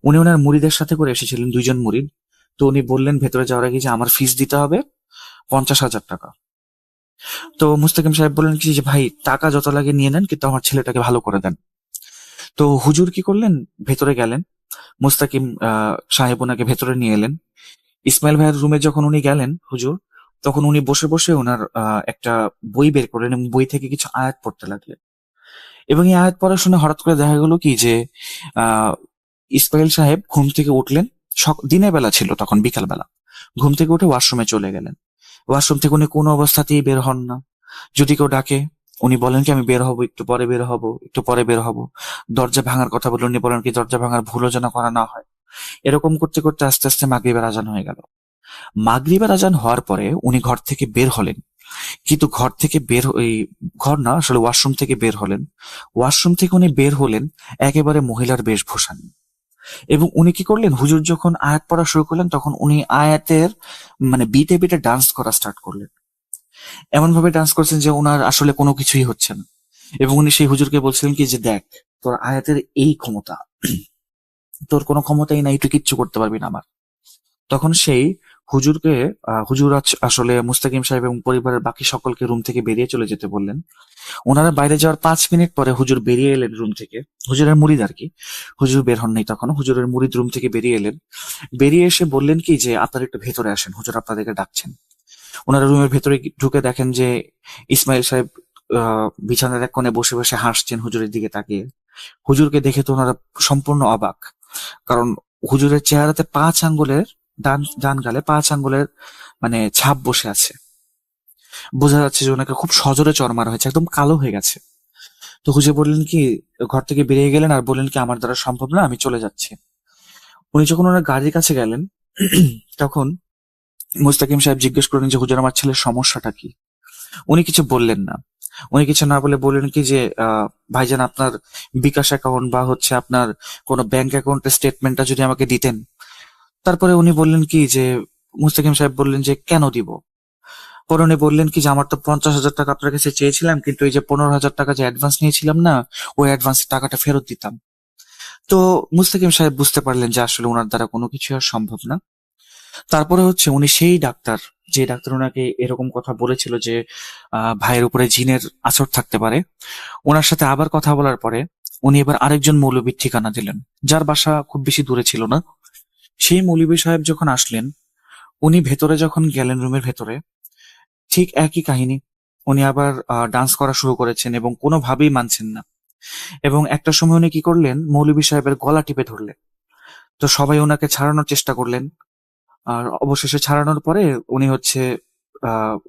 উনি ওনার মুরিদের সাথে করে এসেছিলেন, 2 জন মুরিদ। তো উনি বললেন ভেতরে যাওয়ার আগে যে আমার ফিস দিতে হবে 50,000 টাকা। তো মুস্তাকিম সাহেব বললেন কি যে ভাই টাকা যত লাগে নিয়ে নেন, কিন্তু আমার ছেলেটাকে ভালো করে দেন। তো হুজুর কি করলেন, ভেতরে গেলেন, মুস্তাকিম সাহেব ওনাকে ভেতরে নিয়ে এলেন। ইসমাইল ভাইয়ের রুমে যখন উনি গেলেন হুজুর, তখন উনি বসে বসে ওনার একটা বই বের করলেন এবং বই থেকে কিছু আয়াত পড়তে লাগলেন। এবং এই আয়াত পড়া শুনে হঠাৎ করে দেখা গেল কি যে ইসমাইল সাহেব ঘুম থেকে উঠলেন, দিনের বেলা ছিল তখন, বিকাল বেলা। ঘুম থেকে উঠে ওয়াশরুমে চলে গেলেন। ওয়াশরুম থেকে উনি কোনো অবস্থাতেই বের হন না। যদি কেউ ডাকে উনি বলেন কি আমি বের হব, একটু পরে বের হব, একটু পরে বের হব। দরজা ভাঙার কথা বলে উনি বলেন কি দরজা ভাঙার ভুলও যেন করা না হয়। এরকম করতে করতে আস্তে আস্তে মাগরিবের আজান হয়ে গেল। মাগরিবের আজান হওয়ার পরে উনি ঘর থেকে বের হলেন, কিন্তু ঘর থেকে ঘর না আসলে ওয়াশরুম থেকে বের হলেন। ওয়াশরুম থেকে উনি বের হলেন একেবারে মহিলার বেশভূষা নিয়ে। এবং উনি কি করলেন, হুজুর যখন আয়াত পড়া শুরু করলেন তখন উনি আয়াতের মানে বিটে বিটে ডান্স করা স্টার্ট করলেন। এমন ভাবে ডান্স করছেন যে ওনার আসলে কোনো কিছুই হচ্ছে না। এবং উনি সেই হুজুরকে বলছিলেন কি যে দেখ তোর আয়াতের এই ক্ষমতা, তোর কোনো ক্ষমতাই নাই, তুই কিচ্ছু করতে পারবি না আমার। তখন সেই হুজুরকে হুজুর আসলে মুস্তাকিম সাহেব এবং পরিবারের বাকি সকলকে রুম থেকে বেরিয়ে চলে যেতে বললেন। ওনারা বাইরে যাওয়ার 5 মিনিট পরে হুজুর বেরিয়ে এলেন রুম থেকে, হুজুরের মুরিদ আর কি, হুজুর বের হন নাই তখন, হুজুরের মুরিদ রুম থেকে বেরিয়ে এলেন। বেরিয়ে এসে বললেন কি যে আপনারা একটু ভেতরে আসেন, হুজুর আপনাদেরকে ডাকছেন। ওনারা রুমের ভেতরে ঢুকে দেখেন যে ইসমাইল সাহেব বিছানার এক কোণে বসে বসে হাসছেন হুজুরের দিকে তাকিয়ে। হুজুরকে দেখে তো ওনারা সম্পূর্ণ অবাক, কারণ হুজুরের চেহারাতে 5 আঙ্গুলের ডান গালে 5 আঙ্গুলের মানে ছাপ বসে আছে। বোঝা যাচ্ছে যে ওনাকে খুব সজোরে চড় মারা হয়েছে, একদম কালো হয়ে গেছে। তো হুজুর বললেন কি, ঘর থেকে বেরিয়ে গেলেন আর বললেন কি আমার দ্বারা সম্ভব না, আমি চলে যাচ্ছি। উনি যখন ওনার গাড়ির কাছে গেলেন তখন মুস্তাকিম সাহেব জিজ্ঞেস করলেন যে হুজুর আমার ছেলের সমস্যাটা কি। উনি কিছু বললেন না। উনি কিছু না বলে বললেন কি যে ভাইজান আপনার বিকাশ অ্যাকাউন্ট বা হচ্ছে আপনার কোন ব্যাংক অ্যাকাউন্টের স্টেটমেন্টটা যদি আমাকে দিতেন। তারপরে উনি বললেন কি যে মুস্তাকিম সাহেব বললেন যে কেন দিব। পরে উনি বললেন কি যে আমার তো 50,000 টাকা আপনার কাছে চেয়েছিলাম, কিন্তু এই যে 15,000 টাকা যে অ্যাডভান্স নিয়েছিলাম না, ওই অ্যাডভান্স টাকাটা ফেরত দিতাম। তো মুস্তাকিম সাহেব বুঝতে পারলেন যে আসলে ওনার দ্বারা কোনো কিছু আর সম্ভব না। তারপরে হচ্ছে উনি সেই ডাক্তার, যে ডাক্তার ওনাকে এরকম কথা বলেছিল যে ভাইয়ের উপরে জিনের আসর থাকতে পারে, ওনার সাথে আবার কথা বলার পরে উনি এবার আরেকজন মৌলবীর ঠিকানা দিলেন, যার বাসা খুব বেশি দূরে ছিল না। সেই মৌলবী সাহেব যখন আসলেন, উনি ভেতরে যখন গেলেন রুমের ভেতরে, ঠিক একই কাহিনী, উনি আবার ডান্স করা শুরু করেছেন এবং কোনোভাবেই মানছেন না। এবং একটা সময় উনি কি করলেন, মৌলবী সাহেবের গলা টিপে ধরলেন। তো সবাই ওনাকে ছাড়ানোর চেষ্টা করলেন, আর অবশেষে ছাড়ানোর পরে উনি হচ্ছে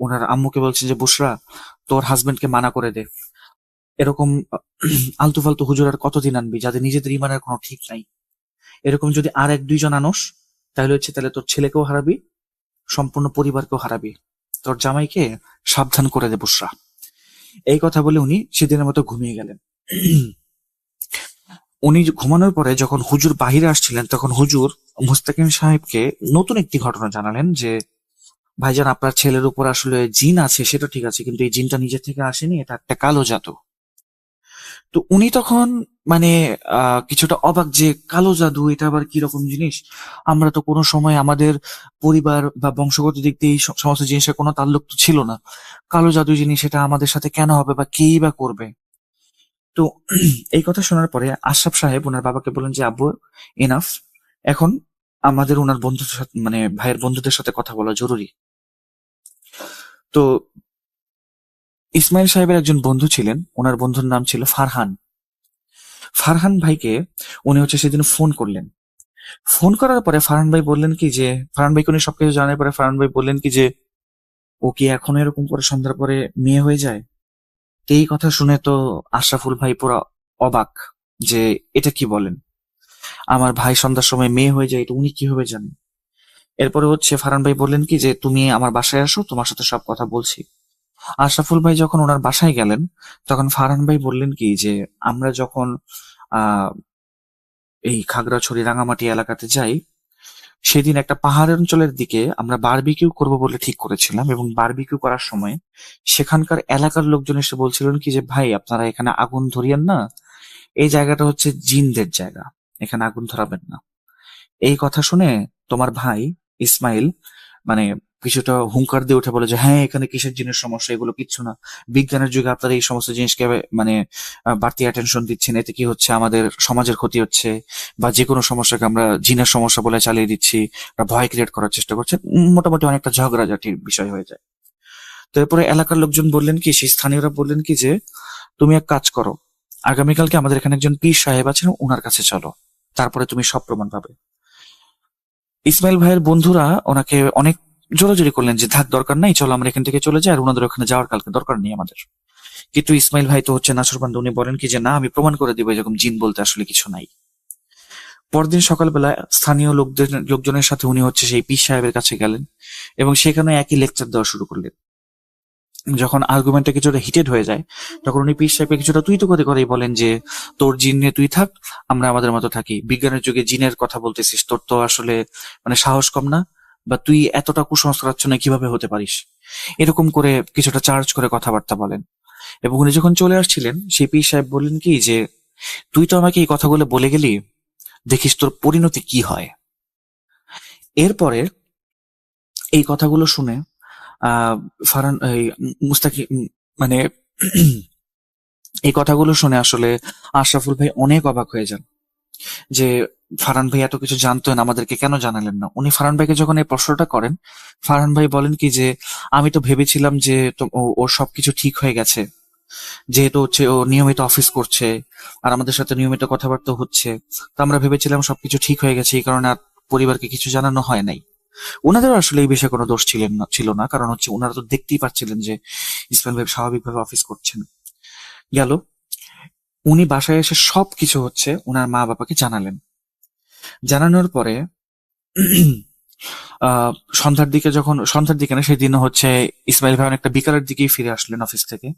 ওনার আম্মুকে বলছেন যে বুশরা, তোর হাজবেন্ডকে মানা করে দে। এরকম আলতু ফালতু হুজুর আর কতদিন আনবি যাদের নিজেদের ইমানের কোনো ঠিক নাই। এরকম যদি আর এক দুইজন আনস তাহলে তোর ছেলেকেও হারাবি, সম্পূর্ণ পরিবারকেও হারাবি। তোর জামাইকে সাবধান করে দে বুশরা। এই কথা বলে উনি সেদিনের মতো ঘুমিয়ে গেলেন। উনি ঘুমানোর পরে যখন হুজুর বাহিরে আসছিলেন তখন হুজুর মুস্তাকিম সাহেবকে নতুন একটি ঘটনা জানালেন যে ভাইজান, আপনার ছেলের উপর আসলে জিন আছে সেটা ঠিক আছে, কিন্তু এই জিনটা নিজে থেকে আসেনি, এটা একটা কালো জাদু। তো উনি তখন মানে কিছুটা অবাক যে কালো জাদু এটা আবার কিরকম জিনিস। আমরা তো কোনো সময় আমাদের পরিবার বা বংশগত দিক দিয়ে এই সমস্ত জিনিসের কোনো তাল্লুক তো ছিল না। কালো জাদু জিনিস এটা আমাদের সাথে কেন হবে বা কেই বা করবে? তো এই কথা শোনার পরে আশরাফ সাহেব ওনার বাবাকে বলেন যে আব্বু, এনাফ, এখন আমাদের ওনার বন্ধুদের সাথে মানে ভাইয়ের বন্ধুদের সাথে কথা বলা জরুরি। তো ইসমাইল সাহেবের একজন বন্ধু ছিলেন, ওনার বন্ধুর নাম ছিল ফারহান। ফারহান ভাইকে উনি সেদিন ফোন করলেন। ফোন করার পরে ফারহান ভাইকে উনি সবকিছু জানার পরে ফারহান ভাই বললেন কি যে ও কি এখনো এরকম করে সন্ধ্যার পরে মেয়ে হয়ে যায়? তো এই কথা শুনে তো আশরাফুল ভাই পুরো অবাক যে এটা কি বলেন, আমার ভাই সন্ধ্যার সময় মেয়ে হয়ে যায়, এটা উনি কিভাবে জানেন? এরপরে ফারহান ভাই বললেন কি যে তুমি আমার বাসায় আসো, তোমার সাথে সব কথা বলছি। আশরাফুল ভাই যখন ওনার বাসায় গেলেন তখন ফারহান ভাই বললেন কি যে আমরা যখন আহ এই খাগড়াছড়ি রাঙামাটি এলাকাতে যাই, সেদিন একটা পাহাড় অঞ্চলের দিকে আমরা বারবিকিউ করব বলে ঠিক করেছিলাম, এবং বারবিকিউ করার সময় সেখানকার এলাকার লোকজন এসে বলছিলেন কি যে ভাই আপনারা এখানে আগুন ধরিয়েন না, এই জায়গাটা হচ্ছে জিনদের জায়গা, এখানে আগুন ধরাবেন না। এই কথা শুনে তোমার ভাই ইসমাইল মানে কিছুটা হুঙ্কার দিয়ে উঠে বলে যে হ্যাঁ, এখানে কিসের জিনের সমস্যা, এগুলো কিচ্ছু না, বিজ্ঞানের যুগে আপনারা এই সমস্ত জিনিসকে মানে বাড়তি অ্যাটেনশন দিচ্ছেন, এতে কি হচ্ছে, আমাদের সমাজের ক্ষতি হচ্ছে, বা যে কোনো সমস্যাকে আমরা জিনের সমস্যা বলে চালিয়ে দিচ্ছি, ভয় ক্রিয়েট করার চেষ্টা করছে। মোটামুটি অনেকটা ঝগড়াঝাটির বিষয় হয়ে যায়। তো এরপরে এলাকার লোকজন বললেন কি, সেই স্থানীয়রা বললেন কি যে তুমি এক কাজ করো, আগামীকালকে আমাদের এখানে একজন পীর সাহেব আছেন, ওনার কাছে চলো, তারপরে তুমি সব প্রমাণ পাবে। ইসমাইল ভাইয়ের বন্ধুরা ওনাকে অনেক জোরাজোরি করলেন যে থাক, দরকার নাই, চলো আমরা এখান থেকে চলে যাই, আর ওনাদের ওখানে যাওয়ার কালকে দরকার নেই আমাদের। কিন্তু ইসমাইল ভাই তো নাছোড়বান্দা, উনি বলেন কি যে না, আমি প্রমাণ করে দিব এরকম জিন বলতে আসলে কিছু নাই। পরদিন সকালবেলা স্থানীয় লোকজনের সাথে উনি সেই পীর সাহেবের কাছে গেলেন এবং সেখানে একই লেকচার দেওয়া শুরু করলেন। যখন আর্গুমেন্টটা কিছুটা হিটেড হয়ে যায় তখন উনি পীর সাহেবকে কিছুটা তুই তো করেই বলেন যে তোর জিন নিয়ে তুই থাক, আমরা আমাদের মতো থাকি, বিজ্ঞানের যুগে জিনের কথা বলতেছিস, তোর তো আসলে মানে সাহস কম না, বা তুই এতটা কুসংস্কারাচ্ছন্ন কিভাবে হতে পারিস, এরকম করে কিছুটা চার্জ করে কথাবার্তা বলেন। এবং উনি যখন চলে আসছিলেন সেই পীর সাহেব বললেন কি যে তুই তো আমাকে এই কথাগুলো বলে গেলি, দেখিস তোর পরিণতি কি হয়। এরপরে এই কথাগুলো শুনে ফারহান মুস্তাকিম মানে এই কথাগুলো শুনে আসলে আশরাফুল ভাই অনেক অবাক হয়ে যান যে ফারহান ভাই এত কিছু জানতেন, আমাদেরকে কেন জানালেন না। উনি ফারহান ভাইকে যখন এই প্রশ্নটা করেন, ফারহান ভাই বলেন কি যে আমি তো ভেবেছিলাম যে ওর সবকিছু ঠিক হয়ে গেছে, যেহেতু ও নিয়মিত অফিস করছে আর আমাদের সাথে নিয়মিত কথাবার্তা হচ্ছে, তো আমরা ভেবেছিলাম সবকিছু ঠিক হয়ে গেছে, এই কারণে আর পরিবারকে কিছু জানানো হয় নাই। ওনাদেরও আসলে এই বিষয়ে কোনো দোষ ছিল না, কারণ ওনারা তো দেখতেই পাচ্ছিলেন যে ইসমাইল ভাই স্বাভাবিকভাবে অফিস করছেন। গেল, উনি বাসায় এসে সবকিছু ওনার মা বাবাকে জানালেন। জানানোর পরে সন্ধ্যার দিকে না, সেদিন ইসমাইল ভাই অনেকটা বিকালের দিকেই ফিরে আসলেন অফিস থেকে।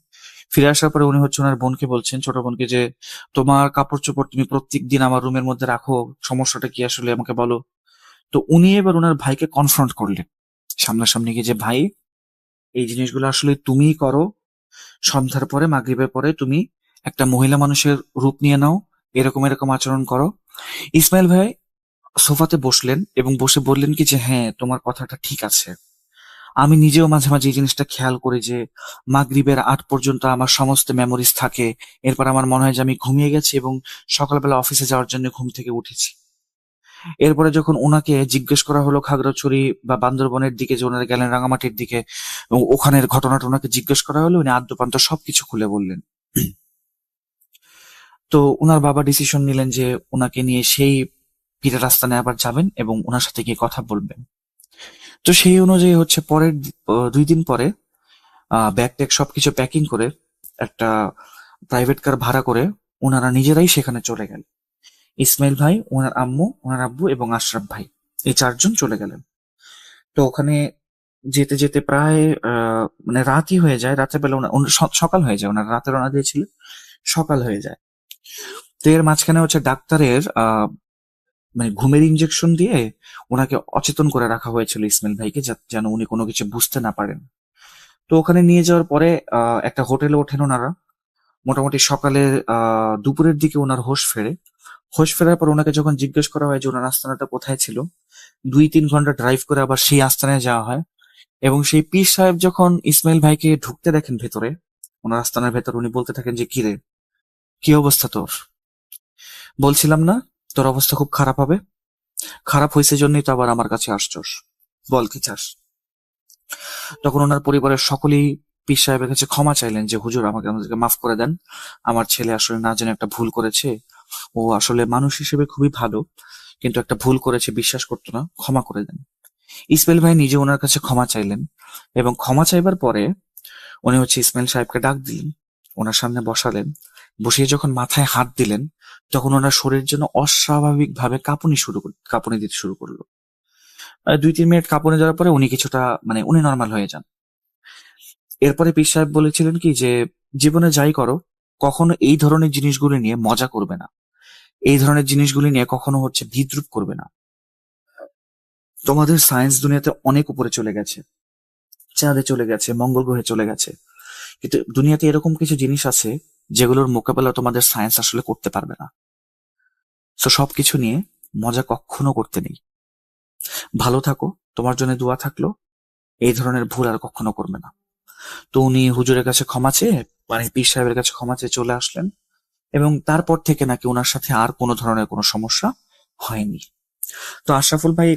ফিরে আসার পরে উনি ওনার বোনকে বলছেন, ছোট বোনকে, যে তোমার কাপড় চোপড় তুমি প্রত্যেক দিন আমার রুমের মধ্যে রাখো, সমস্যাটা কি আসলে আমাকে বলো। তো উনি এবার ওনার ভাইকে কনফ্রন্ট করলেন সামনাসামনি গিয়ে যে ভাই, এই জিনিসগুলো আসলে তুমিই করো, সন্ধ্যার পরে মাগরিবের পরে তুমি একটা মহিলা মানুষের রূপ নিয়ে নাও, এরকম এরকম আচরণ করো। ইসমাইল ভাই সোফাতে বসলেন এবং বসে বললেন কি যে হ্যাঁ, তোমার কথাটা ঠিক আছে, আমি নিজেও মাঝে মাঝে এই জিনিসটা খেয়াল করি যে মাগরিবের আগ পর্যন্ত আমার সমস্ত মেমোরিজ থাকে, এরপর আমার মনে হয় যে আমি ঘুমিয়ে গেছি এবং সকালবেলা অফিসে যাওয়ার জন্য ঘুম থেকে উঠেছি। এরপরে যখন ওনাকে জিজ্ঞেস করা হলো খাগড়াছড়ি বা বান্দরবনের দিকে, যে ওনারা গেলেন রাঙামাটির দিকে, ওখানের ঘটনাটা ওনাকে জিজ্ঞেস করা হলো, উনি আদ্যপান্ত সবকিছু খুলে বললেন। তো ওনার বাবা ডিসিশন নিলেন যে ওনাকে নিয়ে সেই পীরের আস্তানায় আবার যাবেন এবং ওনার সাথে গিয়ে কথা বলবেন। তো সেই অনুযায়ী হচ্ছে পরের 2 দিন পরে ব্যাগ ট্যাগ সবকিছু প্যাকিং করে একটা প্রাইভেট কার ভাড়া করে ওনারা নিজেরাই সেখানে চলে গেল। ইসমাইল ভাই, ওনার আম্মু, ওনার আব্বু এবং আশরাফ ভাই, এই 4জন চলে গেলেন। তো ওখানে যেতে যেতে প্রায় মানে রাতই হয়ে যায়। রাতের বেলা সকাল হয়ে যায়, ওনারা রাতে রওনা দিয়েছিলেন, সকাল হয়ে যায়। তো এর মাঝখানে হচ্ছে ডাক্তারের মানে ঘুমের ইনজেকশন দিয়ে ওনাকে অচেতন করে রাখা হয়েছিল ইসমাইল ভাইকে, যেন উনি কোনো কিছু বুঝতে না পারেন। তো ওখানে নিয়ে যাওয়ার পরে একটা হোটেলে ওঠেন ওনারা। মোটামুটি সকালে দুপুরের দিকে ওনার হোশ ফেরে। হোশ ফেরার পর ওনাকে যখন জিজ্ঞেস করা হয় যে ওনার আস্তানাটা কোথায় ছিল, 2-3 ঘন্টা ড্রাইভ করে আবার সেই আস্তানায় যাওয়া হয়। এবং সেই পীর সাহেব যখন ইসমাইল ভাইকে ঢুকতে দেখেন ভেতরে, ওনার আস্তানার ভেতর, উনি বলতে থাকেন যে কিরে, কি অবস্থা তোর? বলছিলাম না তোর অবস্থা খুব খারাপ হবে? খারাপ হয়েছে জন্যই তো আবার আমার কাছে আসছস, বল কি চাস? তখন ওনার পরিবারের সকলেই পীর সাহেবের কাছে ক্ষমা চাইলেন যে হুজুর, আমাদেরকে মাফ করে দেন, আমার ছেলে আসলে না জেনে একটা ভুল করেছে, ও আসলে মানুষ হিসেবে খুবই ভালো, কিন্তু একটা ভুল করেছে, বিশ্বাস করতো না, ক্ষমা করে দেন। ইসমাইল ভাই নিজে ওনার কাছে ক্ষমা চাইলেন এবং ক্ষমা চাইবার পরে উনি হচ্ছে ইসমাইল সাহেবকে ডাক দিলেন, ওনার সামনে বসালেন। বসিয়ে যখন মাথায় হাত দিলেন, তখন ওনার শরীর যেন অস্বাভাবিক ভাবে কাঁপুনি দিতে শুরু করলো। 2-3 মিনিট কাঁপুনি দেওয়ার পরে উনি কিছুটা মানে উনি নর্মাল হয়ে যান। এরপরে পীর সাহেব বলেছিলেন কি যে জীবনে যাই করো, কখনো এই ধরনের জিনিসগুলি নিয়ে মজা করবে না, এই ধরনের জিনিসগুলি নিয়ে কখনো হচ্ছে বিদ্রুপ করবে না। তোমাদের সায়েন্স দুনিয়াতে অনেক উপরে চলে গেছে, চাঁদে চলে গেছে, মঙ্গল গ্রহে চলে গেছে, কিন্তু দুনিয়াতে এরকম কিছু জিনিস আছে যেগুলোর মোকাবেলা তোমাদের সায়েন্স আসলে করতে পারবে না। তো সবকিছু নিয়ে মজা কখনো করতে নেই। ভালো থাকো, তোমার জন্য দোয়া থাকলো, এই ধরনের ভুল আর কখনো করবে না। তো উনি হুজুরের কাছে ক্ষমা চেয়ে, মানে পীর সাহেবের কাছে ক্ষমা চেয়ে চলে আসলেন এবং তারপর থেকে নাকি ওনার সাথে আর কোনো ধরনের কোনো সমস্যা হয়নি। তো আশরাফুল ভাই এই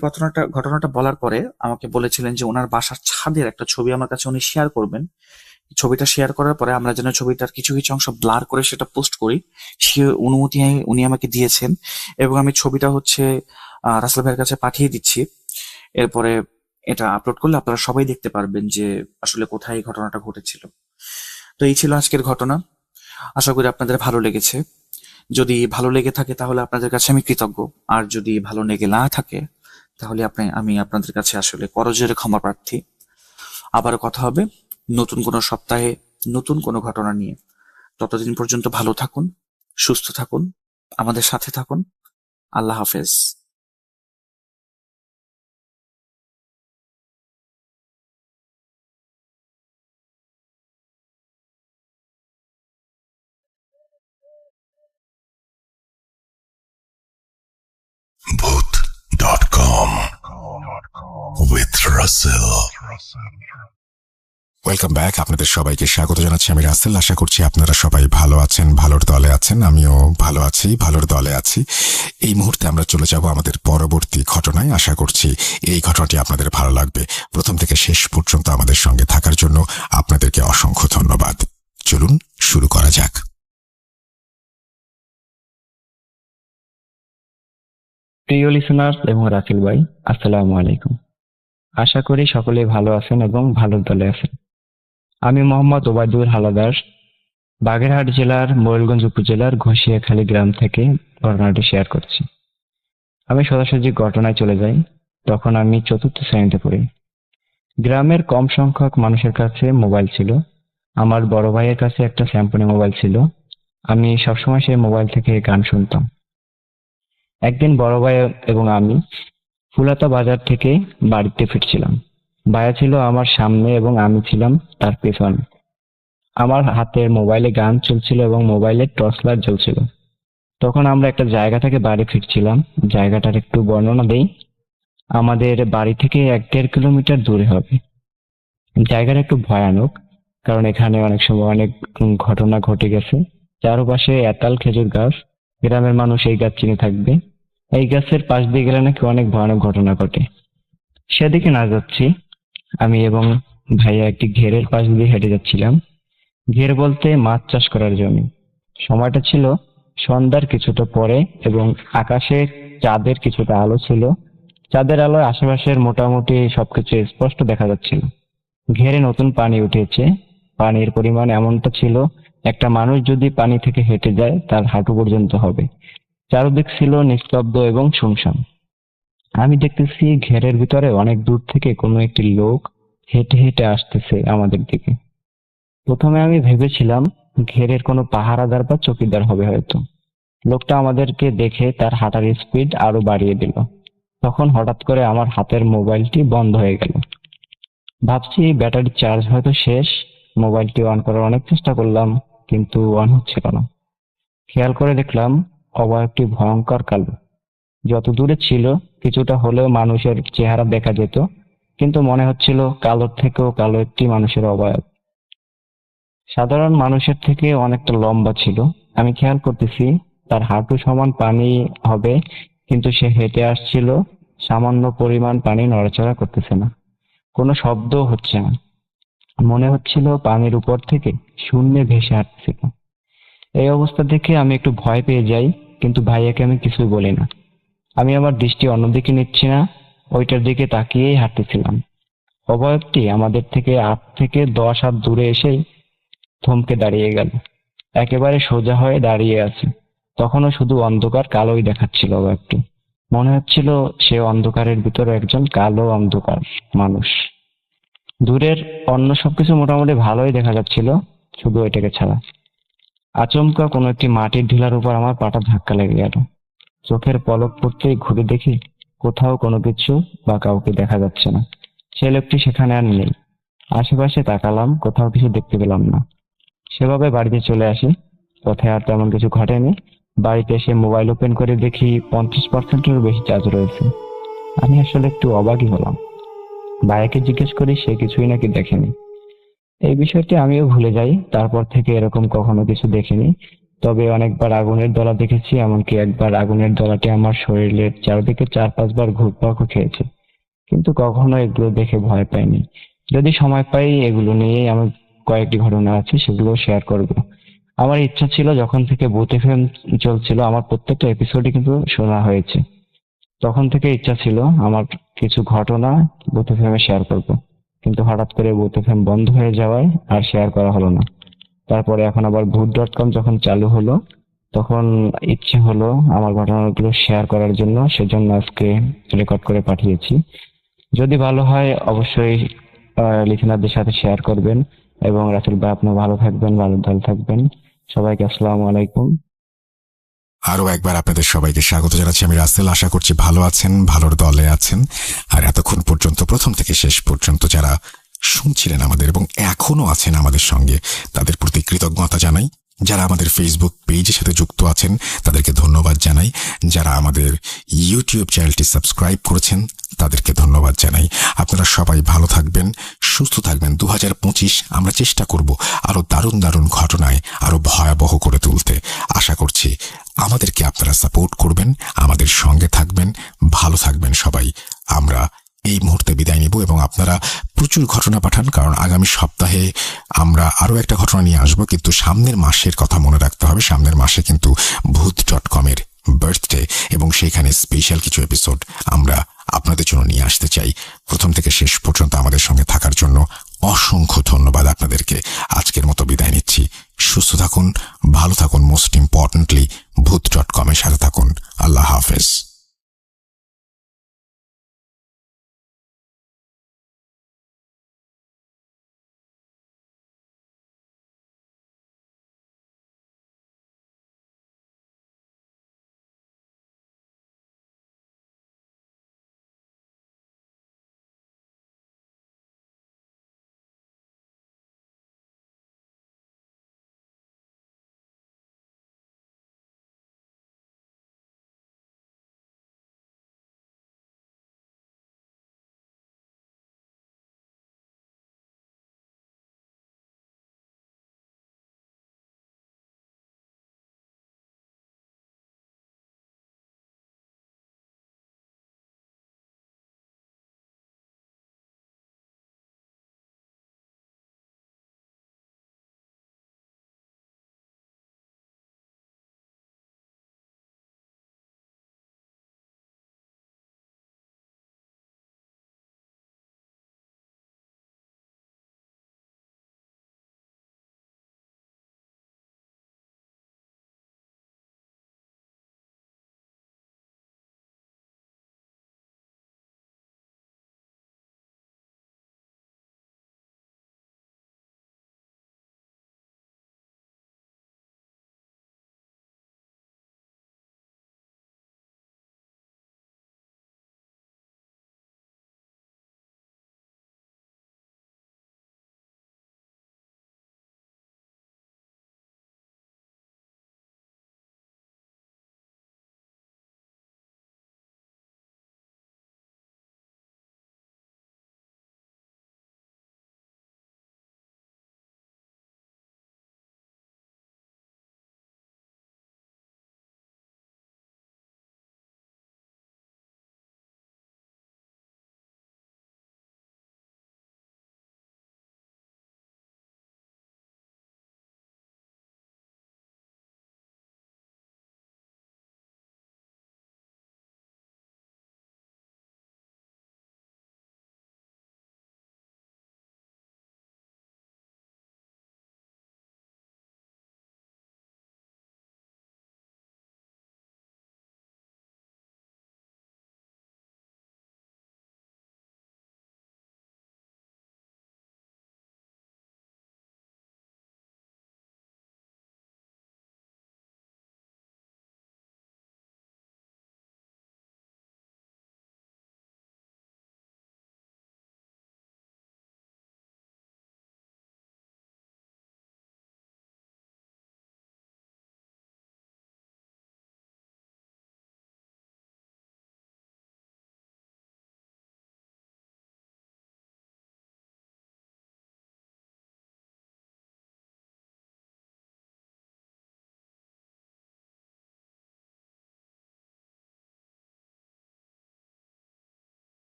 ঘটনাটা বলার পরে আমাকে বলেছিলেন যে ওনার বাসার ছাদের একটা ছবি আমার কাছে উনি শেয়ার করবেন। ছবিটা শেয়ার করার পরে আমরা যেন ছবিটার কিছু কিছু অংশ ব্লার করে সেটা পোস্ট করি, সে অনুমতি উনি আমাকে দিয়েছেন এবং আমি ছবিটা হচ্ছে রাসেল ভাইয়ের কাছে পাঠিয়ে দিচ্ছি। এরপরে এটা আপলোড করলে আপনারা সবাই দেখতে পারবেন যে আসলে কোথায় এই ঘটনাটা ঘটেছিল। তো এই ছিল আজকের ঘটনা। আশা করি আপনাদের ভালো লেগেছে। যদি ভালো লেগে থাকে তাহলে আপনাদের কাছে আমি কৃতজ্ঞ, আর যদি ভালো লেগে না থাকে তাহলে আমি আপনাদের কাছে আসলে করজোরে ক্ষমা প্রার্থী। আবার কথা হবে নতুন কোনো সপ্তাহে, নতুন কোনো ঘটনা নিয়ে। ততদিন পর্যন্ত ভালো থাকুন, সুস্থ থাকুন, আমাদের সাথে থাকুন। আল্লাহ হাফেজ। Booth.com with Russell. Welcome back. আপনাদের সবাইকে স্বাগত জানাচ্ছি, আমি রাসেল। আশা করছি আপনারা সবাই ভালো আছেন, ভালোর দলে আছেন। আমিও ভালো আছি, ভালোর দলে আছি। এই মুহূর্তে আমরা চলে যাব আমাদের পরবর্তী ঘটনায়। আশা করছি এই ঘটনাটি আপনাদের ভালো লাগবে। প্রথম থেকে শেষ পর্যন্ত আমাদের সঙ্গে থাকার জন্য আপনাদেরকে অসংখ্য ধন্যবাদ। চলুন শুরু করা যাক। প্রিয় লিসনার এবং রাসেল ভাই, আসসালামু আলাইকুম। আশা করি সকলে ভালো আছেন এবং ভালোর দলে আছেন। আমি মোহাম্মদ ওবায়দুল হালাদার, বাগেরহাট জেলার ময়ূরগঞ্জ উপজেলার ঘষিয়াখালী গ্রাম থেকে ঘটনাটি শেয়ার করছি। আমি সোজাসুজি ঘটনায় চলে যাই। তখন আমি 4র্থ শ্রেণীতে পড়ি। গ্রামের কম সংখ্যক মানুষের কাছে মোবাইল ছিল। আমার বড় ভাইয়ের কাছে একটা স্যামসাং মোবাইল ছিল। আমি সবসময় সেই মোবাইল থেকে গান শুনতাম। একদিন বড় ভাই এবং আমি ফুলাতা বাজার থেকে বাড়িতে ফিরছিলাম। ভাইয়া ছিল আমার সামনে এবং আমি ছিলাম তার পেছনে। আমার হাতের মোবাইলে গান চলছিল এবং মোবাইলের টর্চ লাইট জ্বলছিল। তখন আমরা একটা জায়গা থেকে বাড়ি ফিরছিলাম। জায়গাটার একটু বর্ণনা দেই। আমাদের বাড়ি থেকে 1-1.5 কিলোমিটার দূরে হবে। জায়গাটা একটু ভয়ানক, কারণ এখানে অনেক সময় অনেক ঘটনা ঘটে গেছে। চারপাশে এতাল খেজুর গাছ। গ্রামের মানুষ এই গাছ চিনে থাকবে। এই গাছের পাশ দিয়ে গেলে নাকি অনেক ভয়ানক ঘটনা ঘটে। সেদিকে না যাচ্ছি, আমি এবং ভাইয়া একটি ঘেরের পাশ দিয়ে হেঁটে যাচ্ছিলাম। ঘের বলতে মাছ চাষ করার জমি। সময়টা ছিল সন্ধ্যার কিছুটা পরে এবং আকাশে চাঁদের কিছুটা আলো ছিল। চাঁদের আলোয় আশেপাশের মোটামুটি সবকিছু স্পষ্ট দেখা যাচ্ছিল। ঘেরে নতুন পানি উঠেছে। পানির পরিমাণ এমনটা ছিল, একটা মানুষ যদি পানি থেকে হেঁটে যায় তার হাঁটু পর্যন্ত হবে। চারদিক ছিল নিস্তব্ধ এবং শুনশান। আমি দেখতেছি ঘেরের ভিতরে অনেক দূর থেকে কোনো একটি লোক হেঁটে হেঁটে আসতেছে আমাদের দিকে। প্রথমে আমি ভেবেছিলাম ঘেরের কোনো পাহারাদার বা চৌকিদার হবে হয়তো। লোকটা আমাদেরকে দেখে তার হাঁটার স্পিড আরো বাড়িয়ে দিল। তখন হঠাৎ করে আমার হাতের মোবাইলটি বন্ধ হয়ে গেল। ভাবছি ব্যাটারি চার্জ হয়তো শেষ। মোবাইলটি অন করার অনেক চেষ্টা করলাম, কিন্তু অন হচ্ছিল না। খেয়াল করে দেখলাম অবয়বটি ভয়ঙ্কর কালো। যত দূরে ছিল কিছুটা হলেও মানুষের চেহারা দেখা যেত, কিন্তু মনে হচ্ছিল কালোর থেকেও কালো একটি মানুষের অবয়ব। সাধারণ মানুষের থেকে অনেকটা লম্বা ছিল। আমি খেয়াল করতেছি তার হাঁটু সমান পানি হবে, কিন্তু সে হেঁটে আসছিল, সামান্য পরিমাণ পানি নড়াচড়া করতেছে না, কোনো শব্দও হচ্ছে না। মনে হচ্ছিল পানির উপর থেকে শূন্যে ভেসে আসছিল। এই অবস্থা দেখে আমি একটু ভয় পেয়ে যাই, কিন্তু ভাইয়াকে আমি কিছুই বলি না। আমি আমার দৃষ্টি অন্যদিকে নিচ্ছি না, ওইটার দিকে তাকিয়েই হাঁটতেছিলাম। অবয়বটি আমাদের থেকে 8 থেকে 10 হাত দূরে এসেই থমকে দাঁড়িয়ে গেল। একেবারে সোজা হয়ে দাঁড়িয়ে আছে। তখনও শুধু অন্ধকার কালোই দেখাচ্ছিল অবয়বটি। মনে হচ্ছিল সে অন্ধকারের ভিতরে একজন কালো অন্ধকার মানুষ। দূরের অন্য সবকিছু মোটামুটি ভালোই দেখা যাচ্ছিল, শুধু ওইটাকে ছাড়া। আচমকা কোনো একটি মাটির ঢিলার উপর আমার পাটা ধাক্কা লেগে গেল। চোখের পলক পড়তেই ঘুরে দেখি কোথাও কোনো কিছু বা কাউকে দেখা যাচ্ছে না। সে লোকটি সেখানে আর নেই। আশেপাশে তাকালাম, কোথাও কিছু দেখতে পেলাম না। সেভাবে বাড়িতে চলে আসি। পথে আর তেমন কিছু ঘটেনি। বাড়িতে এসে মোবাইল ওপেন করে দেখি 50%-এরও বেশি চার্জ রয়েছে। আমি আসলে একটু অবাকই হলাম। ভাইয়াকে জিজ্ঞেস করি, সে কিছুই নাকি দেখেনি। এই বিষয়টি আমিও ভুলে যাই। তারপর থেকে এরকম কখনো কিছু দেখিনি। তবে অনেকবার আগুনের দলা দেখেছি, এমনকি একবার আগুনের দলাটি আমার শরীরের চারদিকে 4-5 বার ঘুরপাকও খেয়েছে, কিন্তু কখনো এগুলো দেখে ভয় পাইনি। যদি সময় পাই এগুলো নিয়েই আমার কয়েকটি ঘটনা আছে, সেগুলো শেয়ার করব। আমার ইচ্ছা ছিল, যখন থেকে ভূত এফএম চলছিল আমার প্রত্যেকটা এপিসোডই কিন্তু শোনা হয়েছে, তখন থেকে ইচ্ছা ছিল আমার কিছু ঘটনা ভূত এফএম এ শেয়ার করব। কিন্তু হঠাৎ করে ভূত এফএম বন্ধ হয়ে যাওয়ায় আর শেয়ার করা হলো না। তারপরে এখন আবার ভূত.com যখন চালু হলো, তখন ইচ্ছে হলো আমার ঘটনাগুলো শেয়ার করার জন্য, সেজন্য আজকে রেকর্ড করে পাঠিয়েছি। যদি ভালো হয় অবশ্যই লিসেনারদের সাথে শেয়ার করবেন। এবং রাসেল ভাই, আপনি ভালো থাকবেন, ভালো থাকবেন। সবাইকে আসসালামু আলাইকুম। আরো একবার আপনাদের সবাইকে স্বাগত জানাচ্ছি। আমি রাসেল। আশা করছি ভালো আছেন, ভালোর দলে আছেন। আর এতক্ষণ পর্যন্ত, প্রথম থেকে শেষ পর্যন্ত যারা শুনছিলেন আমাদের এবং এখনো আছেন আমাদের সঙ্গে, তাদের প্রতি কৃতজ্ঞতা জানাই। যারা আমাদের ফেসবুক পেজের সাথে যুক্ত আছেন তাদেরকে ধন্যবাদ জানাই। যারা আমাদের ইউটিউব চ্যানেলটি সাবস্ক্রাইব করেছেন তাদেরকে ধন্যবাদ জানাই। আপনারা সবাই ভালো থাকবেন, সুস্থ থাকবেন। 2025 আমরা চেষ্টা করব আরো দারুণ দারুণ ঘটনায় আরো ভয়াবহ করে তুলতে। আশা করছি আমাদেরকে আপনারা সাপোর্ট করবেন, আমাদের সঙ্গে থাকবেন, ভালো থাকবেন সবাই। আমরা এই মুহূর্তে বিদায় নিব এবং আপনারা প্রচুর ঘটনা পাঠান, কারণ আগামী সপ্তাহে আমরা আরো একটা ঘটনা নিয়ে আসবো। কিন্তু সামনের মাসের কথা মনে রাখতে হবে, সামনের মাসে কিন্তু ভূত.com এর বার্থডে এবং সেখানে স্পেশাল কিছু এপিসোড আমরা আপনাদের জন্য নিয়ে আসতে চাই। প্রথম থেকে শেষ পর্যন্ত আমাদের সঙ্গে থাকার জন্য অসংখ্য ধন্যবাদ আপনাদেরকে। আজকের মতো বিদায় নিচ্ছি। সুস্থ থাকুন, ভালো থাকুন, মোস্ট ইম্পর্টেন্টলি ভূত.com এর সাথে থাকুন। আল্লাহ হাফেজ।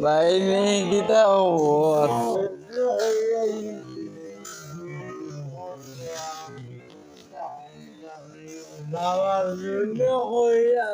ভাই নেই কিতা খবর? বাবার জন্য কইয়া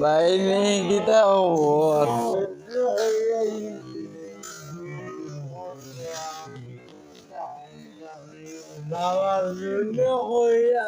ভাই নেই কিতা খবর? বাবার জন্য কইয়া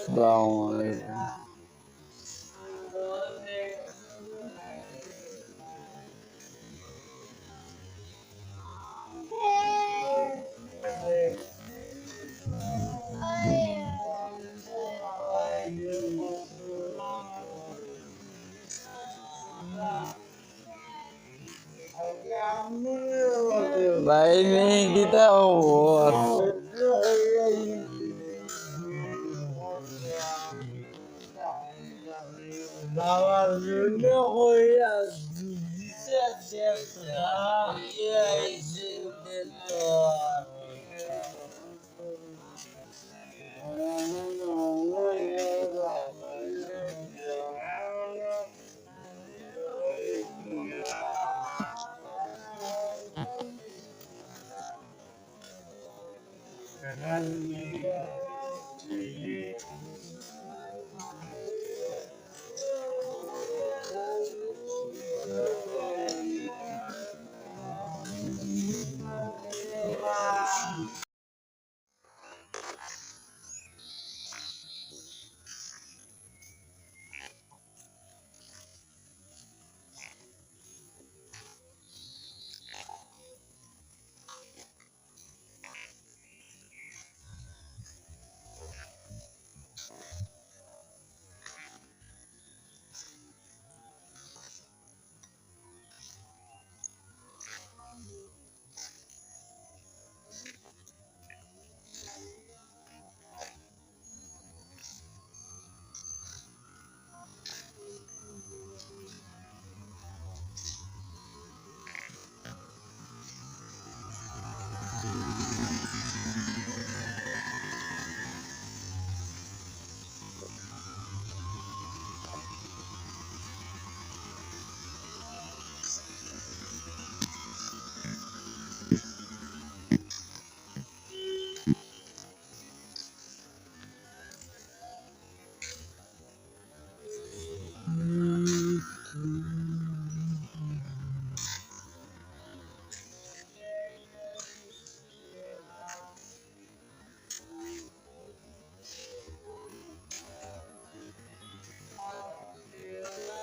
আসসালামু আলাইকুম। ভাই নেই কিতা খবর? বাবার জন্য কইয়া দিছে দেখরা আইছে তো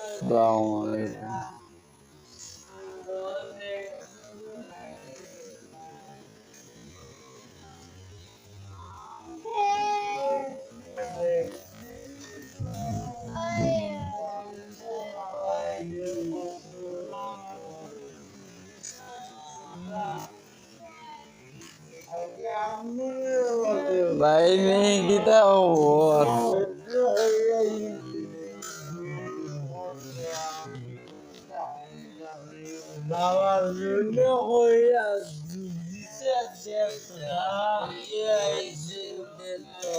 আসসালামু আলাইকুম। ভাই নেই কিতা খবর? বাবার জন্য কইয়া দিছে দেখরা আইছে তো